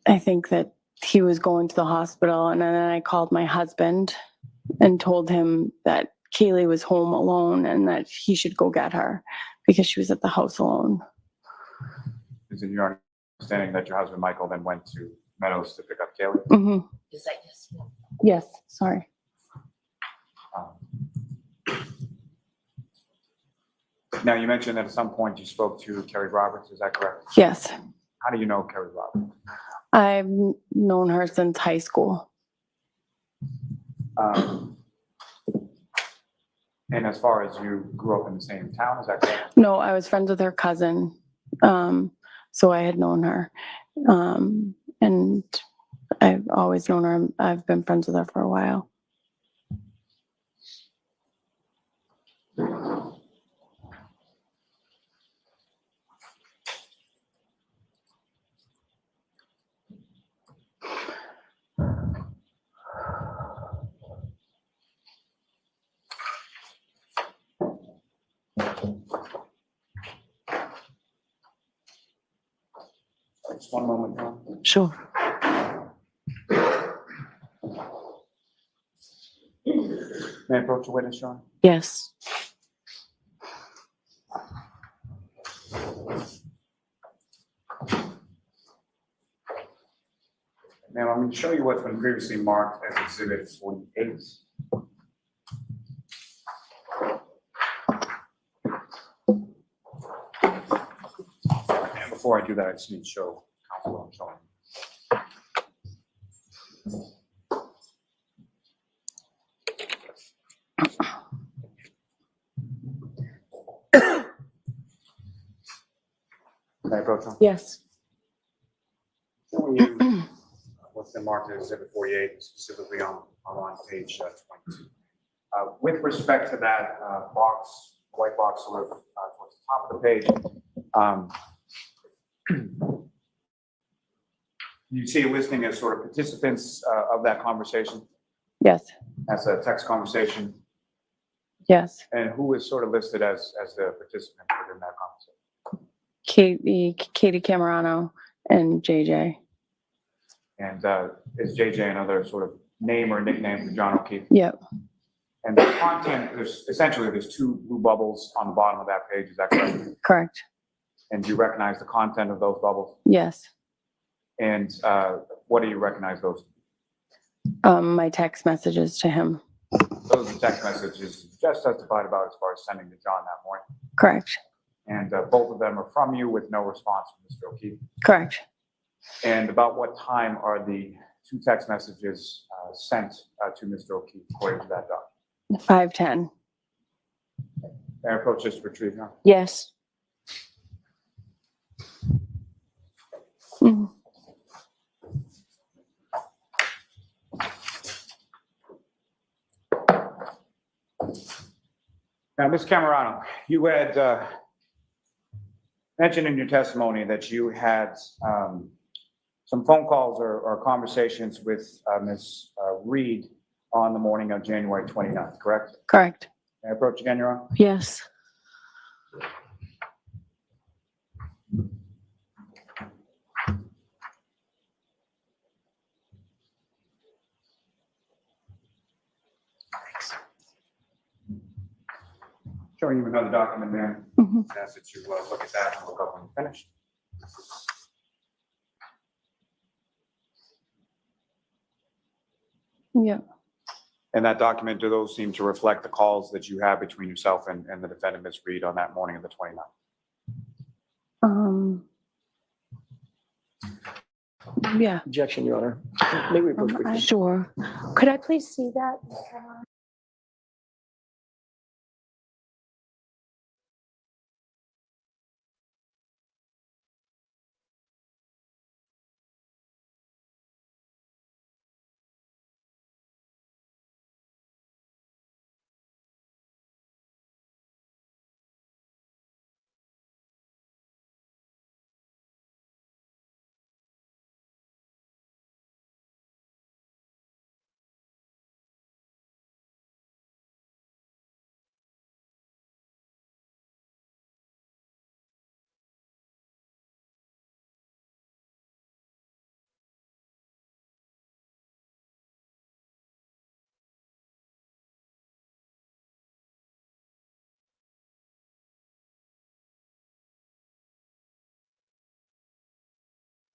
I think that he was going to the hospital, and then I called my husband and told him that Kaylee was home alone and that he should go get her because she was at the house alone. Is it your understanding that your husband, Michael, then went to Meadows to pick up Kaylee? Mm-hmm. Is that yes? Yes, sorry. Now, you mentioned that at some point you spoke to Carrie Roberts, is that correct? Yes. How do you know Carrie Roberts? I've known her since high school. And as far as you grew up in the same town, is that correct? No, I was friends with her cousin. So I had known her. And I've always known her. I've been friends with her for a while. Just one moment, John. Sure. May I approach the witness, John? Yes. Now, I'm going to show you what's been previously marked as Exhibit 48. And before I do that, I just need to show counsel what I'm showing. Pro Tem? Yes. Showing you what's been marked as Exhibit 48, specifically on page 22. With respect to that box, white box sort of towards the top of the page, you see a listing as sort of participants of that conversation. Yes, That's a text conversation. yes. And who is sort of listed as the participant within that conversation? Katie Camerano and JJ. And is JJ another sort of name or nickname for John O'Keefe? Yep, And the content, there's two blue bubbles on the bottom of that page, is that correct? correct. And do you recognize the content of those bubbles? Yes. And what do you recognize those? My text messages to him. Those are text messages you just testified about as far as sending to John that morning. Correct. And both of them are from you with no response from Mr. O'Keefe. Correct. And about what time are the two text messages sent to Mr. O'Keefe according to that document? 5:10. May I approach this retrieve now? Yes. Mhm. Now, Ms. Camerano, you had mentioned in your testimony that you had some phone calls or conversations with Ms. Reed on the morning of January 29th, correct? Correct. May I approach again, Your Honor? Yes. Showing you another document there. Mhm. Ask that you look at that and look up when you're finished. Yep. And that document, do those seem to reflect the calls that you have between yourself and the defendant, Ms. Reed, on that morning of the 29th? Yeah. Objection, Your Honor. May we approach briefly? Sure. Could I please see that?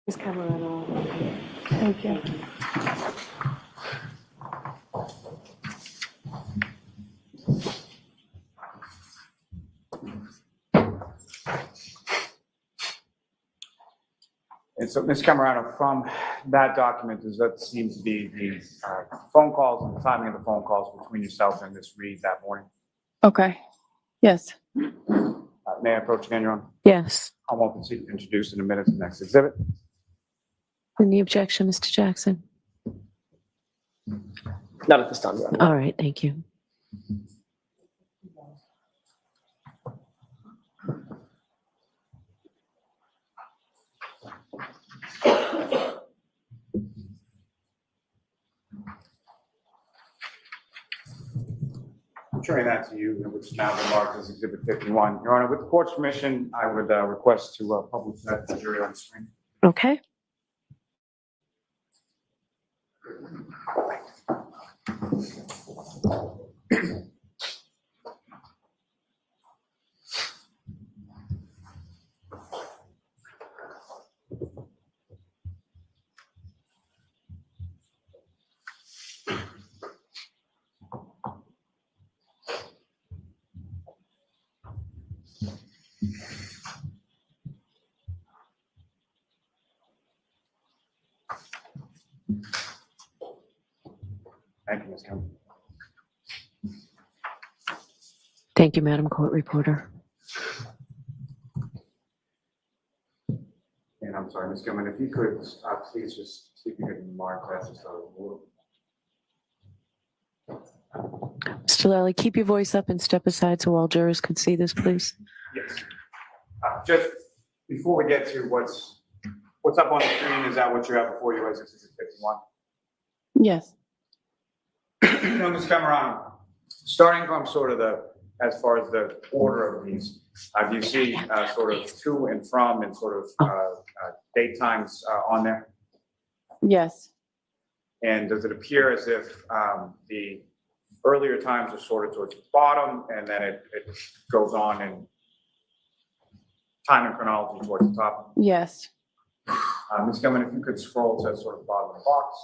Ms. Camerano. Thank you. And so, Ms. Camerano, from that document, does that seem to be the phone calls and the timing of the phone calls between yourself and Ms. Reed that morning? Okay. Yes. May I approach again, Your Honor? Yes. I'm open to introduce in a minute the next exhibit. Any objection, Mr. Jackson? Not at this time, Your Honor. All right, thank you. I'm showing that to you, which is now been marked as Exhibit 51. Your Honor, with the court's permission, I would request to publish that to the jury on the screen. Okay. Thank you, Ms. Camerano. Thank you, Madam Court Reporter. Ms. Gilman, if you could, please just see if you can mark that just a little. Mr. Lally, keep your voice up and step aside so all jurors could see this, please. Yes. Just before we get to what's up on the screen, is that what you have before you as Exhibit 51? Yes, No, Ms. Camerano, starting from sort of as far as the order of these, do you see sort of to and from and sort of date times on there? yes, And does it appear as if the earlier times are sort of towards the bottom and then it goes on in time and chronology towards the top? yes, Ms. Gilman, if you could scroll to sort of the bottom of the box.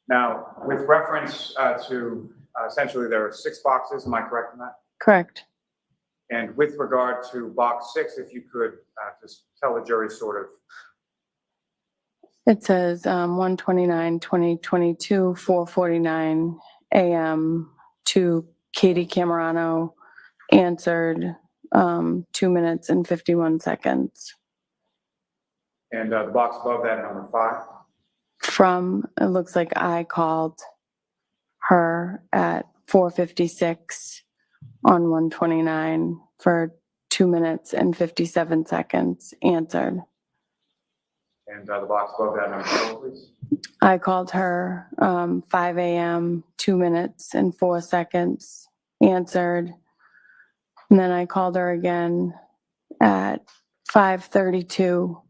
Now, with reference to essentially there are 6 boxes, am I correct in that? correct. And with regard to box 6, if you could just tell the jury sort of, It says 1/29/2022, 4:49 a.m. to Katie Camerano, answered 2 minutes and 51 seconds. and the box above that, number 5. From, it looks like I called her at 4:56 on 1/29 for 2 minutes and 57 seconds, answered. And the box above that, number 4, please. I called her 5 a.m., 2 minutes and 4 seconds, answered. And then I called her again at 5:32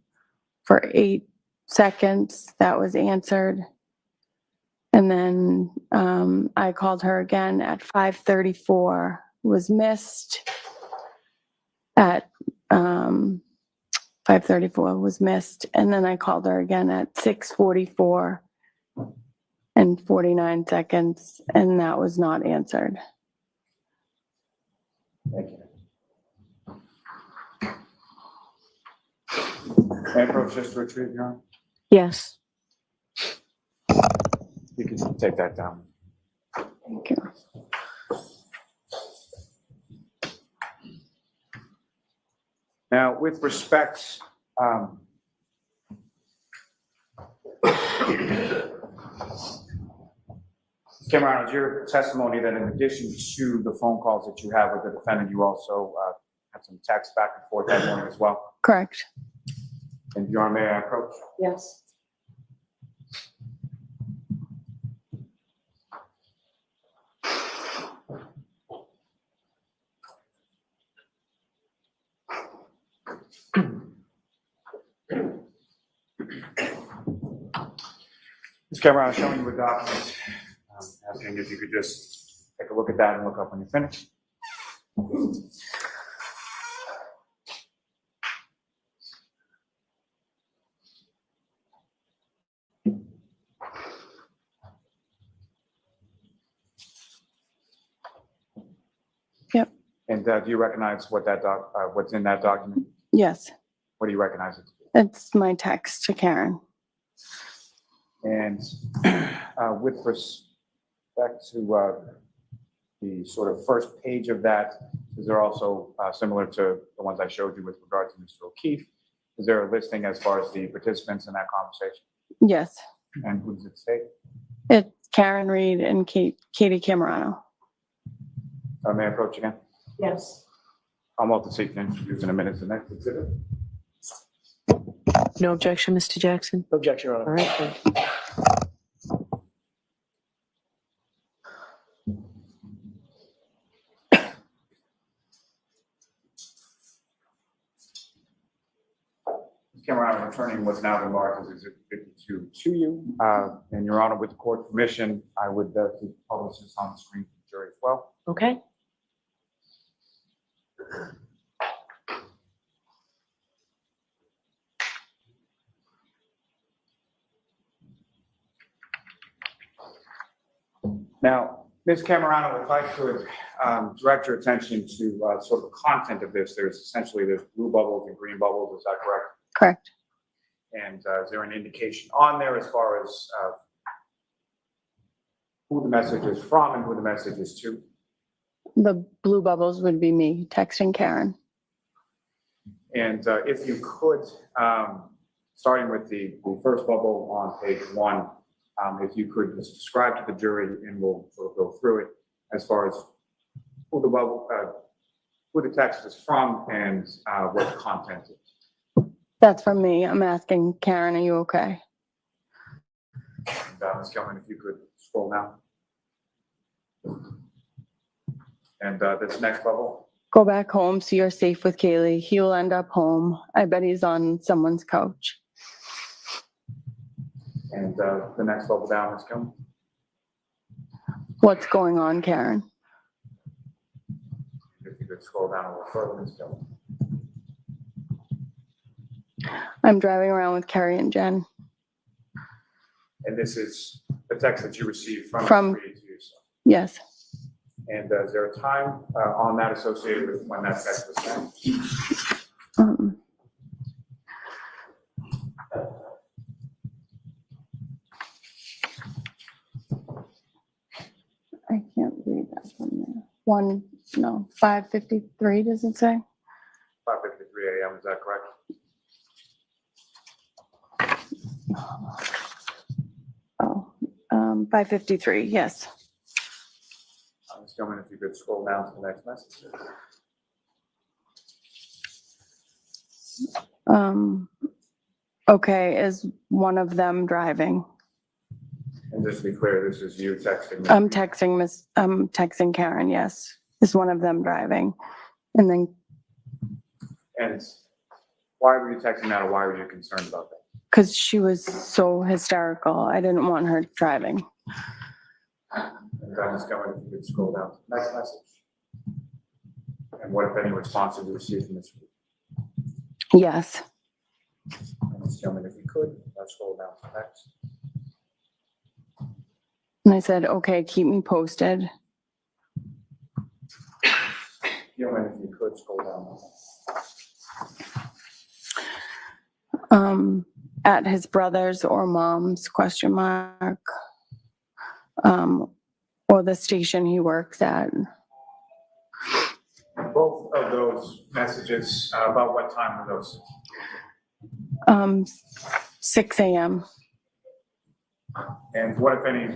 for 8 seconds. That was answered. And then I called her again at 5:34, was missed. At 5:34 was missed. And then I called her again at 6:44 and 49 seconds, and that was not answered. Thank you. May I approach just to retrieve your arm? Yes. You can take that down. Thank you. Now, with respect, Cameron, is your testimony that in addition to the phone calls that you have with the defendant, you also had some text back and forth that morning as well? Correct. And Your Honor, may I approach? Yes. Ms. Cameron, I'm showing you a document, asking if you could just take a look at that and look up when you're finished. Yep. And do you recognize what that what's in that document? Yes, What do you recognize it to be? it's my text to Karen. And with respect to the sort of first page of that, is there also similar to the ones I showed you with regard to Mr. O'Keefe? Is there a listing as far as the participants in that conversation? Yes, And who does it state? it's Karen Reed and Katie Camerano. May I approach again? Yes. I'm about to seek to introduce in a minute the next exhibit. No objection, Mr. Jackson? Objection, Your All Honor. right. then. Cameron, I'm returning what's now been marked as Exhibit 52 to you. And Your Honor, with the court permission, I would publish this on the screen for the jury as well. Okay. Now, Ms. Camerano, if I could direct your attention to sort of the content of this, there's blue bubbles and green bubbles, is that correct? Correct. And is there an indication on there as far as who the message is from and who the message is to? The blue bubbles would be me texting Karen. And if you could, starting with the first bubble on page 1, if you could just describe to the jury, and we'll sort of go through it as far as who the bubble, who the text is from and what the content is. That's from me. I'm asking Karen, are you okay? And Ms. Gilman, if you could scroll down. And this next bubble. Go back home so you're safe with Kaylee. He will end up home. I bet he's on someone's couch. And the next bubble down, Ms. Gilman. What's going on, Karen? If you could scroll down a little further, Ms. Gilman. I'm driving around with Carrie and Jen. And this is the text that you received from From- Ms. Reed to yourself. Yes. And is there a time on that associated with when that text was sent? I can't read that from there. 5:53, does it say? 5:53 a.m., is that correct? Oh, 5:53, yes. Ms. Gilman, if you could scroll down to the next message. Okay, is one of them driving? And just to be clear, this is you texting me. I'm texting Karen, yes. Is one of them driving? And then, And why were you texting that, or why were you concerned about that? because she was so hysterical, I didn't want her driving. And Ms. Gilman, if you could scroll down to the next message. And what, if any, response did you receive from Ms. Reed? Yes. And Ms. Gilman, if you could, scroll down to the next. And I said, okay, keep me posted. Gilman, if you could scroll down. At his brother's or mom's ? Or the station he works at. Both of those messages, about what time were those? 6 a.m. And what, if any,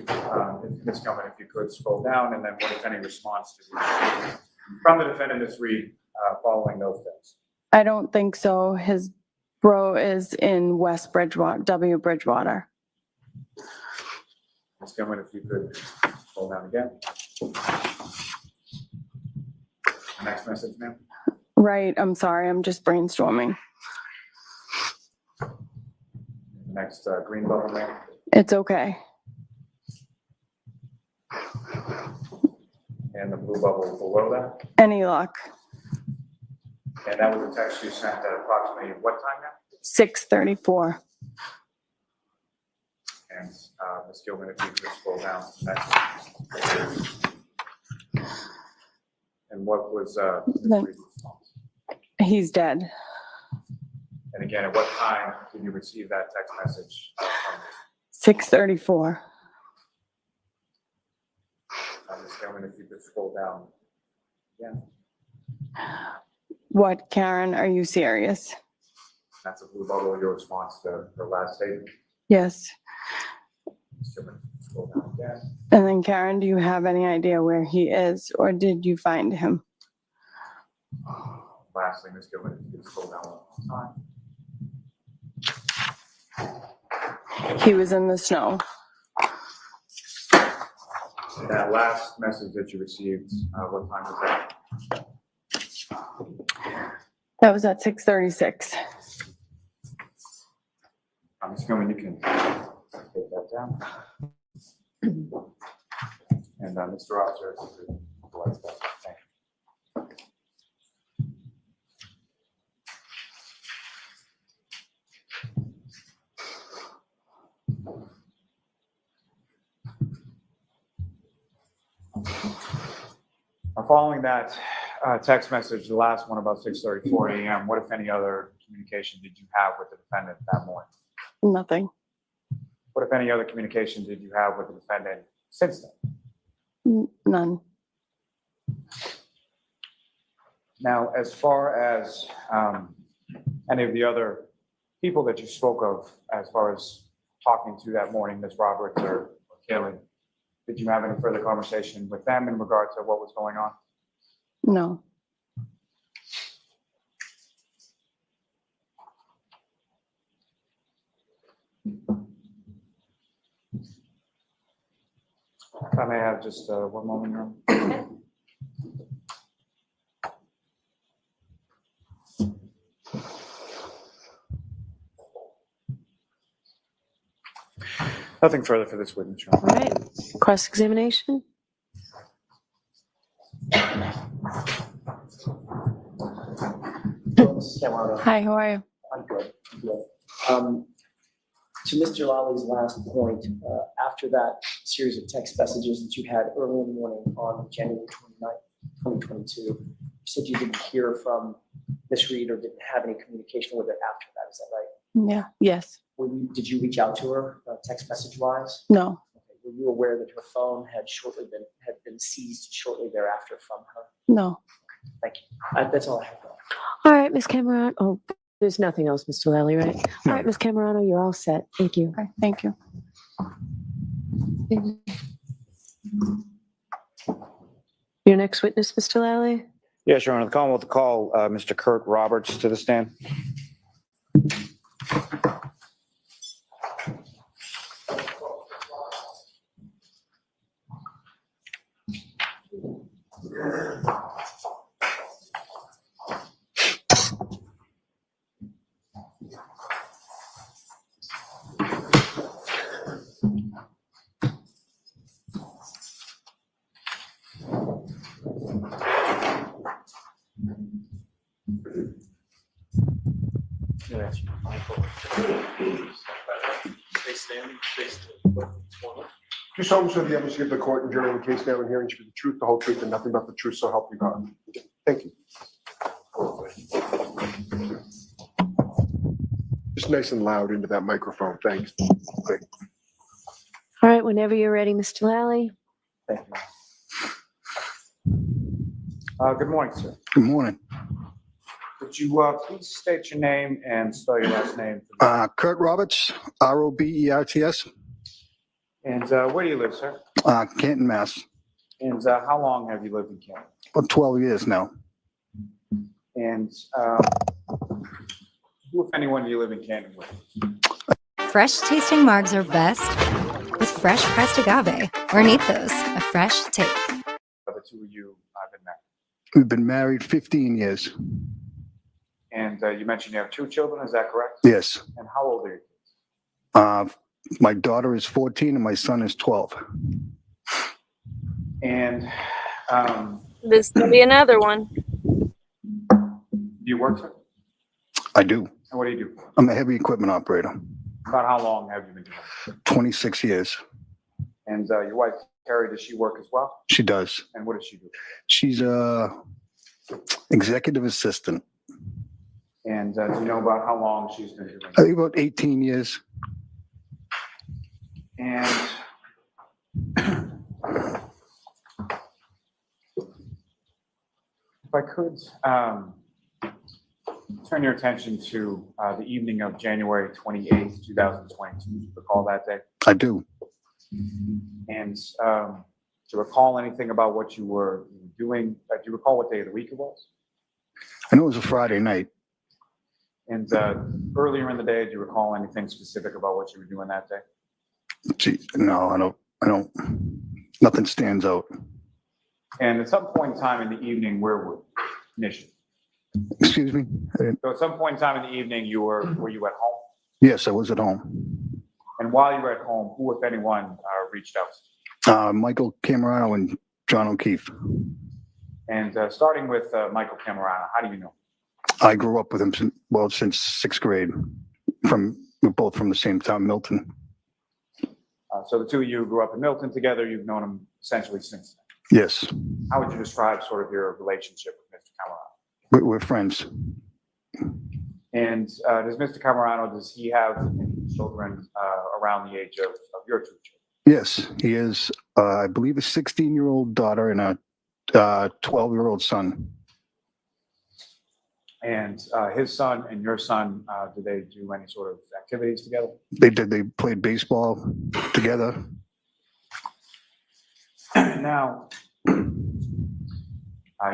Ms. Gilman, if you could scroll down, and then what, if any, response did you receive from the defendant, Ms. Reed, following those things? I don't think so. His bro is in West Bridgewater, W. Bridgewater. Ms. Gilman, if you could scroll down again. The next message, ma'am. Right, I'm sorry, I'm just brainstorming. The next green bubble, ma'am. It's okay. And the blue bubble below that. Any luck? And that was a text you sent at approximately what time now? 6:34. And Ms. Gilman, if you could scroll down to the next one. And what was Ms. Reed's response? He's dead. And again, at what time did you receive that text message from 6:34. Ms. Gilman, if you could scroll down again? What, Karen, are you serious? That's a blue bubble, your response to her last statement. Yes. Ms. Gilman, if you could scroll down again? And then Karen, do you have any idea where he is, or did you find him? Lastly, Ms. Gilman, if you could scroll down one more time. He was in the snow. That last message that you received, what time was that? That was at 6:36. Ms. Gilman, you can take that down. And Mr. Officer, if you could collect that. Thank you. Following that text message, the last one about 6:34 a.m., what, if any, other communication did you have with the defendant that morning? Nothing. What, if any, other communication did you have with the defendant since then? None. Now, as far as any of the other people that you spoke of as far as talking to that morning, Ms. Roberts or Kelly? Did you have any further conversation with them in regard to what was going on? No. If I may have just one moment, Your Honor. Nothing further for this witness, Your Honor. All right, cross-examination? Mrs. Camarado, Hi, how are you? I'm good. I'm good. To Mr. Lally last point, after that series of text messages that you had early in the morning on January 29th, 2022, you said you didn't hear from Ms. Reed or didn't have any communication with her after that. Is that right? Yeah, yes, Did you reach out to her text message wise? no, Were you aware that her phone had been seized shortly thereafter from her? no. Thank you. That's all I have. All right, Ms. Camerano. Oh, there's nothing else, Mr. Lally, right? All right, Ms. Camerano, you're all set. Thank you. Okay, thank you. Your next witness, Mr. Lally? Yes, Your Honor. The Commonwealth will call Mr. Kurt Roberts to the stand. Do solemnly swear the evidence you give the court and during the case now and hearing should be the truth, the whole truth, and nothing but the truth, so help you God. Thank you. Just nice and loud into that microphone, thanks. Great. All right, whenever you're ready, Mr. Lally. Thank you. Good morning, sir. Good morning. Would you please state your name and spell your last name? Kurt Roberts, Roberts. And where do you live, sir? Canton, Mass. And how long have you lived in Canada? About 12 years now. And who, if anyone, do you live in Canton with? Fresh tasting margs are best with fresh pressed agave, or Nethos, a fresh take. The two of you have been married. We've been married 15 years. And you mentioned you have two children, is that correct? Yes. And how old are your kids? My daughter is 14 and my son is 12. And This will be another one. do you work, sir? I do. And what do you do? I'm a heavy equipment operator. About how long have you been doing it? 26 years. And your wife, Carrie, does she work as well? She does. And what does she do? She's a executive assistant. And do you know about how long she's been doing I it? think about 18 years. And if I could turn your attention to the evening of January 28th, 2022. Do you recall that day? I do. And to recall anything about what you were doing, do you recall what day of the week it was? I know it was a Friday night. And earlier in the day, do you recall anything specific about what you were doing that day? Gee, no, I don't. Nothing stands out. And at some point in time in the evening, where were you initially? Excuse me? So at some point in time in the evening, were you at home? Yes, I was at home. And while you were at home, who, if anyone, reached out? Michael Camerano and John O'Keefe. And starting with Michael Camerano, how do you know? I grew up with him since sixth grade. We're both from the same town, Milton. So the two of you grew up in Milton together. You've known him essentially since then. Yes, How would you describe sort of your relationship with Mr. Camerano? we're friends. And does he have any children around the age of your two children? Yes, he is, I believe, a 16-year-old daughter and a 12-year-old son. And his son and your son, did they do any sort of activities together? They did. They played baseball together. Now, you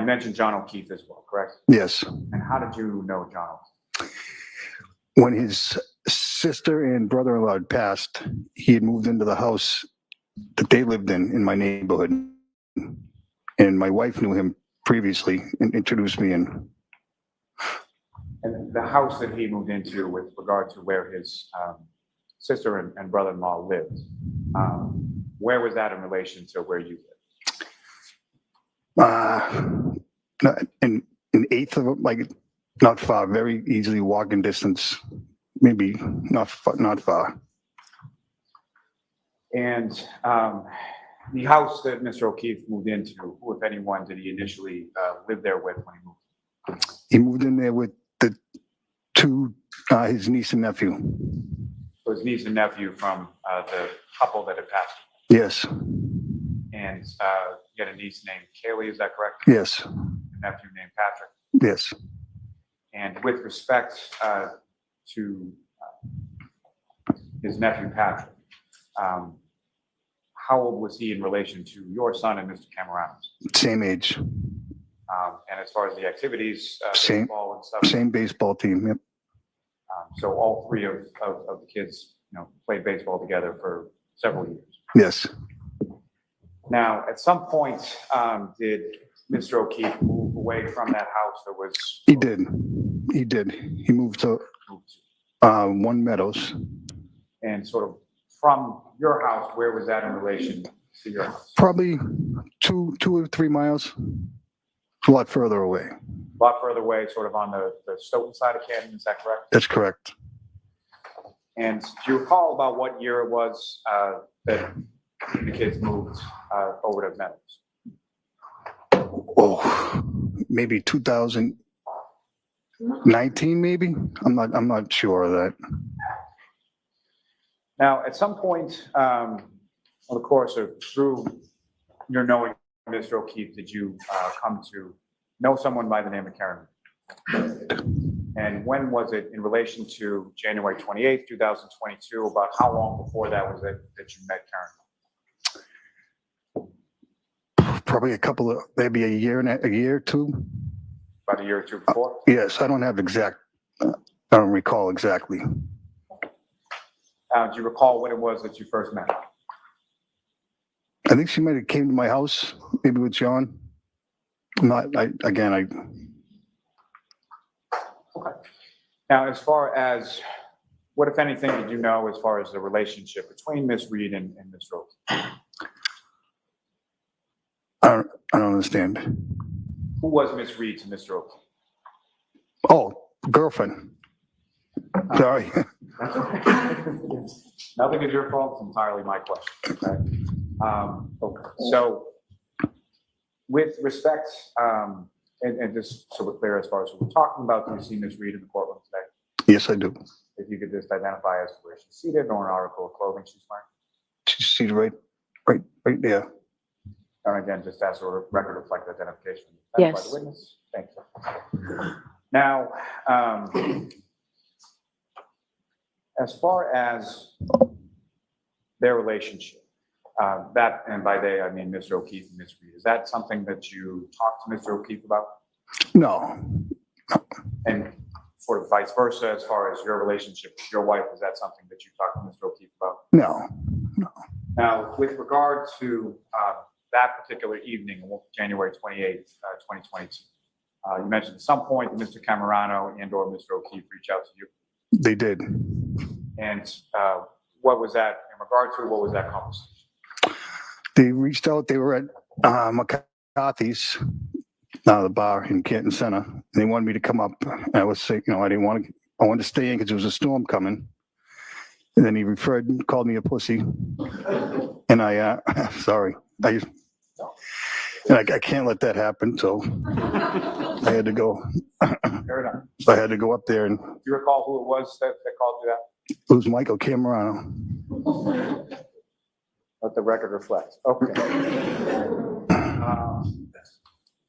mentioned John O'Keefe as well, correct? Yes. And how did you know John O'Keefe? When his sister and brother-in-law had passed, he had moved into the house that they lived in my neighborhood. And my wife knew him previously and introduced me in. And the house that he moved into with regard to where his sister and brother-in-law lived, where was that in relation to where you lived? An eighth of, like, not far, very easily walking distance, maybe not far. And the house that Mr. O'Keefe moved into, who, if anyone, did he initially live there with when he moved? He moved in there with the two, his niece and nephew. So his niece and nephew from the couple that had passed. Yes, And you had a niece named Kaylee, is that correct? yes, A nephew named Patrick. yes. And with respect to his nephew Patrick, how old was he in relation to your son and Mr. Camerano's? Same age, And as far as the activities, Same- baseball and stuff, same baseball team. Yep. so all three of the kids, played baseball together for several years. Yes, Now, at some point, did Mr. O'Keefe move away from that house that was? he did. He did. He moved to One Meadows, And sort of from your house, where was that in relation to your house? probably 2 or 3 miles, a lot further away. A lot further away, sort of on the Stoughton side of Canton, is that correct? That's correct. And do you recall about what year it was that the kids moved over to Meadows? Oh, maybe 2019, maybe. I'm not sure of that. Now, at some point, of course, or through your knowing Mr. O'Keefe, did you come to know someone by the name of Karen? And when was it in relation to January 28th, 2022? About how long before that was it that you met Karen? Probably maybe a year or two. About a year or two before? Yes, I don't have exact, I don't recall exactly. Do you recall when it was that you first met? I think she might have came to my house, maybe with John. Okay. Now, as far as, what if anything did you know as far as the relationship between Miss Reed and Mr. O'Keefe? I don't understand. Who was Miss Reed to Mr. O'Keefe? Oh, girlfriend. Sorry. Nothing is your fault, it's entirely my question, okay? Okay, so with respect, and just so we're clear as far as what we're talking about, do you see Ms. Reed in the courtroom today? Yes, I do. If you could just identify as to where she's seated or an article of clothing she's wearing. She's seated right there. And again, just as a record reflect identification. Yes. By the witness. Thank you. Now, as far as their relationship, that, and by they, I mean Mr. O'Keefe and Ms. Reed, is that something that you talked to Mr. O'Keefe about? No, And sort of vice versa, as far as your relationship with your wife, is that something that you talked to Mr. O'Keefe about? no. Now, with regard to that particular evening, January 28th, 2022, you mentioned at some point Mr. Camerano and or Mr. O'Keefe reached out to you. They did. And what was that, in regard to, what was that conversation? They reached out. They were at McCarthy's, the bar in Canton Center. And they wanted me to come up. And I was sick, I didn't want to. I wanted to stay in because there was a storm coming. And then he called me a pussy. And I can't let that happen. So I had to go. Fair enough. So I had to go up there, and Do you recall who it was that called you that? it was Michael Camerano. Let the record reflect. Okay.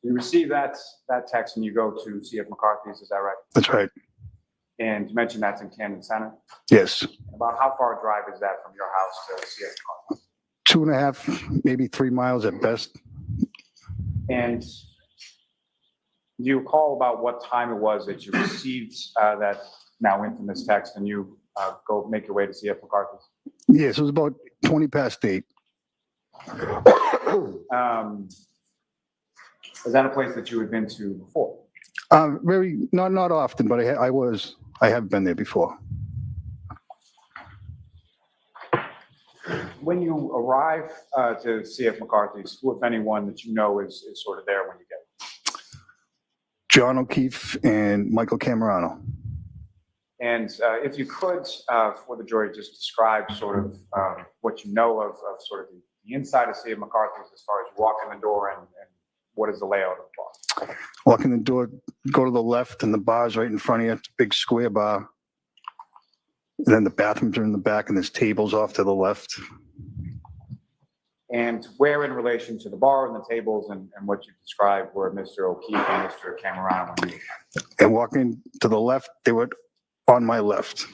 You receive that text and you go to CF McCarthy's, is that right? That's right. And you mentioned that's in Camden Center. Yes. About how far a drive is that from your house to CF McCarthy's? 2.5, maybe 3 miles at best. And do you recall about what time it was that you received that now infamous text and you go make your way to CF McCarthy's? Yes, it was about 20 past 8. Is that a place that you had been to before? Not often, but I have been there before. When you arrive to CF McCarthy's, who, if anyone, that you know is sort of there when you get? John O'Keefe and Michael Camerano. And if you could, for the jury, just describe sort of what you know of sort of the inside of CF McCarthy's as far as you walk in the door and what is the layout of the bar? Walk in the door, go to the left, and the bar's right in front of you. It's a big square bar. And then the bathrooms are in the back, and there's tables off to the left. And where in relation to the bar and the tables and what you described were Mr. O'Keefe and Mr. Camerano when you? And walking to the left, they were on my left.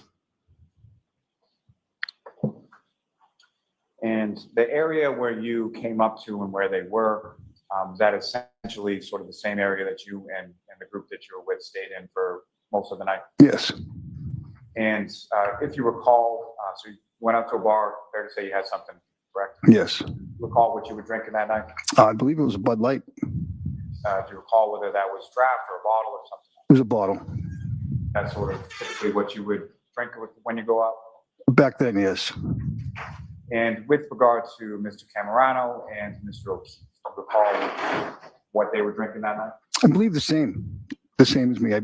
And the area where you came up to and where they were, is that essentially sort of the same area that you and the group that you were with stayed in for most of the night? Yes. And if you recall, so you went out to a bar, fair to say you had something, correct? Yes. Recall what you were drinking that night? I believe it was a Bud Light. Do you recall whether that was draft or a bottle or something? It was a bottle. That's sort of typically what you would drink when you go out? Back then, yes. And with regard to Mr. Camerano and Mr. O'Keefe, do you recall what they were drinking that night? I believe the same as me. I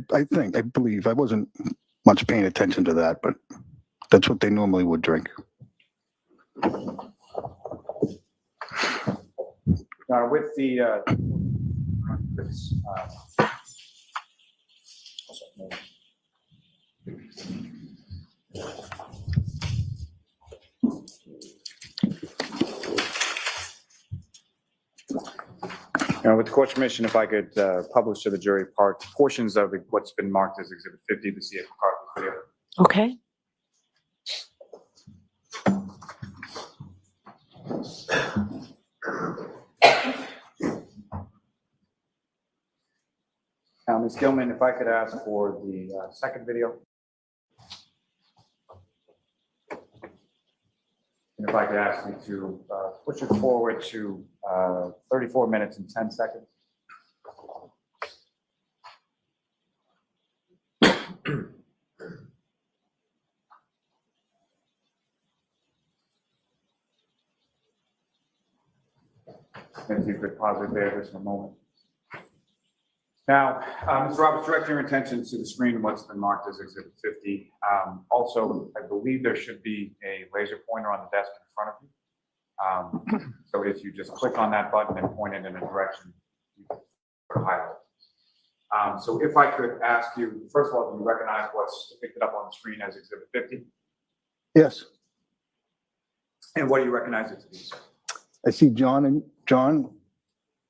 believe. I wasn't much paying attention to that, but that's what they normally would drink. Now, with the with the court's permission, if I could publish to the jury portions of what's been marked as Exhibit 50, the CF McCarthy's video. Okay. Now, Ms. Gilman, if I could ask for the second video. And if I could ask you to push it forward to 34 minutes and 10 seconds. If you could pause it there just a moment. Now, Ms. Roberts, direct your attention to the screen, what's been marked as Exhibit 50. Also, I believe there should be a laser pointer on the desk in front of you. So if you just click on that button and point it in a direction, you can highlight. So if I could ask you, first of all, do you recognize what's depicted up on the screen as Exhibit 50? Yes. And what do you recognize it to be, sir? I see John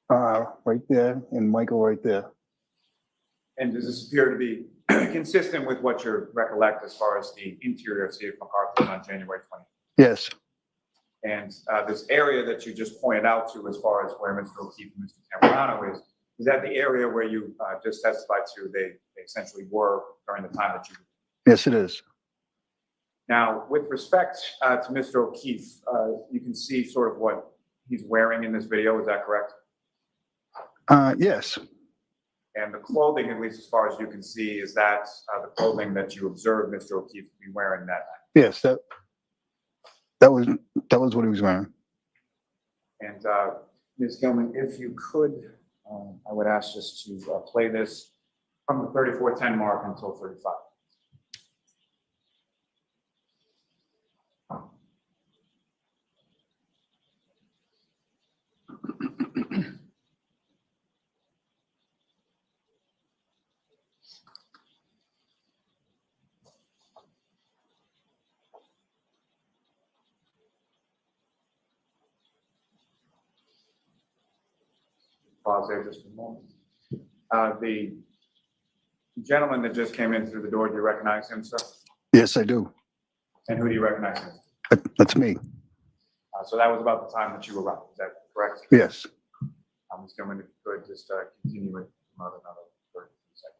right there and Michael right there. And does this appear to be consistent with what you recollect as far as the interior of CF McCarthy on January 20th? Yes. And this area that you just pointed out to as far as where Mr. O'Keefe and Mr. Camerano is that the area where you just testified to they essentially were during the time that you? Yes, it is. Now, with respect to Mr. O'Keefe, you can see sort of what he's wearing in this video, is that correct? Yes. And the clothing, at least as far as you can see, is that the clothing that you observed Mr. O'Keefe to be wearing that night? Yes, that was what he was wearing. And Ms. Gilman, if you could, I would ask just to play this from the 34:10 mark until 35. pause there just a moment. The gentleman that just came in through the door, do you recognize him, sir? Yes, I do. And who do you recognize him? That's me. So that was about the time that you arrived, is that correct? Yes. Ms. Gilman, if you could just continue with another 30 seconds.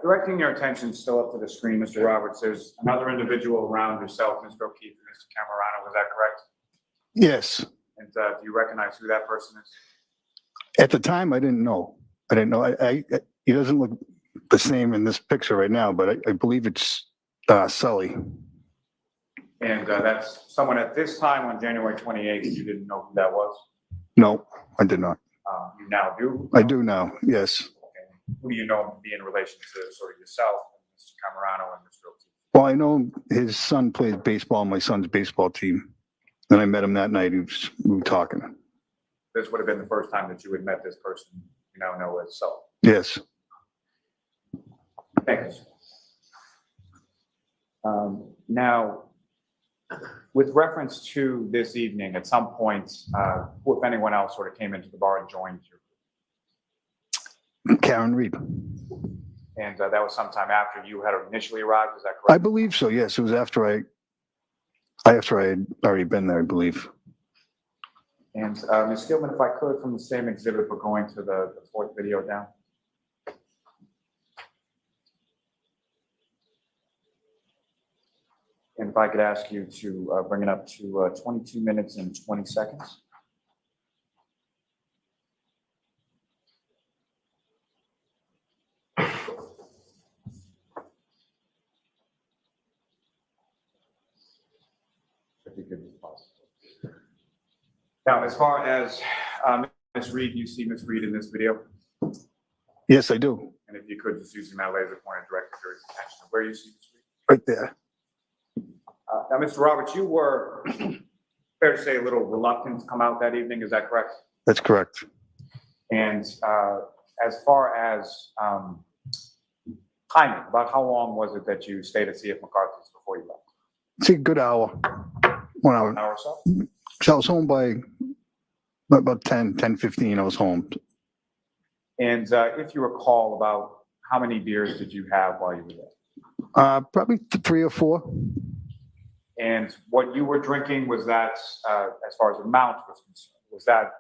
Directing your attention still up to the screen, Mr. Roberts, there's another individual around yourself, Mr. O'Keefe and Mr. Camerano, is that correct? Yes. And do you recognize who that person is? At the time, I didn't know. He doesn't look the same in this picture right now, but I believe it's Sully. And that's someone at this time on January 28th, you didn't know who that was? No, I did not. You now do? I do now, yes. Okay. Who do you know to be in relation to sort of yourself, Mr. Camerano and Mr. O'Keefe? Well, I know his son plays baseball on my son's baseball team. And I met him that night. We were talking. This would have been the first time that you had met this person you now know as Sully. Yes. Thank you. Now, with reference to this evening, at some point, who, if anyone else, sort of came into the bar and joined you? Karen Reed. And that was sometime after you had initially arrived, is that I correct? believe so, yes. It was after I had already been there, I believe. And Ms. Gilman, if I could, from the same exhibit, but going to the fourth video down. And if I could ask you to bring it up to 22 minutes and 20 seconds. If you could just pause. Now, as far as Ms. Reed, you see Ms. Reed in this video? Yes, I do. And if you could just using that laser pointer direct the jury's attention to where you see Ms. Reed. Right there. Now, Mr. Roberts, you were, fair to say, a little reluctant to come out that evening, is that correct? That's correct. And as far as timing, about how long was it that you stayed at CF McCarthy's before you left? It's a good hour. 1 hour. An hour or so? So I was home by about 10:15. I was home. And if you recall, about how many beers did you have while you were there? Probably 3 or 4. And what you were drinking, was that, as far as amount was concerned, was that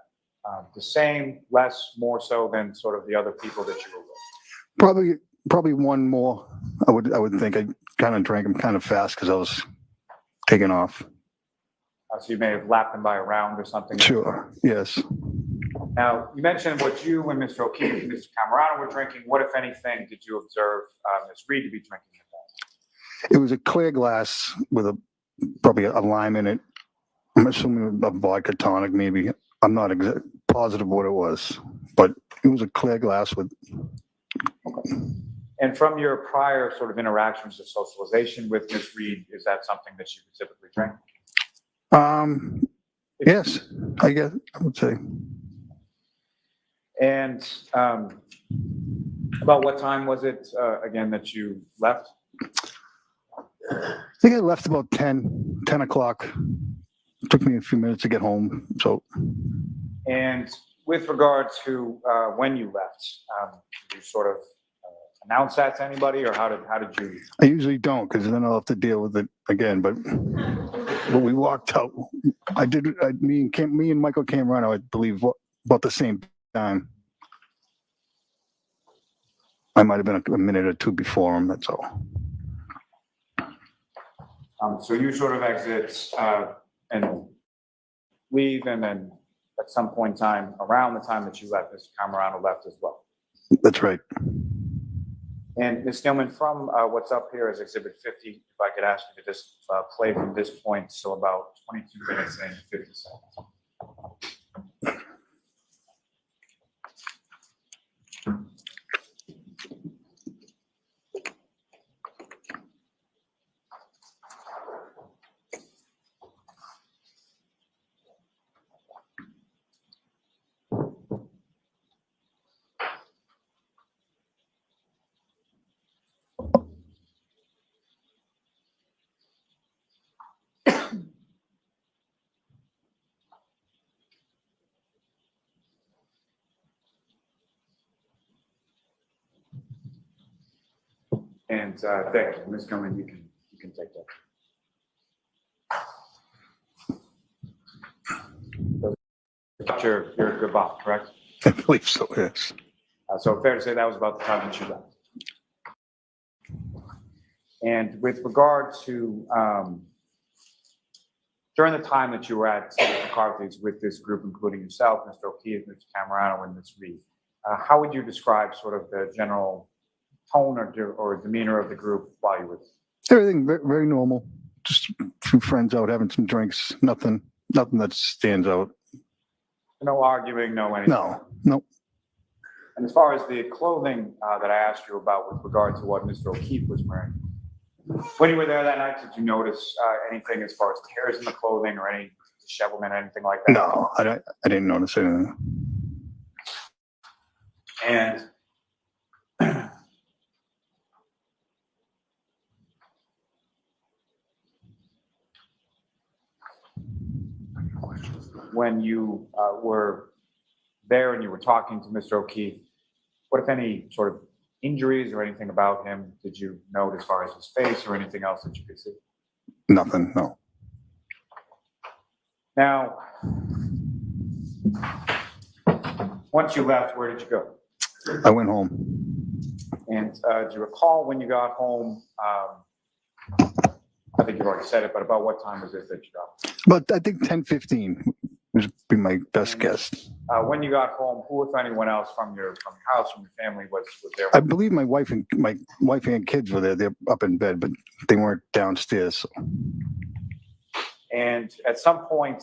the same, less, more so than sort of the other people that you were with? Probably one more. I would think. I kind of drank them kind of fast because I was taking off. So you may have lapped them by a round or something? Sure. Yes. Now, you mentioned what you and Mr. O'Keefe and Mr. Camerano were drinking. What, if anything, did you observe Ms. Reed to be drinking in that? It was a clear glass with probably a lime in it. I'm assuming a vodka tonic, maybe. I'm not positive what it was, but it was a clear glass with. Okay. And from your prior sort of interactions or socialization with Ms. Reed, is that something that she would typically drink? Yes, I guess I would say. And about what time was it again that you left? I think I left about 10 o'clock. It took me a few minutes to get home. So. And with regard to when you left, did you sort of announce that to anybody, or how did you? I usually don't, because then I'll have to deal with it again. But when we walked out, me and Michael came around, I believe, about the same time. I might have been a minute or two before him, that's all. So you sort of exit and leave, and then at some point in time, around the time that you left, Mr. Camerano left as well. That's right. And Ms. Gilman, from what's up here is Exhibit 50, if I could ask you to just play from this point, so about 22 minutes and 50 seconds. And thank you, Ms. Gilman, you can take that. Got your good bond, correct? I believe so, yes. So fair to say that was about the time that you left. And with regard to during the time that you were at McCarthy's with this group, including yourself, Mr. O'Keefe, Mr. Camerano, and Ms. Reed, how would you describe sort of the general tone or demeanor of the group while you were there? Everything very normal. Just a few friends out having some drinks. Nothing that stands out. No arguing, no anything? No. And as far as the clothing that I asked you about with regard to what Mr. O'Keefe was wearing, when you were there that night, did you notice anything as far as tears in the clothing or any dishevelment or anything like that? No, I didn't notice anything. And when you were there and you were talking to Mr. O'Keefe, what, if any, sort of injuries or anything about him did you note as far as his face or anything else that you could see? Nothing, no. Now, once you left, where did you go? I went home. And do you recall when you got home? I think you've already said it, but about what time was it that you got home? But I think 10:15 would be my best guess. When you got home, who, if anyone else from your house, from your family, was there? I believe my wife and kids were there. They're up in bed, but they weren't downstairs. So. And at some point,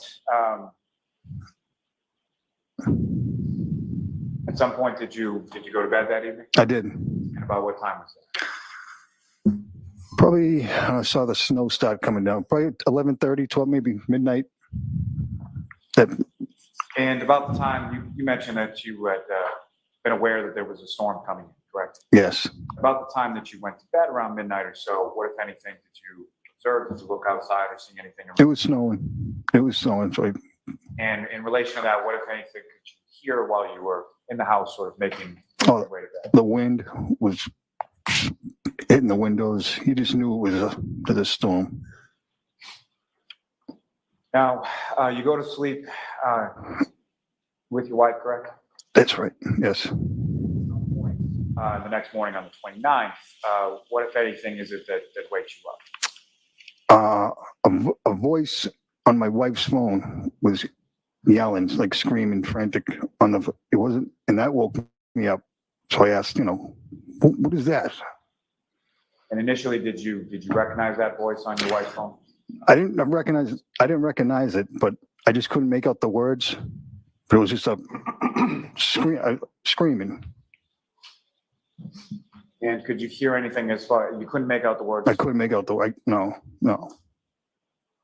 did you go to bed that evening? I did. And about what time was it? Probably I saw the snow start coming down. Probably 11:30, 12, maybe midnight. And about the time you mentioned that you had been aware that there was a storm coming in, correct? Yes. About the time that you went to bed around midnight or so, what, if anything, did you observe? Did you look outside or see anything? It was snowing. So And in relation to that, what, if anything, could you hear while you were in the house, sort of making your way to bed? The wind was hitting the windows. You just knew it was a storm. Now, you go to sleep with your wife, correct? That's right. Yes. The next morning on the 29th, what, if anything, is it that wakes you up? A voice on my wife's phone was yelling, like screaming, frantic. It wasn't, and that woke me up. So I asked, what is that? And initially, did you recognize that voice on your wife's phone? I didn't recognize it, but I just couldn't make out the words. But it was just a screaming. And could you hear anything as far? You couldn't make out the words. I couldn't make out no.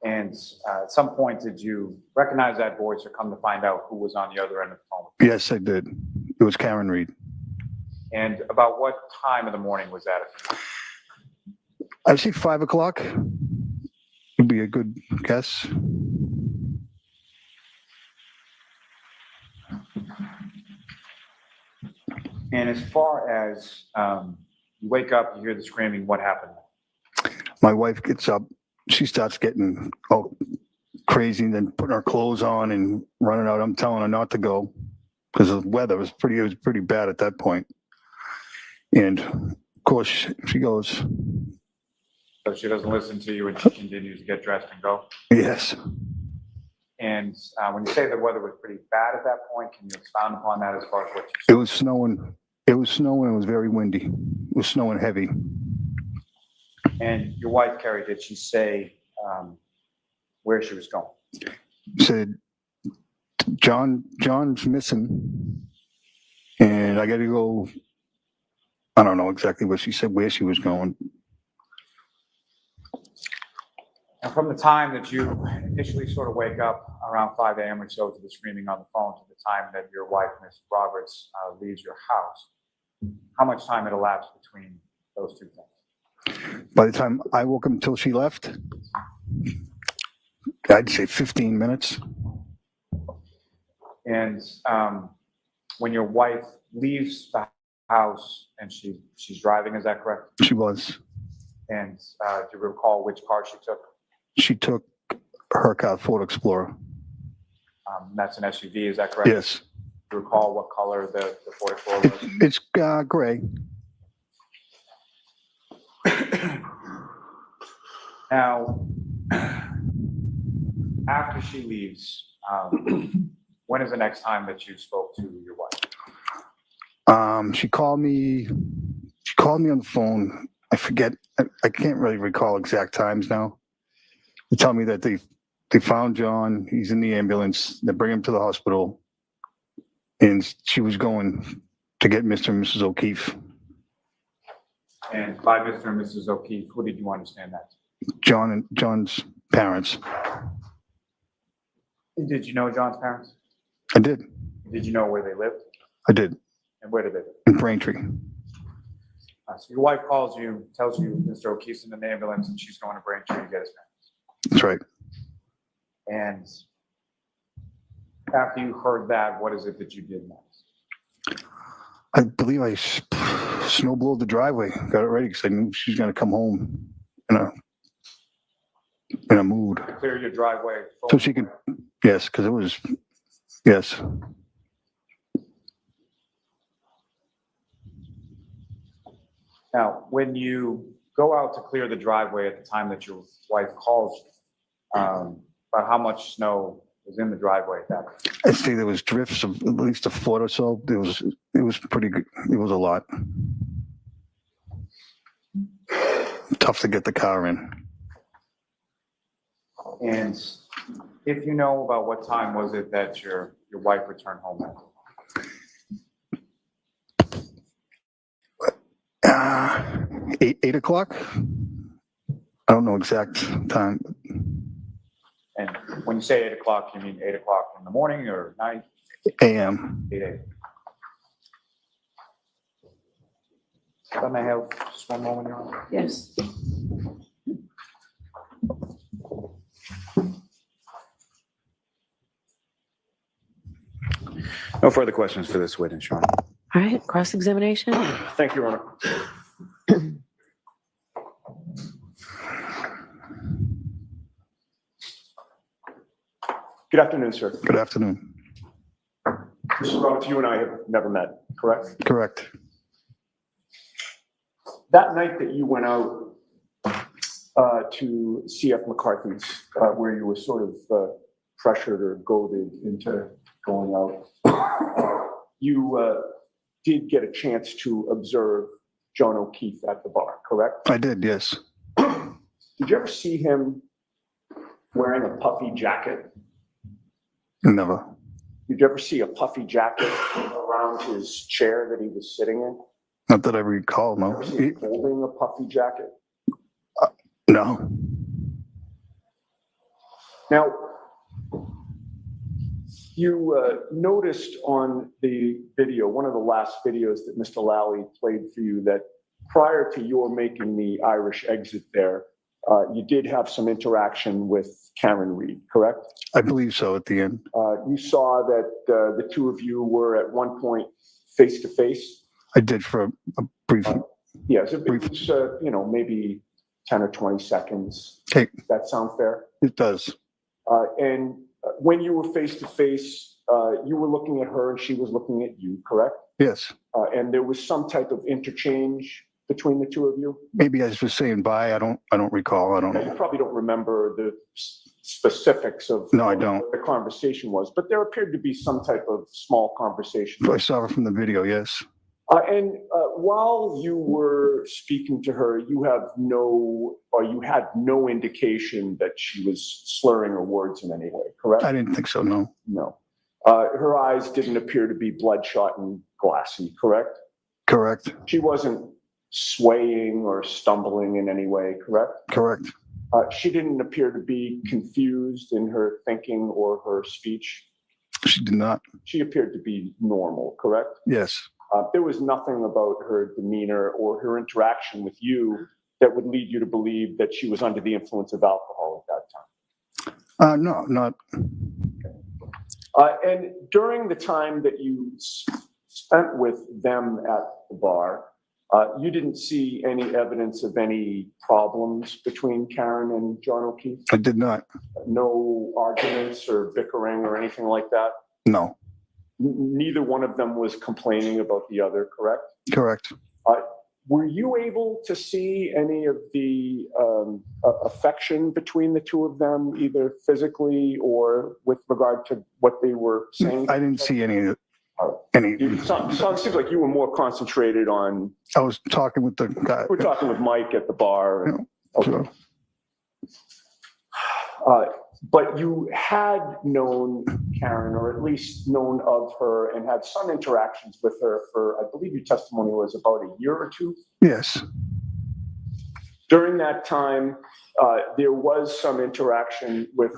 And at some point, did you recognize that voice or come to find out who was on the other end of the phone? Yes, I did. It was Karen Reed. And about what time of the morning was that? I see 5 o'clock. Would be a good guess. And as far as you wake up, you hear the screaming, what happened? My wife gets up. She starts getting crazy and then putting her clothes on and running out. I'm telling her not to go because the weather was pretty bad at that point. And of course she goes. So she doesn't listen to you and she continues to get dressed and go? Yes. And when you say the weather was pretty bad at that point, can you expound upon that as far as what you saw? It was snowing. It was snowing. It was very windy. It was snowing heavy. And your wife, Carrie, did she say where she was going? Said, John's missing. And I got to go. I don't know exactly what she said, where she was going. And from the time that you initially sort of wake up around 5 a.m. or so to the screaming on the phone to the time that your wife, Ms. Roberts, leaves your house, how much time had elapsed between those two things? By the time I woke up until she left, I'd say 15 minutes. And when your wife leaves the house and she's driving, is that correct? She was. And do you recall which car she took? She took her car, Ford Explorer. That's an SUV, is that correct? Yes. Do you recall what color the Ford Explorer was? It's gray. Now, after she leaves, when is the next time that you spoke to your wife? She called me on the phone. I forget. I can't really recall exact times now. They tell me that they found John. He's in the ambulance. They bring him to the hospital. And she was going to get Mr. and Mrs. O'Keefe. And by Mr. and Mrs. O'Keefe, who did you understand that? John's parents. Did you know John's parents? I did. Did you know where they lived? I did. And where did they live? In Braintree. So your wife calls you, tells you Mr. O'Keefe's in an ambulance and she's going to Braintree to get his parents. That's right. And after you heard that, what is it that you did next? I believe I snowblowed the driveway, got it ready because I knew she's going to come home in a mood. To clear your driveway. So she could, yes, because it was, yes. Now, when you go out to clear the driveway at the time that your wife calls you, about how much snow was in the driveway at that point? I'd say there was drifts of at least a foot or so. It was pretty good. It was a lot. Tough to get the car in. And if you know about what time was it that your wife returned home at? 8 o'clock. I don't know exact time. And when you say 8 o'clock, you mean 8 o'clock in the morning or night? AM. 8 a.m. Can I have just one moment, Your Honor? Yes. No further questions for this witness, Your Honor. All right, cross-examination. Thank you, Your Honor. Good afternoon, sir. Good afternoon. Mr. Roberts, you and I have never met, correct? Correct. That night that you went out to CF McCarthy's, where you were sort of pressured or goaded into going out, you did get a chance to observe John O'Keefe at the bar, correct? I did, yes. Did you ever see him wearing a puffy jacket? Never. Did you ever see a puffy jacket around his chair that he was sitting in? Not that I recall, no. Ever see him holding a puffy jacket? No. Now, you noticed on the video, one of the last videos that Mr. Lally played for you, that prior to your making the Irish exit there, you did have some interaction with Karen Reed, correct? I believe so at the end. You saw that the two of you were at one point face to face. I did for a brief. Yes, it was, maybe 10 or 20 seconds. Okay. Does that sound fair? It does. And when you were face to face, you were looking at her and she was looking at you, correct? Yes. And there was some type of interchange between the two of you? Maybe I was just saying bye. I don't recall. I don't You know. probably don't remember the specifics of No, I don't. what the conversation was, but there appeared to be some type of small conversation. I saw her from the video, yes. And while you were speaking to her, you had no indication that she was slurring her words in any way, correct? I didn't think so, no. No. Her eyes didn't appear to be bloodshot and glassy, correct? Correct. She wasn't swaying or stumbling in any way, correct? Correct. She didn't appear to be confused in her thinking or her speech. She did not. She appeared to be normal, correct? Yes. There was nothing about her demeanor or her interaction with you that would lead you to believe that she was under the influence of alcohol at that time. No, not. And during the time that you spent with them at the bar, you didn't see any evidence of any problems between Karen and John O'Keefe? I did not. No arguments or bickering or anything like that? No, Neither one of them was complaining about the other, correct? correct. Were you able to see any of the affection between the two of them, either physically or with regard to what they were saying? I didn't see any. It seems like you were more concentrated on. I was talking with the guy. We're talking with Mike at the bar. Yeah, Okay. But you had known Karen, or at least known of her, and had some interactions with her for, I believe your testimony was about a year or two. Yes, During that time, there was some interaction with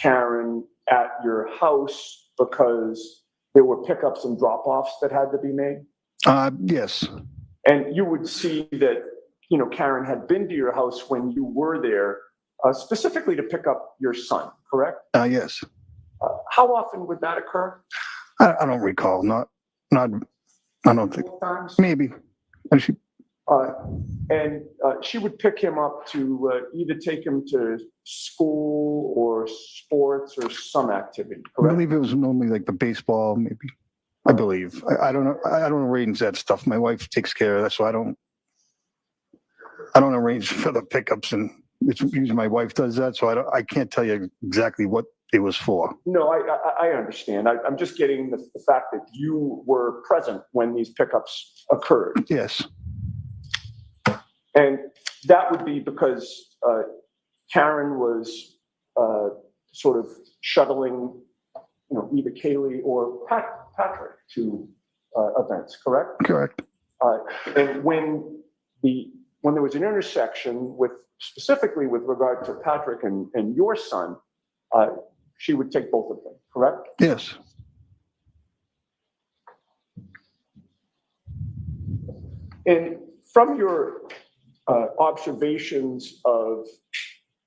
Karen at your house because there were pickups and drop-offs that had to be made. yes, And you would see that, Karen had been to your house when you were there, specifically to pick up your son, correct? yes. How often would that occur? I don't recall. Not. I don't think. Both times? Maybe. And she, And she would pick him up to either take him to school or sports or some activity, I correct? believe it was normally like the baseball, maybe. I believe. I don't know. I don't arrange that stuff. My wife takes care of that, so I don't arrange for the pickups, and it's usually my wife does that. So I can't tell you exactly what it was for. No, I understand. I'm just getting the fact that you were present when these pickups occurred. Yes, And that would be because Karen was sort of shuttling, either Kaylee or Patrick to events, correct? correct. And when there was an intersection specifically with regard to Patrick and your son, she would take both of them, correct? Yes. And from your observations of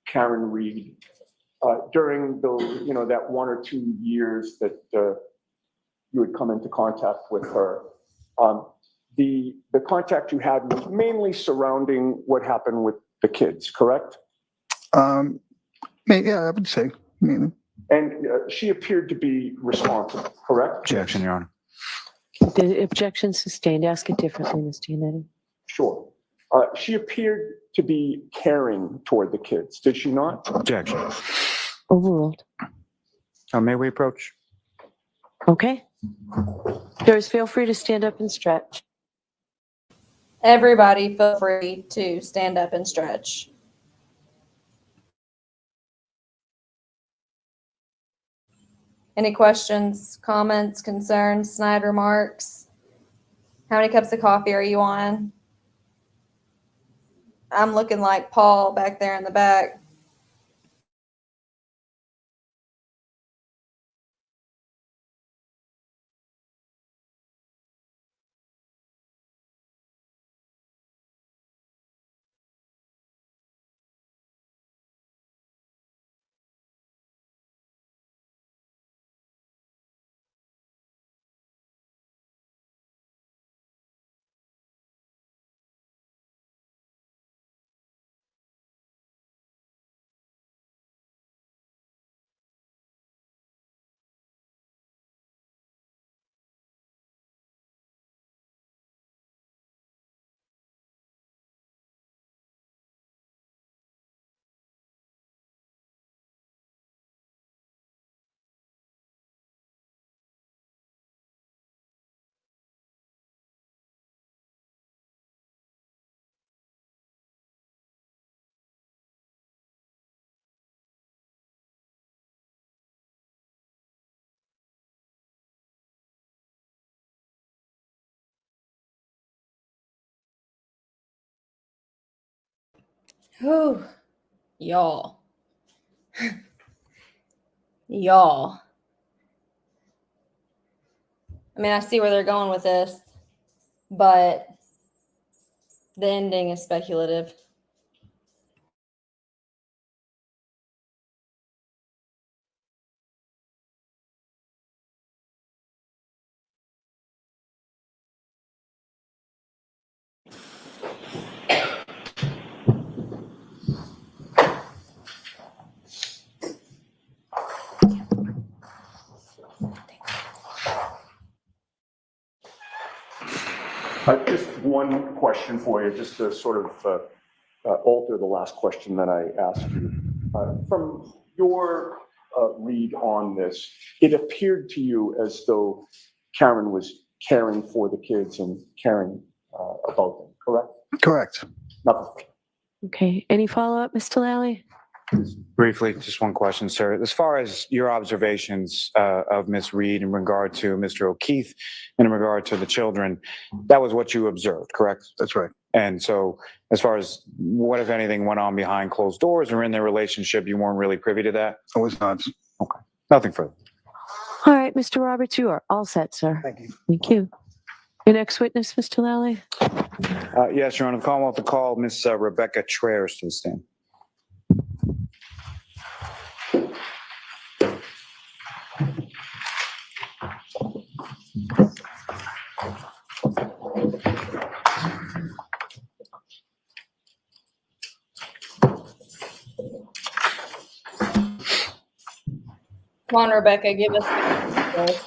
Karen Reed during that 1 or 2 years that you would come into contact with her, the contact you had was mainly surrounding what happened with the kids, correct? Yeah, I would say. Maybe. And she appeared to be responsible, correct? Objection, Your Honor. The objection sustained. Ask it differently, Mr. Yannetti. Sure. She appeared to be caring toward the kids, did she not? Objection. Overruled. May we approach? Okay. Jurors, feel free to stand up and stretch. Everybody feel free to stand up and stretch. Any questions, comments, concerns, snide remarks? How many cups of coffee are you on? I'm looking like Paul back there in the back. Whew. Y'all. Y'all. I mean, I see where they're going with this, but the ending is speculative. Just one question for you, just to sort of alter the last question that I asked you. From your read on this, it appeared to you as though Karen was caring for the kids and caring about them, correct? Correct. Nothing. Okay, any follow-up, Mr. Lally? Briefly, just one question, sir. As far as your observations of Miss Reed in regard to Mr. O'Keefe and in regard to the children, that was what you observed, correct? That's right. And so as far as what, if anything, went on behind closed doors or in their relationship, you weren't really privy to that? I was not. Okay, nothing further. All right, Mr. Roberts, you are all set, sir. Thank you. Thank you. Your next witness, Mr. Lally? Yes, Your Honor, the Commonwealth to call Miss Rebecca Traers to the stand. Come on, Rebecca, give us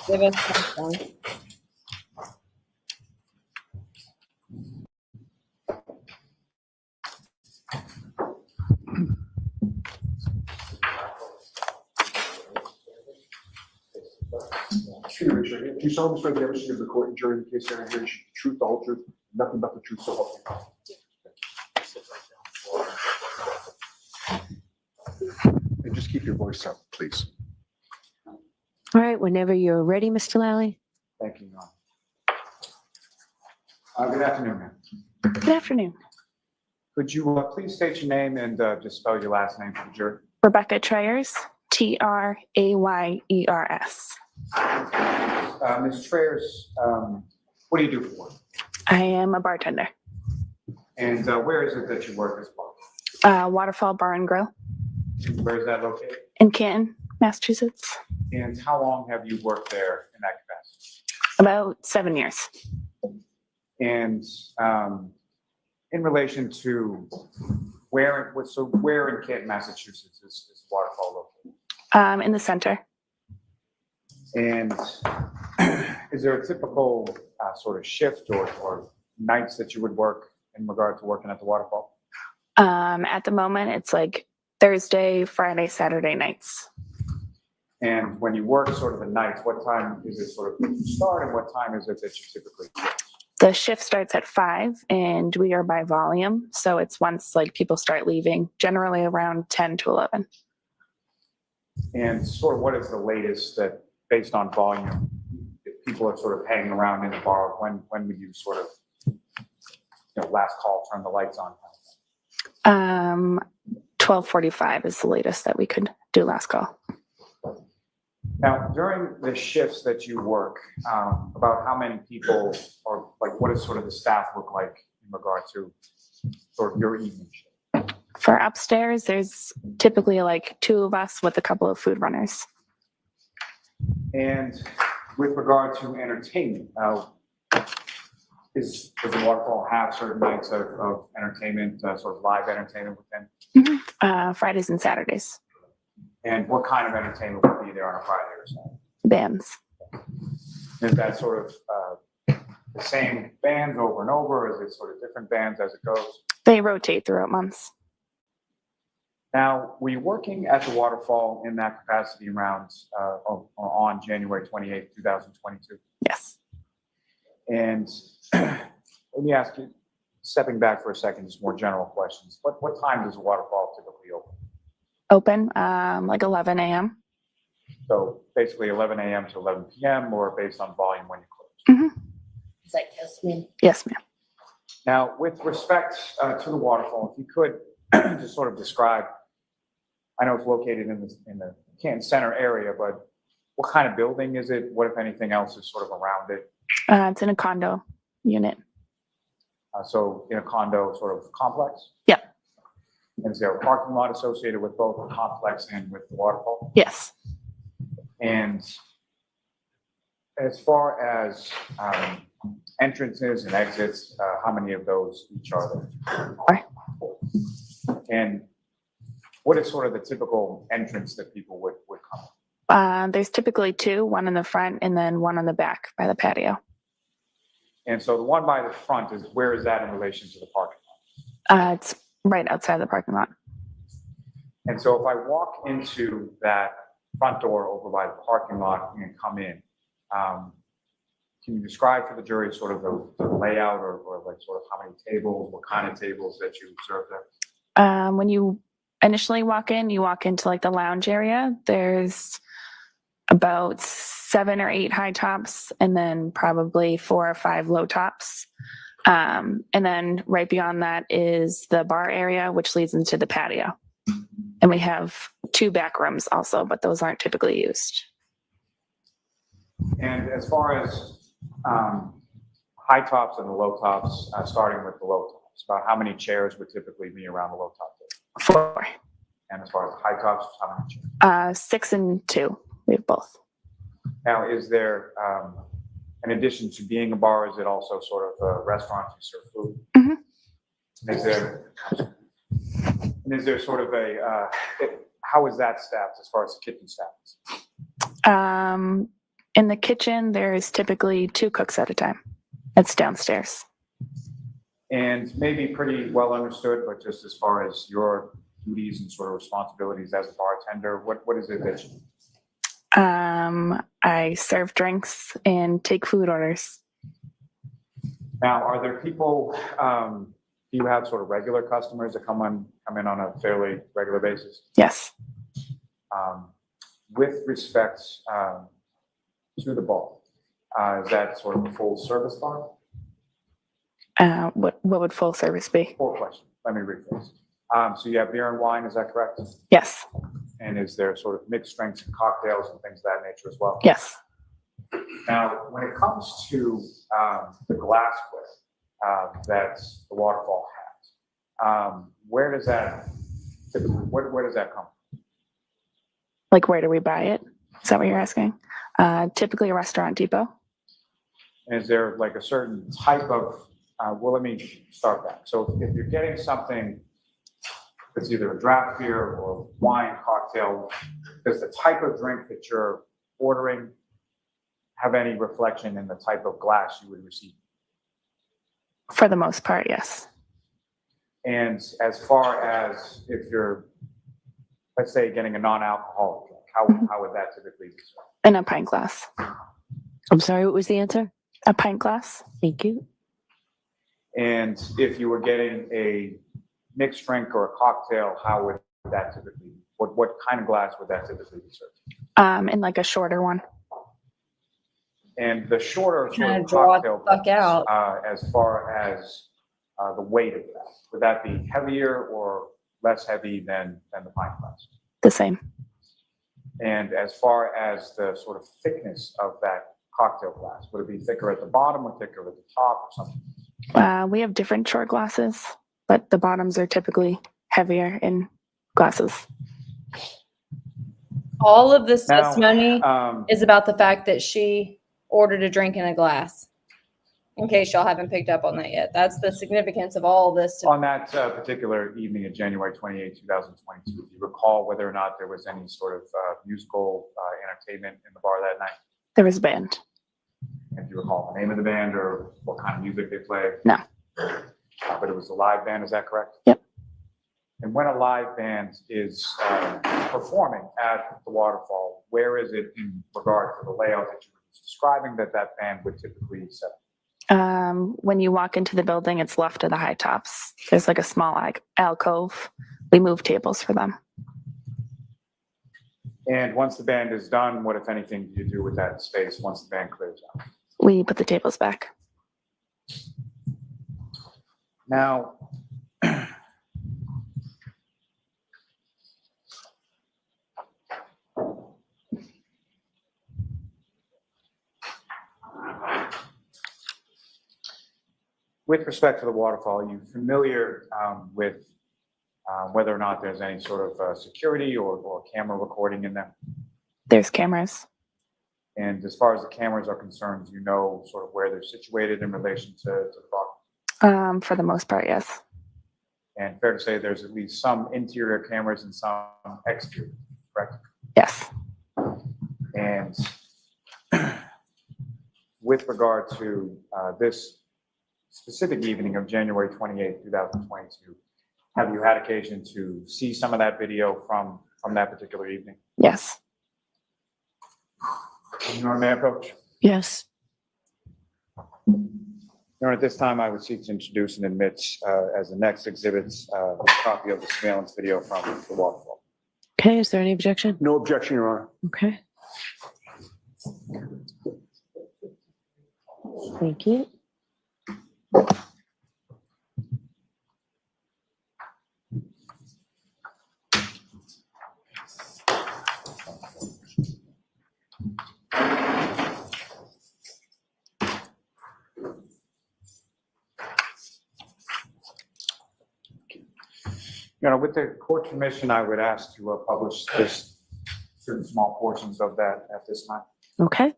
something. Excuse me, Richard. Do you solemnly swear that the evidence of the court and jury in the case hearing should be the truth, the whole truth, nothing but the truth, so help you? And just keep your voice up, please. All right, whenever you're ready, Mr. Lally. Thank you, Your Honor. Good afternoon, ma'am. Good afternoon. Could you please state your name and just spell your last name for the jury? Rebecca Trayers, Trayers. Ms. Traers, what do you do for work? I am a bartender. And where is it that you work as well? Waterfall Bar and Grill Where is that located? in Canton, Massachusetts. And how long have you worked there in that capacity? About 7 years. And in relation to where in Canton, Massachusetts is Waterfall located? In the center. And is there a typical sort of shift or nights that you would work in regard to working at the Waterfall? At the moment, it's like Thursday, Friday, Saturday nights. And when you work sort of the nights, what time is it sort of that you start and what time is it that you typically finish? The shift starts at 5 and we are by volume. So it's once like people start leaving, generally around 10 to 11. And sort of what is the latest that, based on volume, if people are sort of hanging around in the bar, when would you sort of, last call, turn the lights on? 12:45 is the latest that we could do last call. Now, during the shifts that you work, about how many people, or like what does sort of the staff look like in regard to sort of your evening shift? For upstairs, there's typically like 2 of us with a couple of food runners. And with regard to entertainment, does the Waterfall have certain nights of entertainment, sort of live entertainment within? Fridays and Saturdays. And what kind of entertainment would be there on a Friday or Saturday? Bands. Is that sort of the same bands over and over? Or is it sort of different bands as it goes? They rotate throughout months. Now, were you working at the Waterfall in that capacity around on January 28th, 2022? Yes. And let me ask you, stepping back for a second, just more general questions. What time does the Waterfall typically open? Open like 11 a.m. So basically 11 a.m. to 11 p.m. or based on volume when you close? Is that yes, ma'am? Yes, ma'am. Now, with respect to the Waterfall, if you could just sort of describe, I know it's located in the Canton Center area, but what kind of building is it? What, if anything, else is sort of around it? It's in a condo unit. So in a condo sort of complex? Yeah. And is there a parking lot associated with both the complex and with the Waterfall? Yes. And as far as entrances and exits, how many of those each are there? 4. And what is sort of the typical entrance that people would come? There's typically 2, one in the front and then one on the back by the patio. And so the one by the front is, where is that in relation to the parking lot? It's right outside the parking lot. And so if I walk into that front door over by the parking lot and come in, can you describe for the jury sort of the layout or like sort of how many tables, what kind of tables that you observe there? When you initially walk in, you walk into like the lounge area. There's about 7 or 8 high tops and then probably 4 or 5 low tops. And then right beyond that is the bar area, which leads into the patio. And we have 2 back rooms also, but those aren't typically used. And as far as high tops and the low tops, starting with the low tops, about how many chairs would typically be around the low top table? 4. And as far as high tops, how many chairs? 6 and 2. We have both. Now, is there, in addition to being a bar, is it also sort of a restaurant to serve food? Mhm. Is there sort of a, how is that staffed as far as the kitchen staff is? In the kitchen, there's typically 2 cooks at a time. It's downstairs. And maybe pretty well understood, but just as far as your duties and sort of responsibilities as a bartender, what is it that you do? I serve drinks and take food orders. Now, are there people, do you have sort of regular customers that come in on a fairly regular basis? Yes. With respect to the bar, is that sort of a full service bar? What would full service be? Full question. Let me rephrase. So you have beer and wine, is that correct? Yes. And is there sort of mixed drinks and cocktails and things of that nature as well? Yes. Now, when it comes to the glassware that the waterfall has, where does that typically, where does that come from? Like, where do we buy it? Is that what you're asking? Typically a restaurant depot. And is there like a certain type of, well, let me start back. So if you're getting something that's either a draft beer or wine cocktail, does the type of drink that you're ordering have any reflection in the type of glass you would receive? For the most part, yes. And as far as if you're, let's say, getting a non-alcoholic drink, how would that typically be served? In a pint glass. I'm sorry, what was the answer? A pint glass. Thank you. And if you were getting a mixed drink or a cocktail, how would that typically, what kind of glass would that typically be served? In like a shorter one. And the shorter sort Kinda of draw cocktail the fuck glass, out. as far as the weight of that, would that be heavier or less heavy than the pint glass? The same. And as far as the sort of thickness of that cocktail glass, would it be thicker at the bottom or thicker at the top or something? We have different short glasses, but the bottoms are typically heavier in glasses. All of this Now, testimony is about the fact that she ordered a drink in a glass. In case y'all haven't picked up on that yet. That's the significance of all this. On that particular evening of January 28, 2022, do you recall whether or not there was any sort of musical entertainment in the bar that night? There was a band. And do you recall the name of the band or what kind of music they played? No. But it was a live band, is that correct? Yep. And when a live band is performing at the waterfall, where is it in regard to the layout that you were describing that band would typically set up? When you walk into the building, it's left of the high tops. There's like a small alcove. We move tables for them. And once the band is done, what, if anything, do you do with that space once the band clears out? We put the tables back. Now, with respect to the waterfall, are you familiar with whether or not there's any sort of security or camera recording in there? There's cameras. And as far as the cameras are concerned, you know sort of where they're situated in relation to the bar? For the most part, yes. And fair to say there's at least some interior cameras and some exterior, correct? Yes. And with regard to this specific evening of January 28th, 2022, have you had occasion to see some of that video from that particular evening? Yes. Your Honor, may I approach? Yes. Your Honor, at this time, I would seek to introduce and admit as the next exhibits a copy of the surveillance video from the waterfall. Okay, is there any objection? No objection, Your Honor. Okay. Thank you. You know, with the court permission, I would ask to publish just certain small portions of that at this time. Okay.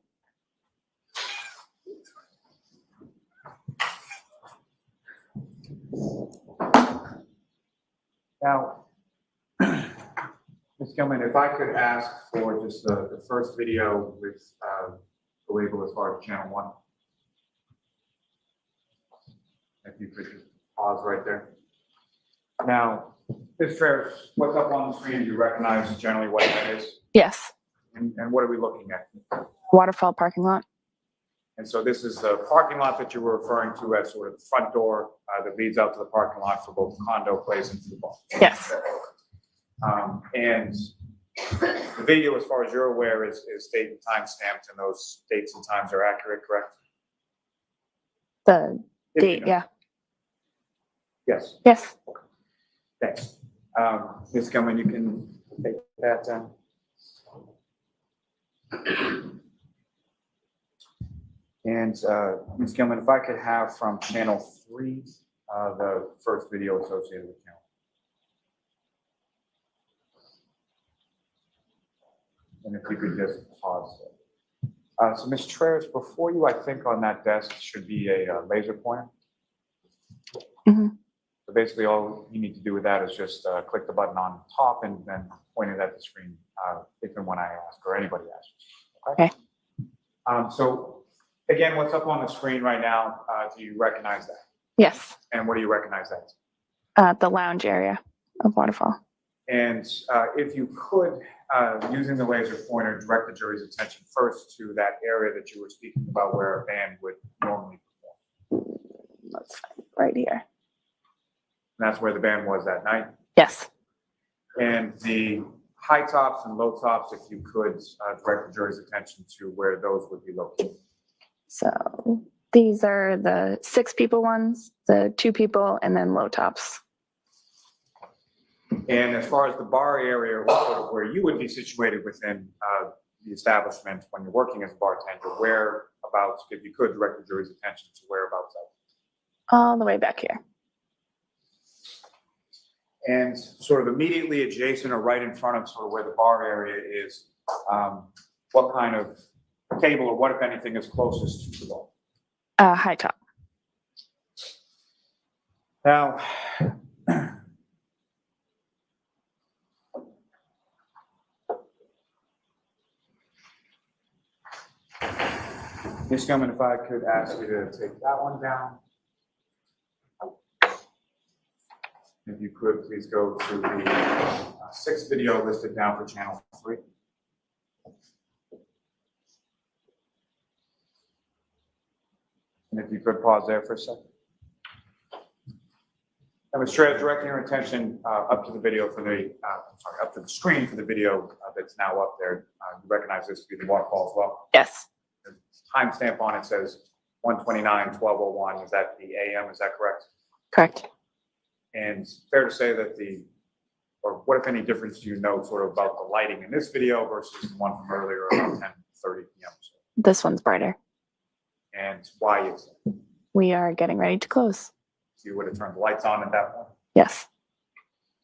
Now, Ms. Gilman, if I could ask for just the first video with the label as far as channel 1. If you could just pause right there. Now, Ms. Travis, what's up on the screen? Do you recognize generally what that is? Yes. And what are we looking at? Waterfall parking lot. And so this is the parking lot that you were referring to as sort of the front door that leads out to the parking lot for both condo place and for the bar. Yes. And the video, as far as you're aware, is date and time stamped, and those dates and times are accurate, correct? The If you date, know. yeah. Yes, Yes. thanks. Ms. Gilman, you can take that down. And Ms. Gilman, if I could have from channel 3, the first video associated with channel. And if you could just pause. So Ms. Travis, before you, I think on that desk should be a laser pointer. Mhm. So basically all you need to do with that is just click the button on top and then point it at the screen if and when I ask or anybody asks. Okay. So again, what's up on the screen right now, do you recognize that? Yes. And what do you recognize that? The lounge area of Waterfall. And if you could, using the laser pointer, direct the jury's attention first to that area that you were speaking about where a band would normally perform. Let's find it right here. And that's where the band was that night. Yes. And the high tops and low tops, if you could, direct the jury's attention to where those would be located. So these are the 6 people ones, the 2 people, and then low tops. And as far as the bar area, or sort of where you would be situated within the establishment when you're working as a bartender, whereabouts, if you could direct the jury's attention to whereabouts. All the way back here. And sort of immediately adjacent or right in front of sort of where the bar area is, what kind of table or what, if anything, is closest to the bar? High top. Now, Ms. Gilman, if I could ask you to take that one down. If you could, please go to the 6th video listed down for channel 3. And if you could pause there for a second. And Ms. Travis, directing your attention up to the video for the, up to the screen for the video that's now up there. You recognize this to be the waterfall as well. Yes. The timestamp on it says 1:29/12:01. Is that the AM? Is that correct? Correct. And fair to say that or what if any difference do you know sort of about the lighting in this video versus the one from earlier around 10:30 p.m. This one's brighter. And why is it? We are getting ready to close. So you would have turned the lights on at that point? Yes.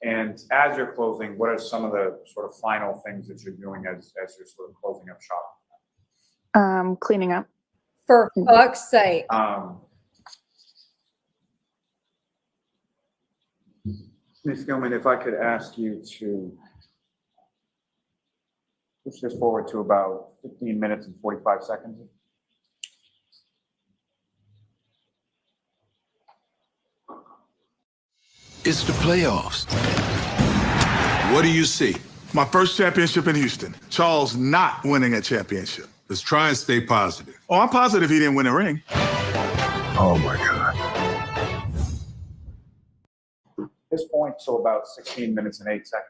And as you're closing, what are some of the sort of final things that you're doing as you're sort of closing up shop? Cleaning up. For fuck's sake. Ms. Gilman, if I could ask you to push this forward to about 15 minutes and 45 seconds. It's the playoffs. What do you see? My first championship in Houston. Charles not winning a championship. Let's try and stay positive. Oh, I'm positive he didn't win a ring. Oh my God. This point, so about 16 minutes and 8 seconds.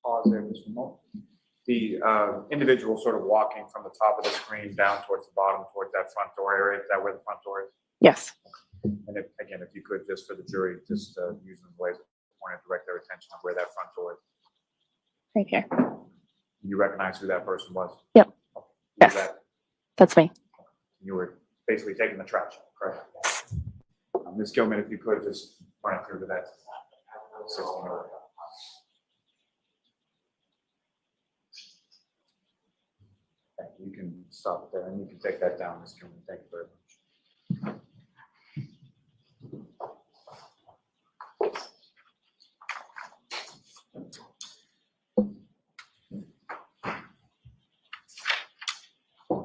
Pause there just for a moment. The individual sort of walking from the top of the screen down towards the bottom, towards that front door area, is that where the front door is? Yes. And if, again, if you could, just for the jury, just use them ways to direct their attention on where that front door is. Right here. You recognize who that person was? Yep. Okay. Yes. That's me. You were basically taking the trash, correct? Ms. Gilman, if you could just run it through to that 16 over. Thank you. You can stop it there and you can take that down, Ms. Gilman. Thank you very much.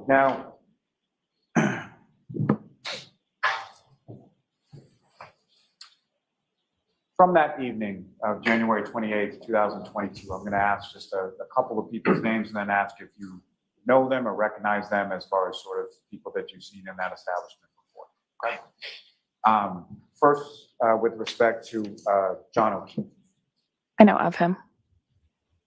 Now, from that evening of January 28th, 2022, I'm going to ask just a couple of people's names and then ask if you know them or recognize them as far as sort of people that you've seen in that establishment before. Okay. First, with respect to John O'Keefe. I know of him.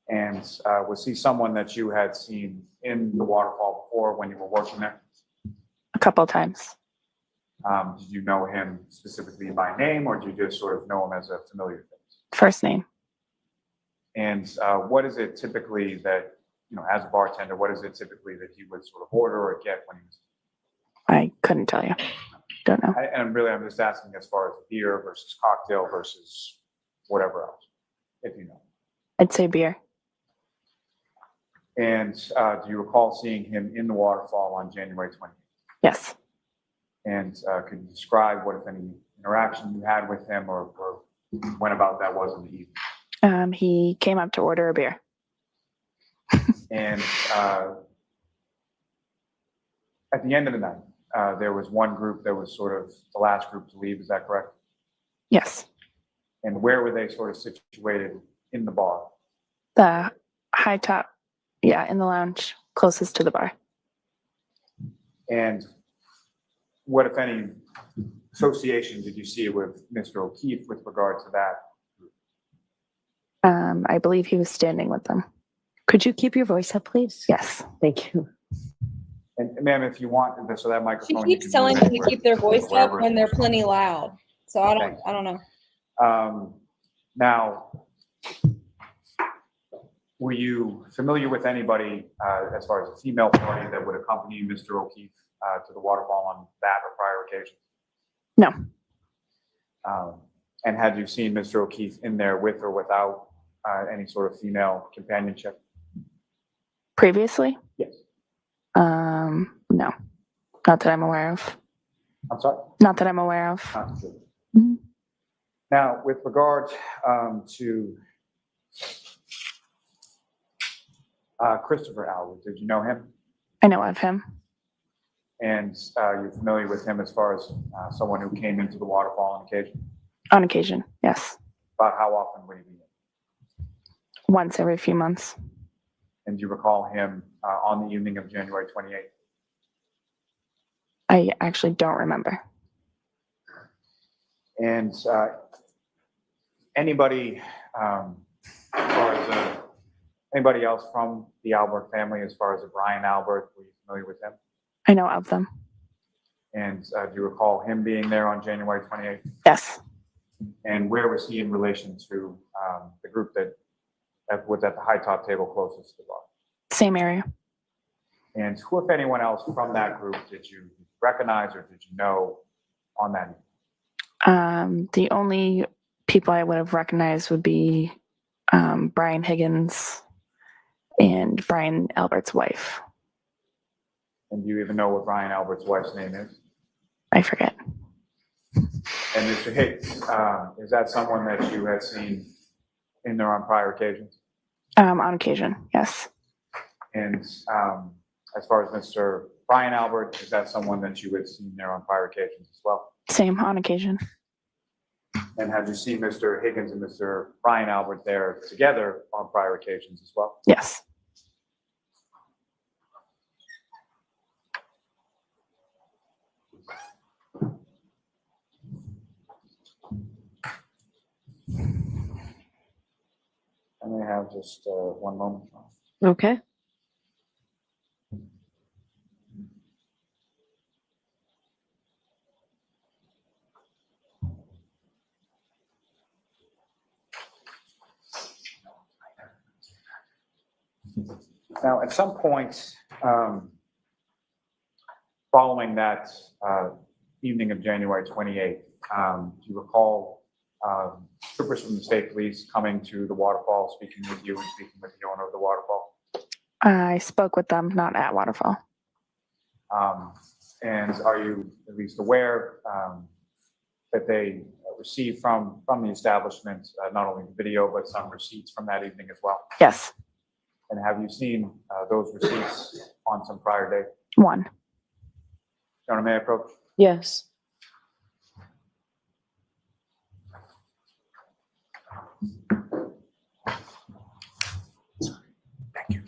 And was he someone that you had seen in the waterfall before when you were working there? A couple times. Did you know him specifically by name, or did you just sort of know him as a familiar face? First name. And what is it typically that, you know, as a bartender, what is it typically that he would sort of order or get when he was? I couldn't tell you. Don't know. And I'm just asking as far as beer versus cocktail versus whatever else, if you know. I'd say beer. And do you recall seeing him in the waterfall on January 20th? Yes. And could you describe what, if any, interaction you had with him or when about that was in the evening? He came up to order a beer. And at the end of the night, there was one group that was sort of the last group to leave. Is that correct? Yes. And where were they sort of situated in the bar? The high top, yeah, in the lounge, closest to the bar. And what, if any, association did you see with Mr. O'Keefe with regard to that? I believe he was standing with them. Could you keep your voice up, please? Yes. Thank you. And ma'am, if you want, so that She microphone. you keeps can telling move them it to keep their voice up wherever when they're plenty loud. So I don't know. Now, were you familiar with anybody as far as a female party that would accompany Mr. O'Keefe to the waterfall on that or prior occasions? No. And had you seen Mr. O'Keefe in there with or without any sort of female companionship? Previously? Yes. No. Not that I'm aware of. I'm sorry? Not that I'm aware of. Mhm. Now, with regard to Christopher Albert, did you know him? I know of him. And you're familiar with him as far as someone who came into the waterfall on occasion? On occasion, yes. About how often would he be in? Once every few months. And do you recall him on the evening of January 28th? I actually don't remember. And anybody, as far as anybody else from the Albert family, as far as Brian Albert, were you familiar with him? I know of them. And do you recall him being there on January 28th? Yes. And where was he in relation to the group that was at the high top table closest to the bar? Same area. And who, if anyone else from that group, did you recognize or did you know on that evening? The only people I would have recognized would be Brian Higgins and Brian Albert's wife. And do you even know what Brian Albert's wife's name is? I forget. And Mr. Hicks, is that someone that you had seen in there on prior occasions? On occasion, yes. And as far as Mr. Brian Albert, is that someone that you had seen there on prior occasions as well? Same, on occasion. And have you seen Mr. Higgins and Mr. Brian Albert there together on prior occasions as well? Yes. I may have just one moment. Okay. Now, at some point following that evening of January 28th, do you recall troopers from the state police coming to the waterfall, speaking with you and speaking with the owner of the waterfall? I spoke with them, not at Waterfall. And are you at least aware that they received from the establishment not only the video, but some receipts from that evening as well? Yes. And have you seen those receipts on some prior date? One. Your Honor, may I approach? Yes. Thank you.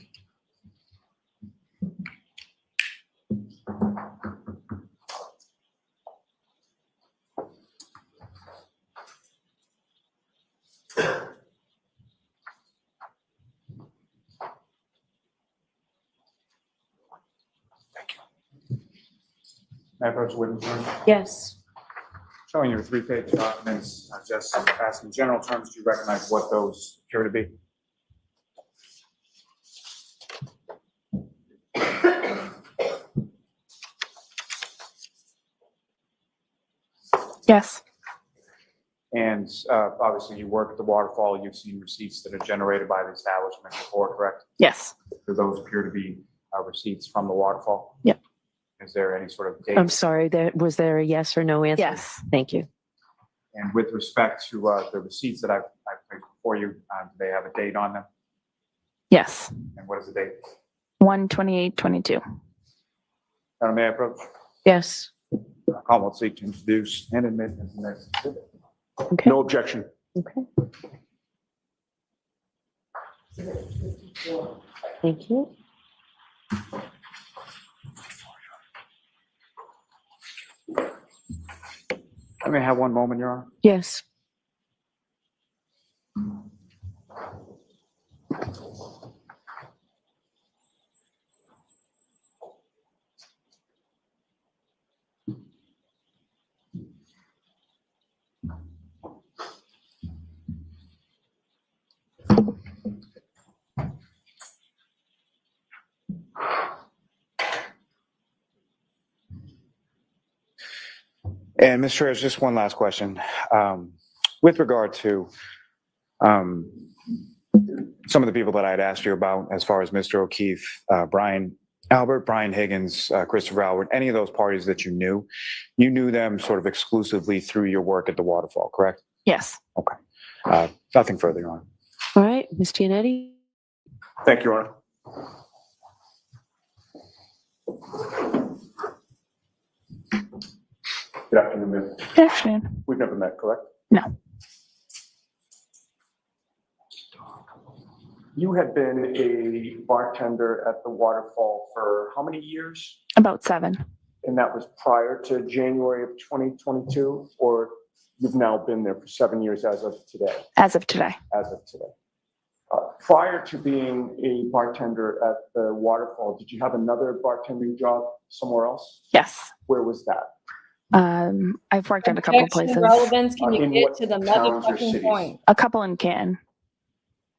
May I approach the witness room? Yes. Showing your 3-page documents, just asking general terms, do you recognize what those appear to be? Yes. And obviously you work at the waterfall, you've seen receipts that are generated by the establishment before, correct? Yes. Do those appear to be receipts from the waterfall? Yep. Is there any sort of date? I'm sorry, was there a yes or no answer? Yes. Thank you. And with respect to the receipts that I've placed before you, do they have a date on them? Yes. And what is the date? 1/28/22. Madam, may I approach? Yes. Call will seek to introduce and admit as the next exhibit. Okay. No objection. Okay. Thank you. I may have one moment, Your Honor. Yes. And Mr. Ayers, just one last question. With regard to some of the people that I had asked you about, as far as Mr. O'Keefe, Brian Albert, Brian Higgins, Christopher Albert, any of those parties that you knew them sort of exclusively through your work at the waterfall, correct? Yes. Okay. Nothing further, Your Honor. All right, Ms. Giannetti? Thank you, Your Honor. Good afternoon, ma'am. Good afternoon. We've never met, correct? No. You had been a bartender at the Waterfall for how many years? About 7. And that was prior to January of 2022, or you've now been there for 7 years as of today? As of today. As of today. Prior to being a bartender at the Waterfall, did you have another bartending job somewhere else? Yes. Where was that? I've worked at a couple Objection, places. relevance, can you In get what to the towns or motherfucking cities? point? A couple in Canton.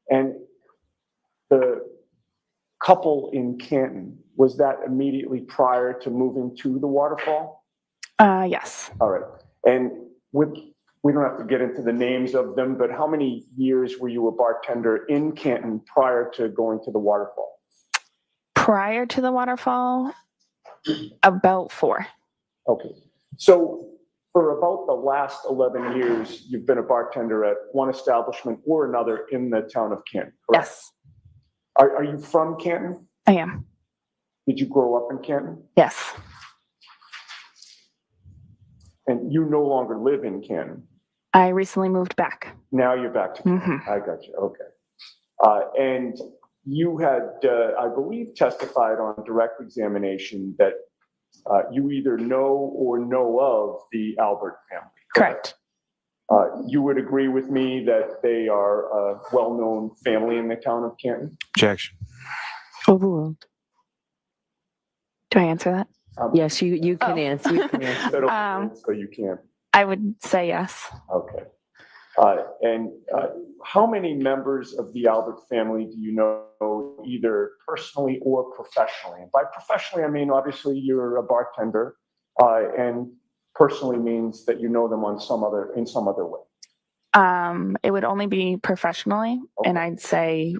And the couple in Canton, was that immediately prior to moving to the Waterfall? Yes. All right. And we don't have to get into the names of them, but how many years were you a bartender in Canton prior to going to the Waterfall? Prior to the Waterfall, about 4. Okay. So for about the last 11 years, you've been a bartender at one establishment or another in the town of Canton, correct? Yes, Are you from Canton? I am. Did you grow up in Canton? Yes, And you no longer live in Canton? I recently moved back. Now you're back to Canton. I got you, okay. And you had, I believe, testified on direct examination that you either know or know of the Albert family. Correct. You would agree with me that they are a well-known family in the town of Canton? Objection. Overruled. Do I answer that? Yes, you can Oh. answer. You can answer. So you can't. I would say yes. Okay. And how many members of the Albert family do you know either personally or professionally? And by professionally, I mean, obviously you're a bartender, and personally means that you know them in some other way. It would only be professionally, and I'd say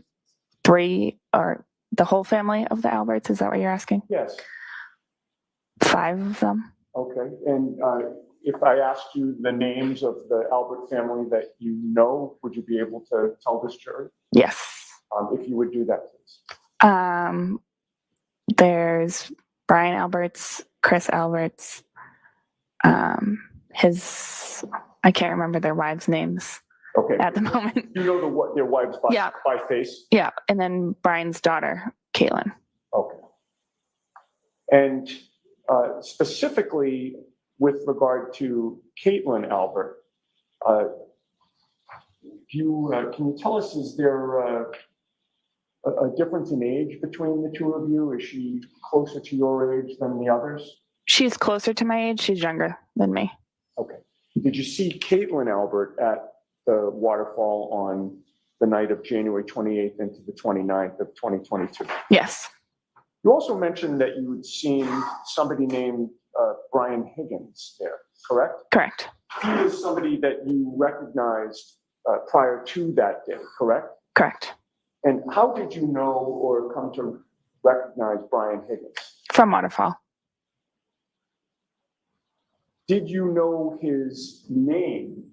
3 or the whole family of the Alberts. Is that what you're asking? Yes. 5 of them. Okay. And if I asked you the names of the Albert family that you know, would you be able to tell this jury? Yes. If you would do that, please. There's Brian Alberts, Chris Alberts, I can't remember their wives' names at the moment. You know their wives by face? Yeah, and then Brian's daughter, Caitlin. Okay. And specifically with regard to Caitlin Albert, can you tell us, is there a difference in age between the two of you? Is she closer to your age than the others? She's closer to my age. She's younger than me. Okay. Did you see Caitlin Albert at the waterfall on the night of January 28th into the 29th of 2022? Yes. You also mentioned that you had seen somebody named Brian Higgins there, correct? Correct. He was somebody that you recognized prior to that day, correct? Correct. And how did you know or come to recognize Brian Higgins? From Waterfall. Did you know his name,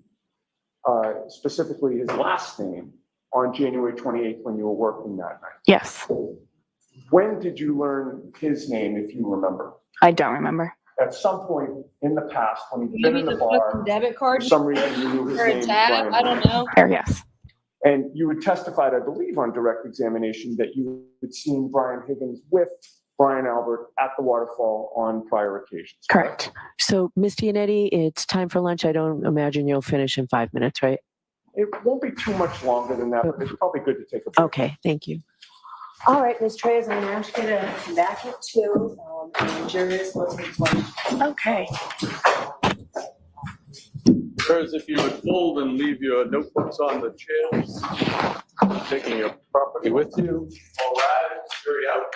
specifically his last name, on January 28th when you were working that night? Yes. When did you learn his name, if you remember? I don't remember. At some point in the past, when you've been in the bar, debit for card some reason you knew his or a name. tab. Brian I don't know. Yes. And you had testified, I believe, on direct examination that you had seen Brian Higgins with Brian Albert at the waterfall on prior occasions. Correct. So, Ms. Gianetti, it's time for lunch. I don't imagine you'll finish in 5 minutes, right? It won't be too much longer than that, but it's probably good to take a break. Okay, thank you. All right, Ms. Treyes, I'm going to ask you to come back at 2. And jurors, let's take lunch. Okay. Jurors, if you would fold and leave your notebooks on the chairs, taking your property with you. All right, jury out.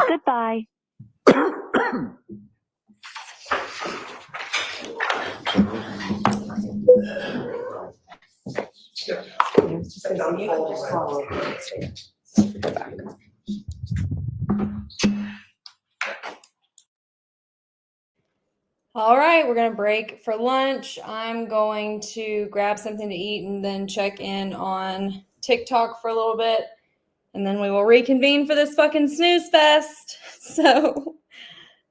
Goodbye. All right, we're going to break for lunch. I'm going to grab something to eat and then check in on TikTok for a little bit. And then we will reconvene for this fucking snooze fest. So,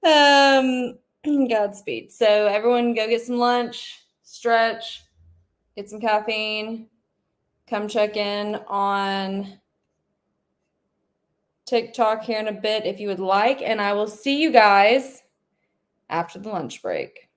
Godspeed. So everyone go get some lunch, stretch, get some caffeine, come check in on TikTok here in a bit if you would like. And I will see you guys after the lunch break.